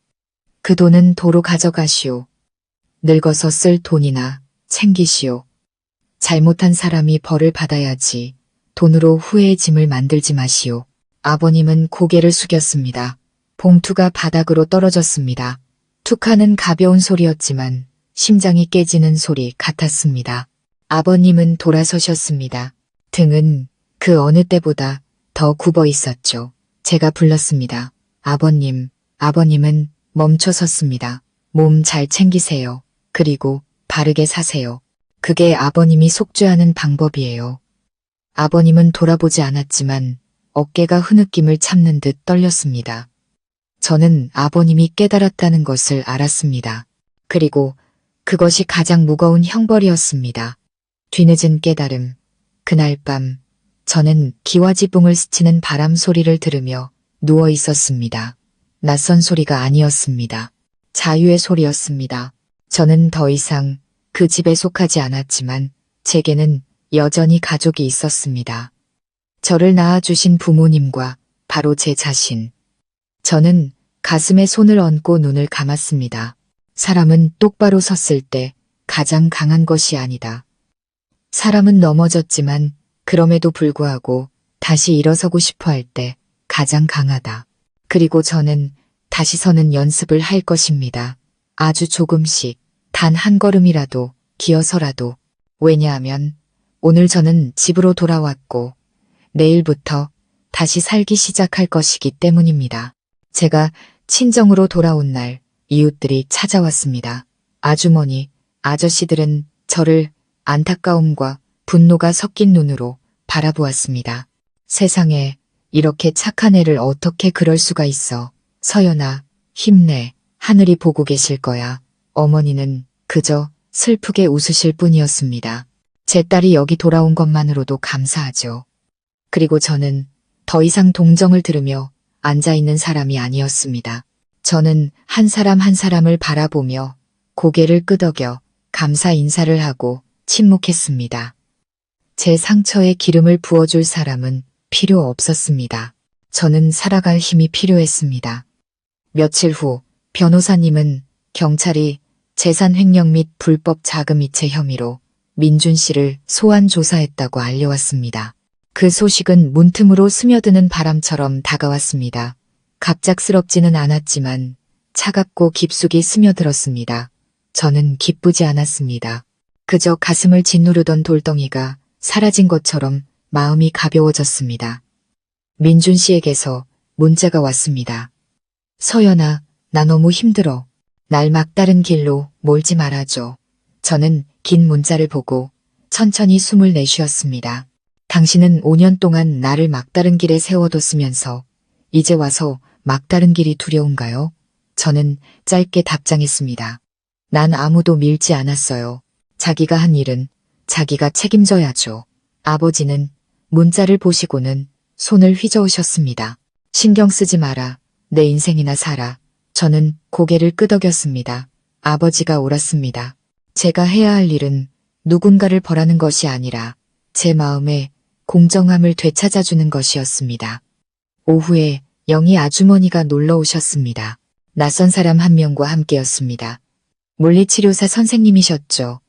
Speaker 1: 그 돈은 도로 가져가시오. 늙어서 쓸 돈이나 챙기시오. 잘못한 사람이 벌을 받아야지 돈으로 후회의 짐을 만들지 마시오. 아버님은 고개를 숙였습니다. 봉투가 바닥으로 떨어졌습니다. 툭 하는 가벼운 소리였지만 심장이 깨지는 소리 같았습니다. 아버님은 돌아서셨습니다. 등은 그 어느 때보다 더 굽어 있었죠. 제가 불렀습니다. 아버님, 아버님은 멈춰 섰습니다. 몸 잘 챙기세요. 그리고 바르게 사세요. 그게 아버님이 속죄하는 방법이에요. 아버님은 돌아보지 않았지만 어깨가 흐느낌을 참는 듯 떨렸습니다. 저는 아버님이 깨달았다는 것을 알았습니다. 그리고 그것이 가장 무거운 형벌이었습니다. 뒤늦은 깨달음. 그날 밤 저는 기와지붕을 스치는 바람 소리를 들으며 누워 있었습니다. 낯선 소리가 아니었습니다. 자유의 소리였습니다. 저는 더 이상 그 집에 속하지 않았지만 제게는 여전히 가족이 있었습니다. 저를 낳아주신 부모님과 바로 제 자신. 저는 가슴에 손을 얹고 눈을 감았습니다. 사람은 똑바로 섰을 때 가장 강한 것이 아니다. 사람은 넘어졌지만 그럼에도 불구하고 다시 일어서고 싶어 할 때 가장 강하다. 그리고 저는 다시 서는 연습을 할 것입니다. 아주 조금씩, 단 한 걸음이라도 기어서라도. 왜냐하면 오늘 저는 집으로 돌아왔고 내일부터 다시 살기 시작할 것이기 때문입니다. 제가 친정으로 돌아온 날 이웃들이 찾아왔습니다. 아주머니, 아저씨들은 저를 안타까움과 분노가 섞인 눈으로 바라보았습니다. 세상에 이렇게 착한 애를 어떻게 그럴 수가 있어. 서연아, 힘내. 하늘이 보고 계실 거야. 어머니는 그저 슬프게 웃으실 뿐이었습니다. 제 딸이 여기 돌아온 것만으로도 감사하죠. 그리고 저는 더 이상 동정을 들으며 앉아있는 사람이 아니었습니다. 저는 한 사람 한 사람을 바라보며 고개를 끄덕여 감사 인사를 하고 침묵했습니다. 제 상처에 기름을 부어줄 사람은 필요 없었습니다. 저는 살아갈 힘이 필요했습니다. 며칠 후 변호사님은 경찰이 재산 횡령 및 불법 자금 이체 혐의로 민준 씨를 소환 조사했다고 알려왔습니다. 그 소식은 문틈으로 스며드는 바람처럼 다가왔습니다. 갑작스럽지는 않았지만 차갑고 깊숙이 스며들었습니다. 저는 기쁘지 않았습니다. 그저 가슴을 짓누르던 돌덩이가 사라진 것처럼 마음이 가벼워졌습니다. 민준 씨에게서 문자가 왔습니다. 서연아, 나 너무 힘들어. 날 막다른 길로 몰지 말아줘. 저는 긴 문자를 보고 천천히 숨을 내쉬었습니다. 당신은 5년 동안 나를 막다른 길에 세워뒀으면서 이제 와서 막다른 길이 두려운가요? 저는 짧게 답장했습니다. 난 아무도 밀지 않았어요. 자기가 한 일은 자기가 책임져야죠. 아버지는 문자를 보시고는 손을 휘저으셨습니다. 신경 쓰지 마라. 내 인생이나 살아. 저는 고개를 끄덕였습니다. 아버지가 옳았습니다. 제가 해야 할 일은 누군가를 벌하는 것이 아니라 제 마음의 공정함을 되찾아주는 것이었습니다. 오후에 영희 아주머니가 놀러 오셨습니다. 낯선 사람 한 명과 함께였습니다. 물리치료사 선생님이셨죠.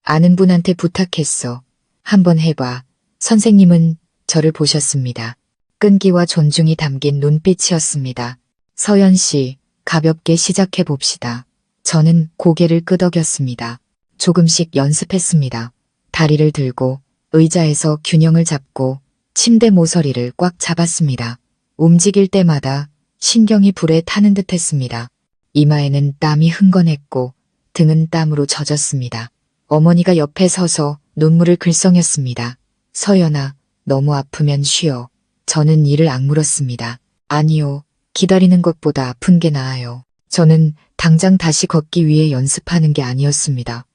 Speaker 1: 아는 분한테 부탁했어. 한번 해봐. 선생님은 저를 보셨습니다. 끈기와 존중이 담긴 눈빛이었습니다. 서연 씨, 가볍게 시작해 봅시다. 저는 고개를 끄덕였습니다. 조금씩 연습했습니다. 다리를 들고 의자에서 균형을 잡고 침대 모서리를 꽉 잡았습니다. 움직일 때마다 신경이 불에 타는 듯 했습니다. 이마에는 땀이 흥건했고 등은 땀으로 젖었습니다. 어머니가 옆에 서서 눈물을 글썽였습니다. 서연아, 너무 아프면 쉬어. 저는 이를 악물었습니다. 아니요, 기다리는 것보다 아픈 게 나아요. 저는 당장 다시 걷기 위해 연습하는 게 아니었습니다.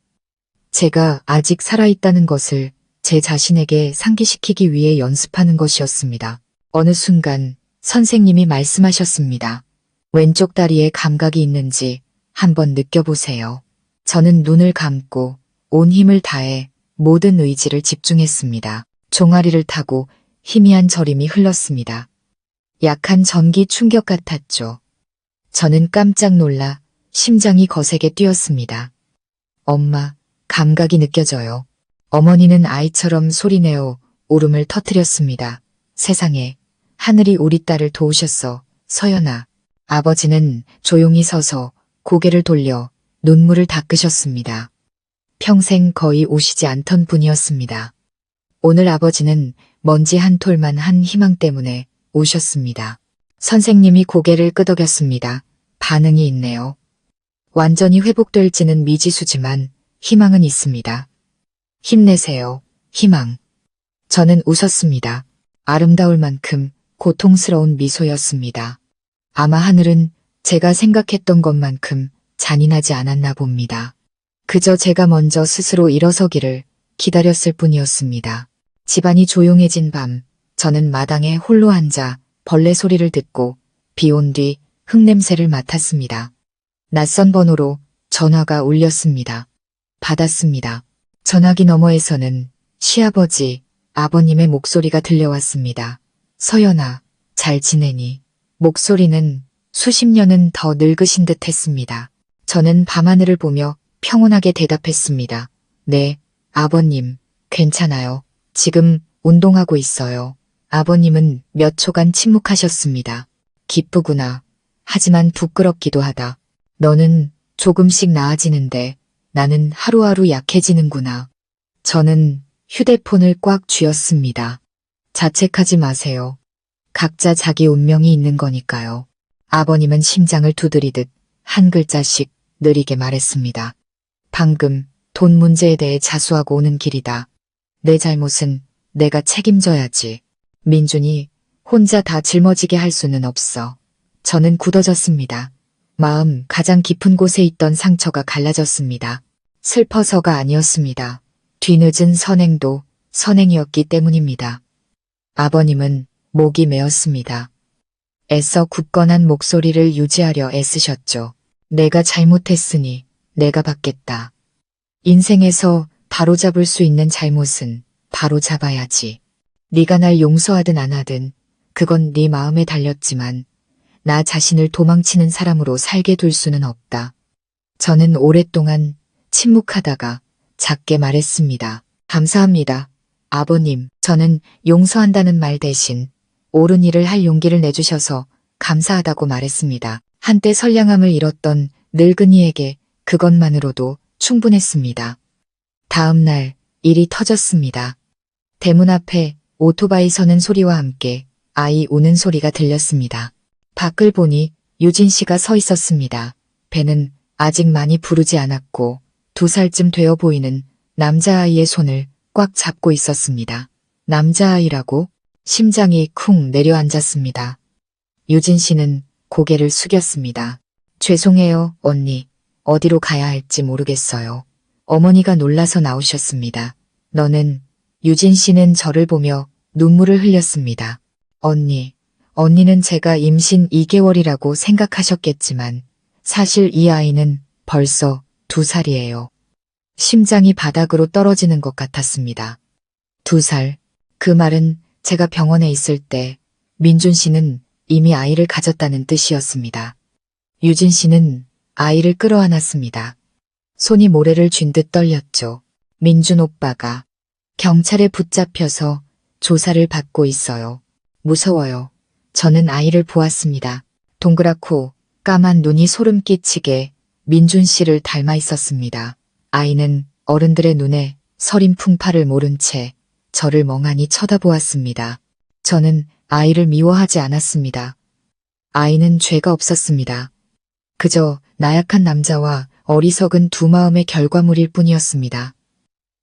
Speaker 1: 제가 아직 살아있다는 것을 제 자신에게 상기시키기 위해 연습하는 것이었습니다. 어느 순간 선생님이 말씀하셨습니다. 왼쪽 다리에 감각이 있는지 한번 느껴보세요. 저는 눈을 감고 온 힘을 다해 모든 의지를 집중했습니다. 종아리를 타고 희미한 저림이 흘렀습니다. 약한 전기 충격 같았죠. 저는 깜짝 놀라 심장이 거세게 뛰었습니다. 엄마, 감각이 느껴져요. 어머니는 아이처럼 소리내어 울음을 터뜨렸습니다. 세상에, 하늘이 우리 딸을 도우셨어, 서연아. 아버지는 조용히 서서 고개를 돌려 눈물을 닦으셨습니다. 평생 거의 오시지 않던 분이었습니다. 오늘 아버지는 먼지 한 톨만 한 희망 때문에 오셨습니다. 선생님이 고개를 끄덕였습니다. 반응이 있네요. 완전히 회복될지는 미지수지만 희망은 있습니다. 힘내세요. 희망. 저는 웃었습니다. 아름다울 만큼 고통스러운 미소였습니다. 아마 하늘은 제가 생각했던 것만큼 잔인하지 않았나 봅니다. 그저 제가 먼저 스스로 일어서기를 기다렸을 뿐이었습니다. 집안이 조용해진 밤, 저는 마당에 홀로 앉아 벌레 소리를 듣고 비 온 뒤 흙냄새를 맡았습니다. 낯선 번호로 전화가 울렸습니다. 받았습니다. 전화기 너머에서는 시아버지, 아버님의 목소리가 들려왔습니다. 서연아, 잘 지내니? 목소리는 수십 년은 더 늙으신 듯 했습니다. 저는 밤하늘을 보며 평온하게 대답했습니다. 네, 아버님, 괜찮아요. 지금 운동하고 있어요. 아버님은 몇 초간 침묵하셨습니다. 기쁘구나. 하지만 부끄럽기도 하다. 너는 조금씩 나아지는데 나는 하루하루 약해지는구나. 저는 휴대폰을 꽉 쥐었습니다. 자책하지 마세요. 각자 자기 운명이 있는 거니까요. 아버님은 심장을 두드리듯 한 글자씩 느리게 말했습니다. 방금 돈 문제에 대해 자수하고 오는 길이다. 내 잘못은 내가 책임져야지. 민준이 혼자 다 짊어지게 할 수는 없어. 저는 굳어졌습니다. 마음 가장 깊은 곳에 있던 상처가 갈라졌습니다. 슬퍼서가 아니었습니다. 뒤늦은 선행도 선행이었기 때문입니다. 아버님은 목이 메었습니다. 애써 굳건한 목소리를 유지하려 애쓰셨죠. 내가 잘못했으니 내가 받겠다. 인생에서 바로잡을 수 있는 잘못은 바로잡아야지. 네가 날 용서하든 안 하든 그건 네 마음에 달렸지만 나 자신을 도망치는 사람으로 살게 둘 수는 없다. 저는 오랫동안 침묵하다가 작게 말했습니다. 감사합니다. 아버님, 저는 용서한다는 말 대신 옳은 일을 할 용기를 내주셔서 감사하다고 말했습니다. 한때 선량함을 잃었던 늙은이에게 그것만으로도 충분했습니다. 다음 날 일이 터졌습니다. 대문 앞에 오토바이 서는 소리와 함께 아이 우는 소리가 들렸습니다. 밖을 보니 유진 씨가 서 있었습니다. 배는 아직 많이 부르지 않았고 2살쯤 되어 보이는 남자아이의 손을 꽉 잡고 있었습니다. 남자아이라고? 심장이 쿵 내려앉았습니다. 유진 씨는 고개를 숙였습니다. 죄송해요, 언니. 어디로 가야 할지 모르겠어요. 어머니가 놀라서 나오셨습니다. 너는, 유진 씨는 저를 보며 눈물을 흘렸습니다. 언니는 제가 임신 2개월이라고 생각하셨겠지만 사실 이 아이는 벌써 2살이에요. 심장이 바닥으로 떨어지는 것 같았습니다. 2살. 그 말은 제가 병원에 있을 때 민준 씨는 이미 아이를 가졌다는 뜻이었습니다. 유진 씨는 아이를 끌어안았습니다. 손이 모래를 쥔 듯 떨렸죠. 민준 오빠가 경찰에 붙잡혀서 조사를 받고 있어요. 무서워요. 저는 아이를 보았습니다. 동그랗고 까만 눈이 소름 끼치게 민준 씨를 닮아 있었습니다. 아이는 어른들의 눈에 서린 풍파를 모른 채 저를 멍하니 쳐다보았습니다. 저는 아이를 미워하지 않았습니다. 아이는 죄가 없었습니다. 그저 나약한 남자와 어리석은 두 마음의 결과물일 뿐이었습니다.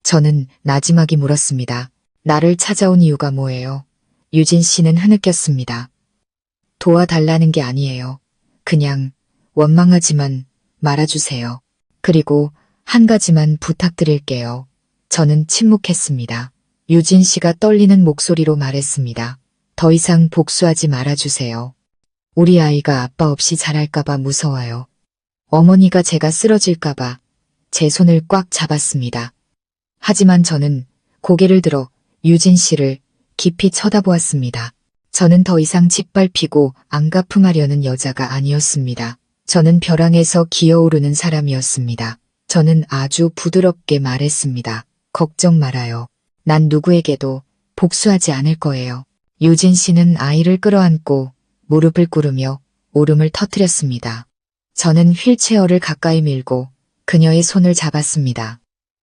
Speaker 1: 저는 나지막이 물었습니다. 나를 찾아온 이유가 뭐예요? 유진 씨는 흐느꼈습니다. 도와달라는 게 아니에요. 그냥 원망하지만 말아주세요. 그리고 한 가지만 부탁드릴게요. 저는 침묵했습니다. 유진 씨가 떨리는 목소리로 말했습니다. 더 이상 복수하지 말아주세요. 우리 아이가 아빠 없이 자랄까봐 무서워요. 어머니가 제가 쓰러질까봐 제 손을 꽉 잡았습니다. 하지만 저는 고개를 들어 유진 씨를 깊이 쳐다보았습니다. 저는 더 이상 짓밟히고 안가품하려는 여자가 아니었습니다. 저는 벼랑에서 기어오르는 사람이었습니다. 저는 아주 부드럽게 말했습니다. 걱정 말아요. 난 누구에게도 복수하지 않을 거예요. 유진 씨는 아이를 끌어안고 무릎을 꿇으며 울음을 터뜨렸습니다. 저는 휠체어를 가까이 밀고 그녀의 손을 잡았습니다.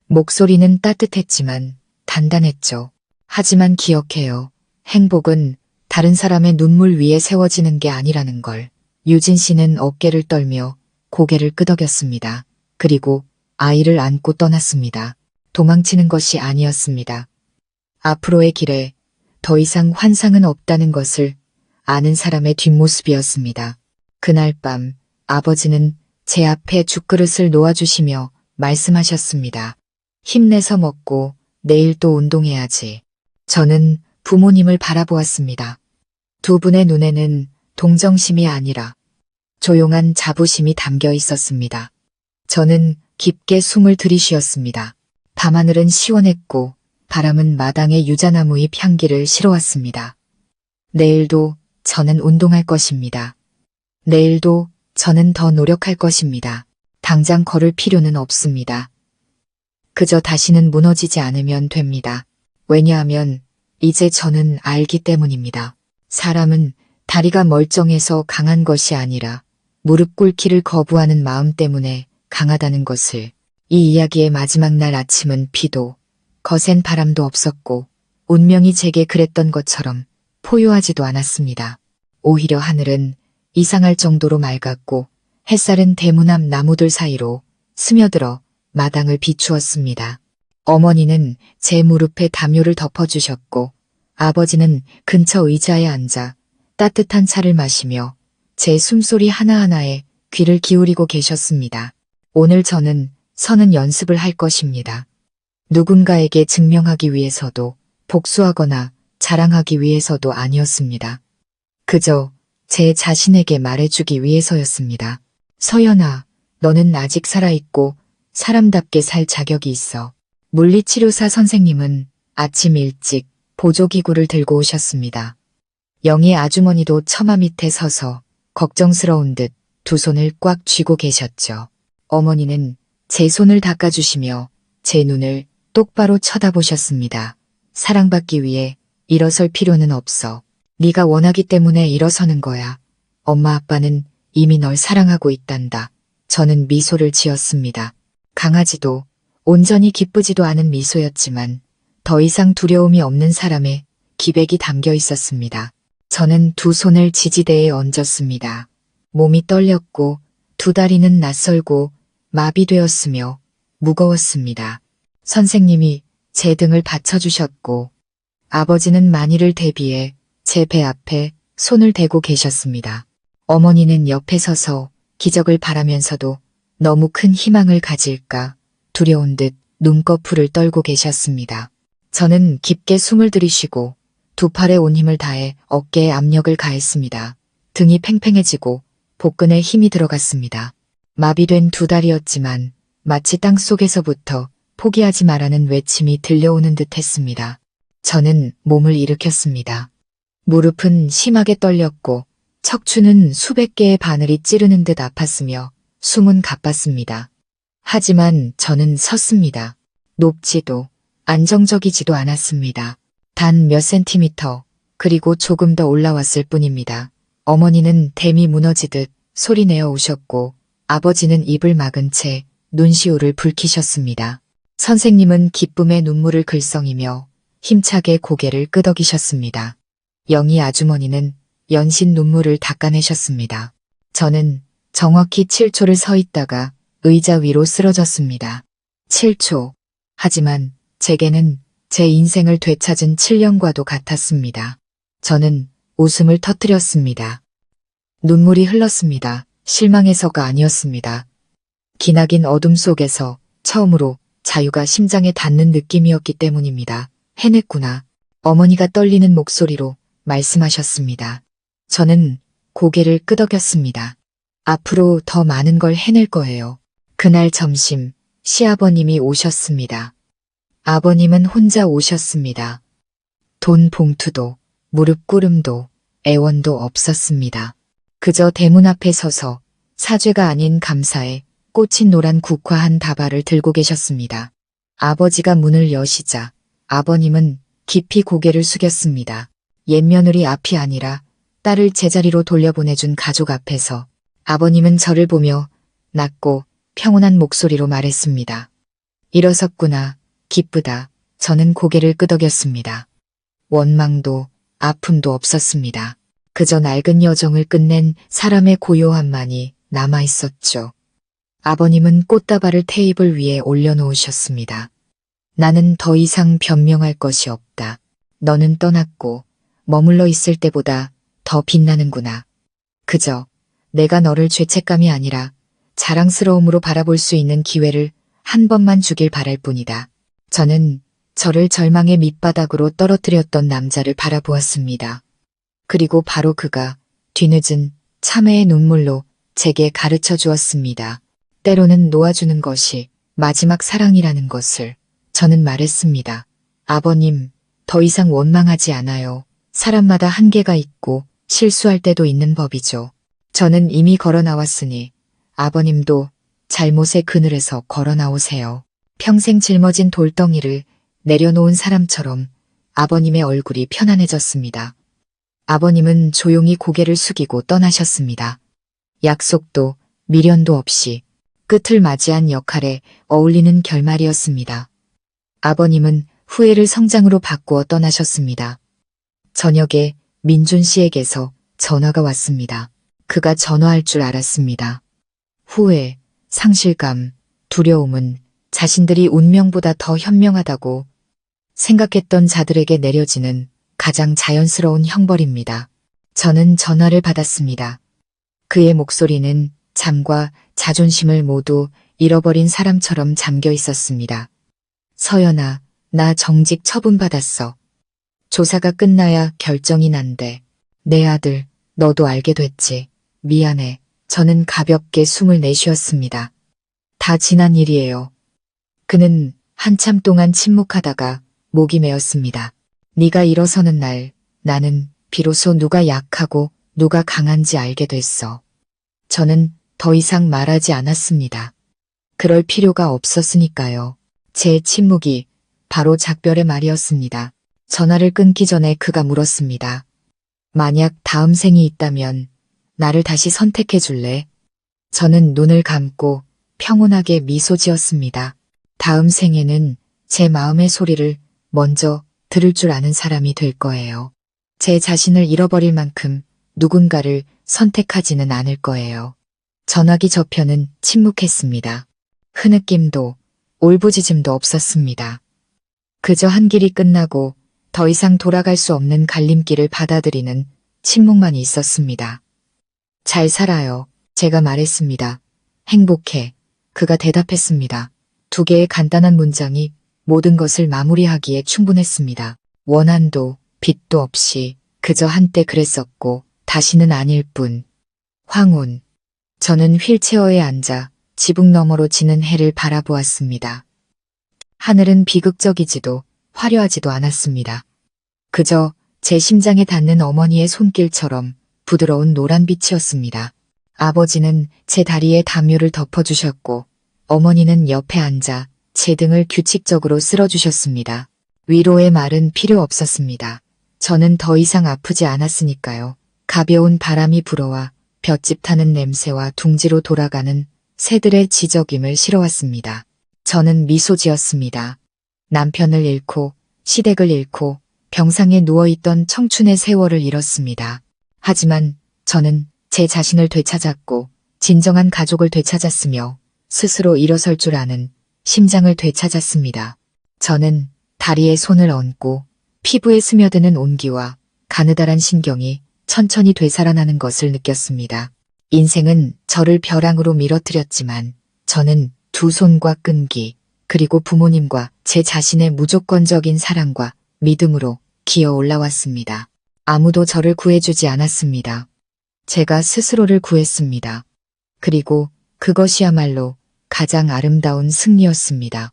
Speaker 1: 목소리는 따뜻했지만 단단했죠. 하지만 기억해요. 행복은 다른 사람의 눈물 위에 세워지는 게 아니라는 걸. 유진 씨는 어깨를 떨며 고개를 끄덕였습니다. 그리고 아이를 안고 떠났습니다. 도망치는 것이 아니었습니다. 앞으로의 길에 더 이상 환상은 없다는 것을 아는 사람의 뒷모습이었습니다. 그날 밤 아버지는 제 앞에 죽그릇을 놓아주시며 말씀하셨습니다. 힘내서 먹고 내일 또 운동해야지. 저는 부모님을 바라보았습니다. 두 분의 눈에는 동정심이 아니라 조용한 자부심이 담겨 있었습니다. 저는 깊게 숨을 들이쉬었습니다. 밤하늘은 시원했고 바람은 마당의 유자나무 잎 향기를 실어왔습니다. 내일도 저는 운동할 것입니다. 내일도 저는 더 노력할 것입니다. 당장 걸을 필요는 없습니다. 그저 다시는 무너지지 않으면 됩니다. 왜냐하면 이제 저는 알기 때문입니다. 사람은 다리가 멀쩡해서 강한 것이 아니라 무릎 꿇기를 거부하는 마음 때문에 강하다는 것을. 이 이야기의 마지막 날 아침은 비도 거센 바람도 없었고 운명이 제게 그랬던 것처럼 포효하지도 않았습니다. 오히려 하늘은 이상할 정도로 맑았고 햇살은 대문 앞 나무들 사이로 스며들어 마당을 비추었습니다. 어머니는 제 무릎에 담요를 덮어주셨고 아버지는 근처 의자에 앉아 따뜻한 차를 마시며 제 숨소리 하나하나에 귀를 기울이고 계셨습니다. 오늘 저는 서는 연습을 할 것입니다. 누군가에게 증명하기 위해서도 복수하거나 자랑하기 위해서도 아니었습니다. 그저 제 자신에게 말해주기 위해서였습니다. 서연아, 너는 아직 살아있고 사람답게 살 자격이 있어. 물리치료사 선생님은 아침 일찍 보조기구를 들고 오셨습니다. 영희 아주머니도 처마 밑에 서서 걱정스러운 듯 두 손을 꽉 쥐고 계셨죠. 어머니는 제 손을 닦아주시며 제 눈을 똑바로 쳐다보셨습니다. 사랑받기 위해 일어설 필요는 없어. 네가 원하기 때문에 일어서는 거야. 엄마 아빠는 이미 널 사랑하고 있단다. 저는 미소를 지었습니다. 강하지도 온전히 기쁘지도 않은 미소였지만 더 이상 두려움이 없는 사람의 기백이 담겨 있었습니다. 저는 두 손을 지지대에 얹었습니다. 몸이 떨렸고 두 다리는 낯설고 마비되었으며 무거웠습니다. 선생님이 제 등을 받쳐주셨고 아버지는 만일을 대비해 제 배 앞에 손을 대고 계셨습니다. 어머니는 옆에 서서 기적을 바라면서도 너무 큰 희망을 가질까 두려운 듯 눈꺼풀을 떨고 계셨습니다. 저는 깊게 숨을 들이쉬고 두 팔에 온 힘을 다해 어깨에 압력을 가했습니다. 등이 팽팽해지고 복근에 힘이 들어갔습니다. 마비된 두 다리였지만 마치 땅속에서부터 포기하지 말라는 외침이 들려오는 듯 했습니다. 저는 몸을 일으켰습니다. 무릎은 심하게 떨렸고 척추는 수백 개의 바늘이 찌르는 듯 아팠으며 숨은 가빴습니다. 하지만 저는 섰습니다. 높지도 안정적이지도 않았습니다. 단 몇 센티미터, 그리고 조금 더 올라왔을 뿐입니다. 어머니는 댐이 무너지듯 소리내어 우셨고 아버지는 입을 막은 채 눈시울을 붉히셨습니다. 선생님은 기쁨의 눈물을 글썽이며 힘차게 고개를 끄덕이셨습니다. 영희 아주머니는 연신 눈물을 닦아내셨습니다. 저는 정확히 7초를 서 있다가 의자 위로 쓰러졌습니다. 7초. 하지만 제게는 제 인생을 되찾은 7년과도 같았습니다. 저는 웃음을 터뜨렸습니다. 눈물이 흘렀습니다. 실망해서가 아니었습니다. 기나긴 어둠 속에서 처음으로 자유가 심장에 닿는 느낌이었기 때문입니다. 해냈구나. 어머니가 떨리는 목소리로 말씀하셨습니다. 저는 고개를 끄덕였습니다. 앞으로 더 많은 걸 해낼 거예요. 그날 점심 시아버님이 오셨습니다. 아버님은 혼자 오셨습니다. 돈 봉투도 무릎 꿇음도 애원도 없었습니다. 그저 대문 앞에 서서 사죄가 아닌 감사에 꽂힌 노란 국화 한 다발을 들고 계셨습니다. 아버지가 문을 여시자 아버님은 깊이 고개를 숙였습니다. 옛며느리 앞이 아니라 딸을 제자리로 돌려보내준 가족 앞에서 아버님은 저를 보며 낮고 평온한 목소리로 말했습니다. 일어섰구나. 기쁘다. 저는 고개를 끄덕였습니다. 원망도 아픔도 없었습니다. 그저 낡은 여정을 끝낸 사람의 고요함만이 남아있었죠. 아버님은 꽃다발을 테이블 위에 올려놓으셨습니다. 나는 더 이상 변명할 것이 없다. 너는 떠났고 머물러 있을 때보다 더 빛나는구나. 그저 내가 너를 죄책감이 아니라 자랑스러움으로 바라볼 수 있는 기회를 한 번만 주길 바랄 뿐이다. 저는 저를 절망의 밑바닥으로 떨어뜨렸던 남자를 바라보았습니다. 그리고 바로 그가 뒤늦은 참회의 눈물로 제게 가르쳐 주었습니다. 때로는 놓아주는 것이 마지막 사랑이라는 것을. 저는 말했습니다. 아버님, 더 이상 원망하지 않아요. 사람마다 한계가 있고 실수할 때도 있는 법이죠. 저는 이미 걸어 나왔으니 아버님도 잘못의 그늘에서 걸어 나오세요. 평생 짊어진 돌덩이를 내려놓은 사람처럼 아버님의 얼굴이 편안해졌습니다. 아버님은 조용히 고개를 숙이고 떠나셨습니다. 약속도 미련도 없이 끝을 맞이한 역할에 어울리는 결말이었습니다. 아버님은 후회를 성장으로 바꾸어 떠나셨습니다. 저녁에 민준 씨에게서 전화가 왔습니다. 그가 전화할 줄 알았습니다. 후회, 상실감, 두려움은 자신들이 운명보다 더 현명하다고 생각했던 자들에게 내려지는 가장 자연스러운 형벌입니다. 저는 전화를 받았습니다. 그의 목소리는 잠과 자존심을 모두 잃어버린 사람처럼 잠겨 있었습니다. 서연아, 나 정직 처분받았어. 조사가 끝나야 결정이 난대. 내 아들, 너도 알게 됐지. 미안해. 저는 가볍게 숨을 내쉬었습니다. 다 지난 일이에요. 그는 한참 동안 침묵하다가 목이 메었습니다. 네가 일어서는 날 나는 비로소 누가 약하고 누가 강한지 알게 됐어. 저는 더 이상 말하지 않았습니다. 그럴 필요가 없었으니까요. 제 침묵이 바로 작별의 말이었습니다. 전화를 끊기 전에 그가 물었습니다. 만약 다음 생이 있다면 나를 다시 선택해 줄래? 저는 눈을 감고 평온하게 미소 지었습니다. 다음 생에는 제 마음의 소리를 먼저 들을 줄 아는 사람이 될 거예요. 제 자신을 잃어버릴 만큼 누군가를 선택하지는 않을 거예요. 전화기 저편은 침묵했습니다. 흐느낌도 울부짖음도 없었습니다. 그저 한 길이 끝나고 더 이상 돌아갈 수 없는 갈림길을 받아들이는 침묵만 있었습니다. 잘 살아요. 제가 말했습니다. 행복해. 그가 대답했습니다. 2개의 간단한 문장이 모든 것을 마무리하기에 충분했습니다. 원한도 빚도 없이 그저 한때 그랬었고 다시는 아닐 뿐. 황혼. 저는 휠체어에 앉아 지붕 너머로 지는 해를 바라보았습니다. 하늘은 비극적이지도 화려하지도 않았습니다. 그저 제 심장에 닿는 어머니의 손길처럼 부드러운 노란빛이었습니다. 아버지는 제 다리에 담요를 덮어주셨고 어머니는 옆에 앉아 제 등을 규칙적으로 쓸어주셨습니다. 위로의 말은 필요 없었습니다. 저는 더 이상 아프지 않았으니까요. 가벼운 바람이 불어와 볏짚 타는 냄새와 둥지로 돌아가는 새들의 지저귐을 실어왔습니다. 저는 미소 지었습니다. 남편을 잃고 시댁을 잃고 병상에 누워있던 청춘의 세월을 잃었습니다. 하지만 저는 제 자신을 되찾았고 진정한 가족을 되찾았으며 스스로 일어설 줄 아는 심장을 되찾았습니다. 저는 다리에 손을 얹고 피부에 스며드는 온기와 가느다란 신경이 천천히 되살아나는 것을 느꼈습니다. 인생은 저를 벼랑으로 밀어뜨렸지만 저는 2 손과 끈기 그리고 부모님과 제 자신의 무조건적인 사랑과 믿음으로 기어 올라왔습니다. 아무도 저를 구해주지 않았습니다. 제가 스스로를 구했습니다. 그리고 그것이야말로 가장 아름다운 승리였습니다.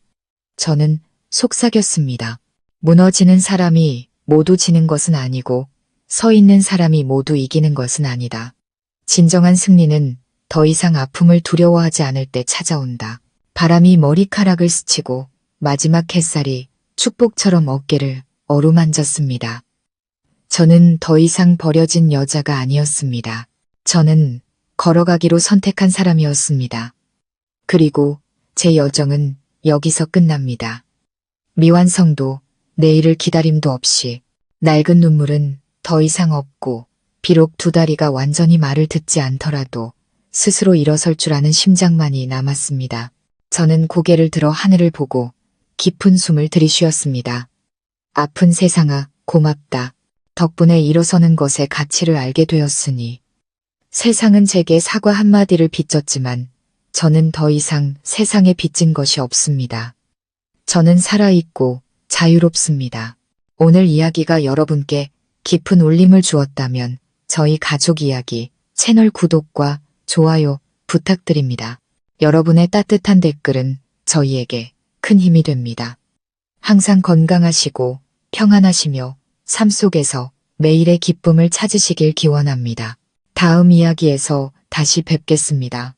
Speaker 1: 저는 속삭였습니다. 무너지는 사람이 모두 지는 것은 아니고 서 있는 사람이 모두 이기는 것은 아니다. 진정한 승리는 더 이상 아픔을 두려워하지 않을 때 찾아온다. 바람이 머리카락을 스치고 마지막 햇살이 축복처럼 어깨를 어루만졌습니다. 저는 더 이상 버려진 여자가 아니었습니다. 저는 걸어가기로 선택한 사람이었습니다. 그리고 제 여정은 여기서 끝납니다. 미완성도 내일을 기다림도 없이 낡은 눈물은 더 이상 없고 비록 2 다리가 완전히 말을 듣지 않더라도 스스로 일어설 줄 아는 심장만이 남았습니다. 저는 고개를 들어 하늘을 보고 깊은 숨을 들이쉬었습니다. 아픈 세상아, 고맙다. 덕분에 일어서는 것의 가치를 알게 되었으니. 세상은 제게 사과 한마디를 빚졌지만 저는 더 이상 세상에 빚진 것이 없습니다. 저는 살아있고 자유롭습니다. 오늘 이야기가 여러분께 깊은 울림을 주었다면 저희 가족 이야기 채널 구독과 좋아요 부탁드립니다. 여러분의 따뜻한 댓글은 저희에게 큰 힘이 됩니다. 항상 건강하시고 평안하시며 삶 속에서 매일의 기쁨을 찾으시길 기원합니다. 다음 이야기에서 다시 뵙겠습니다.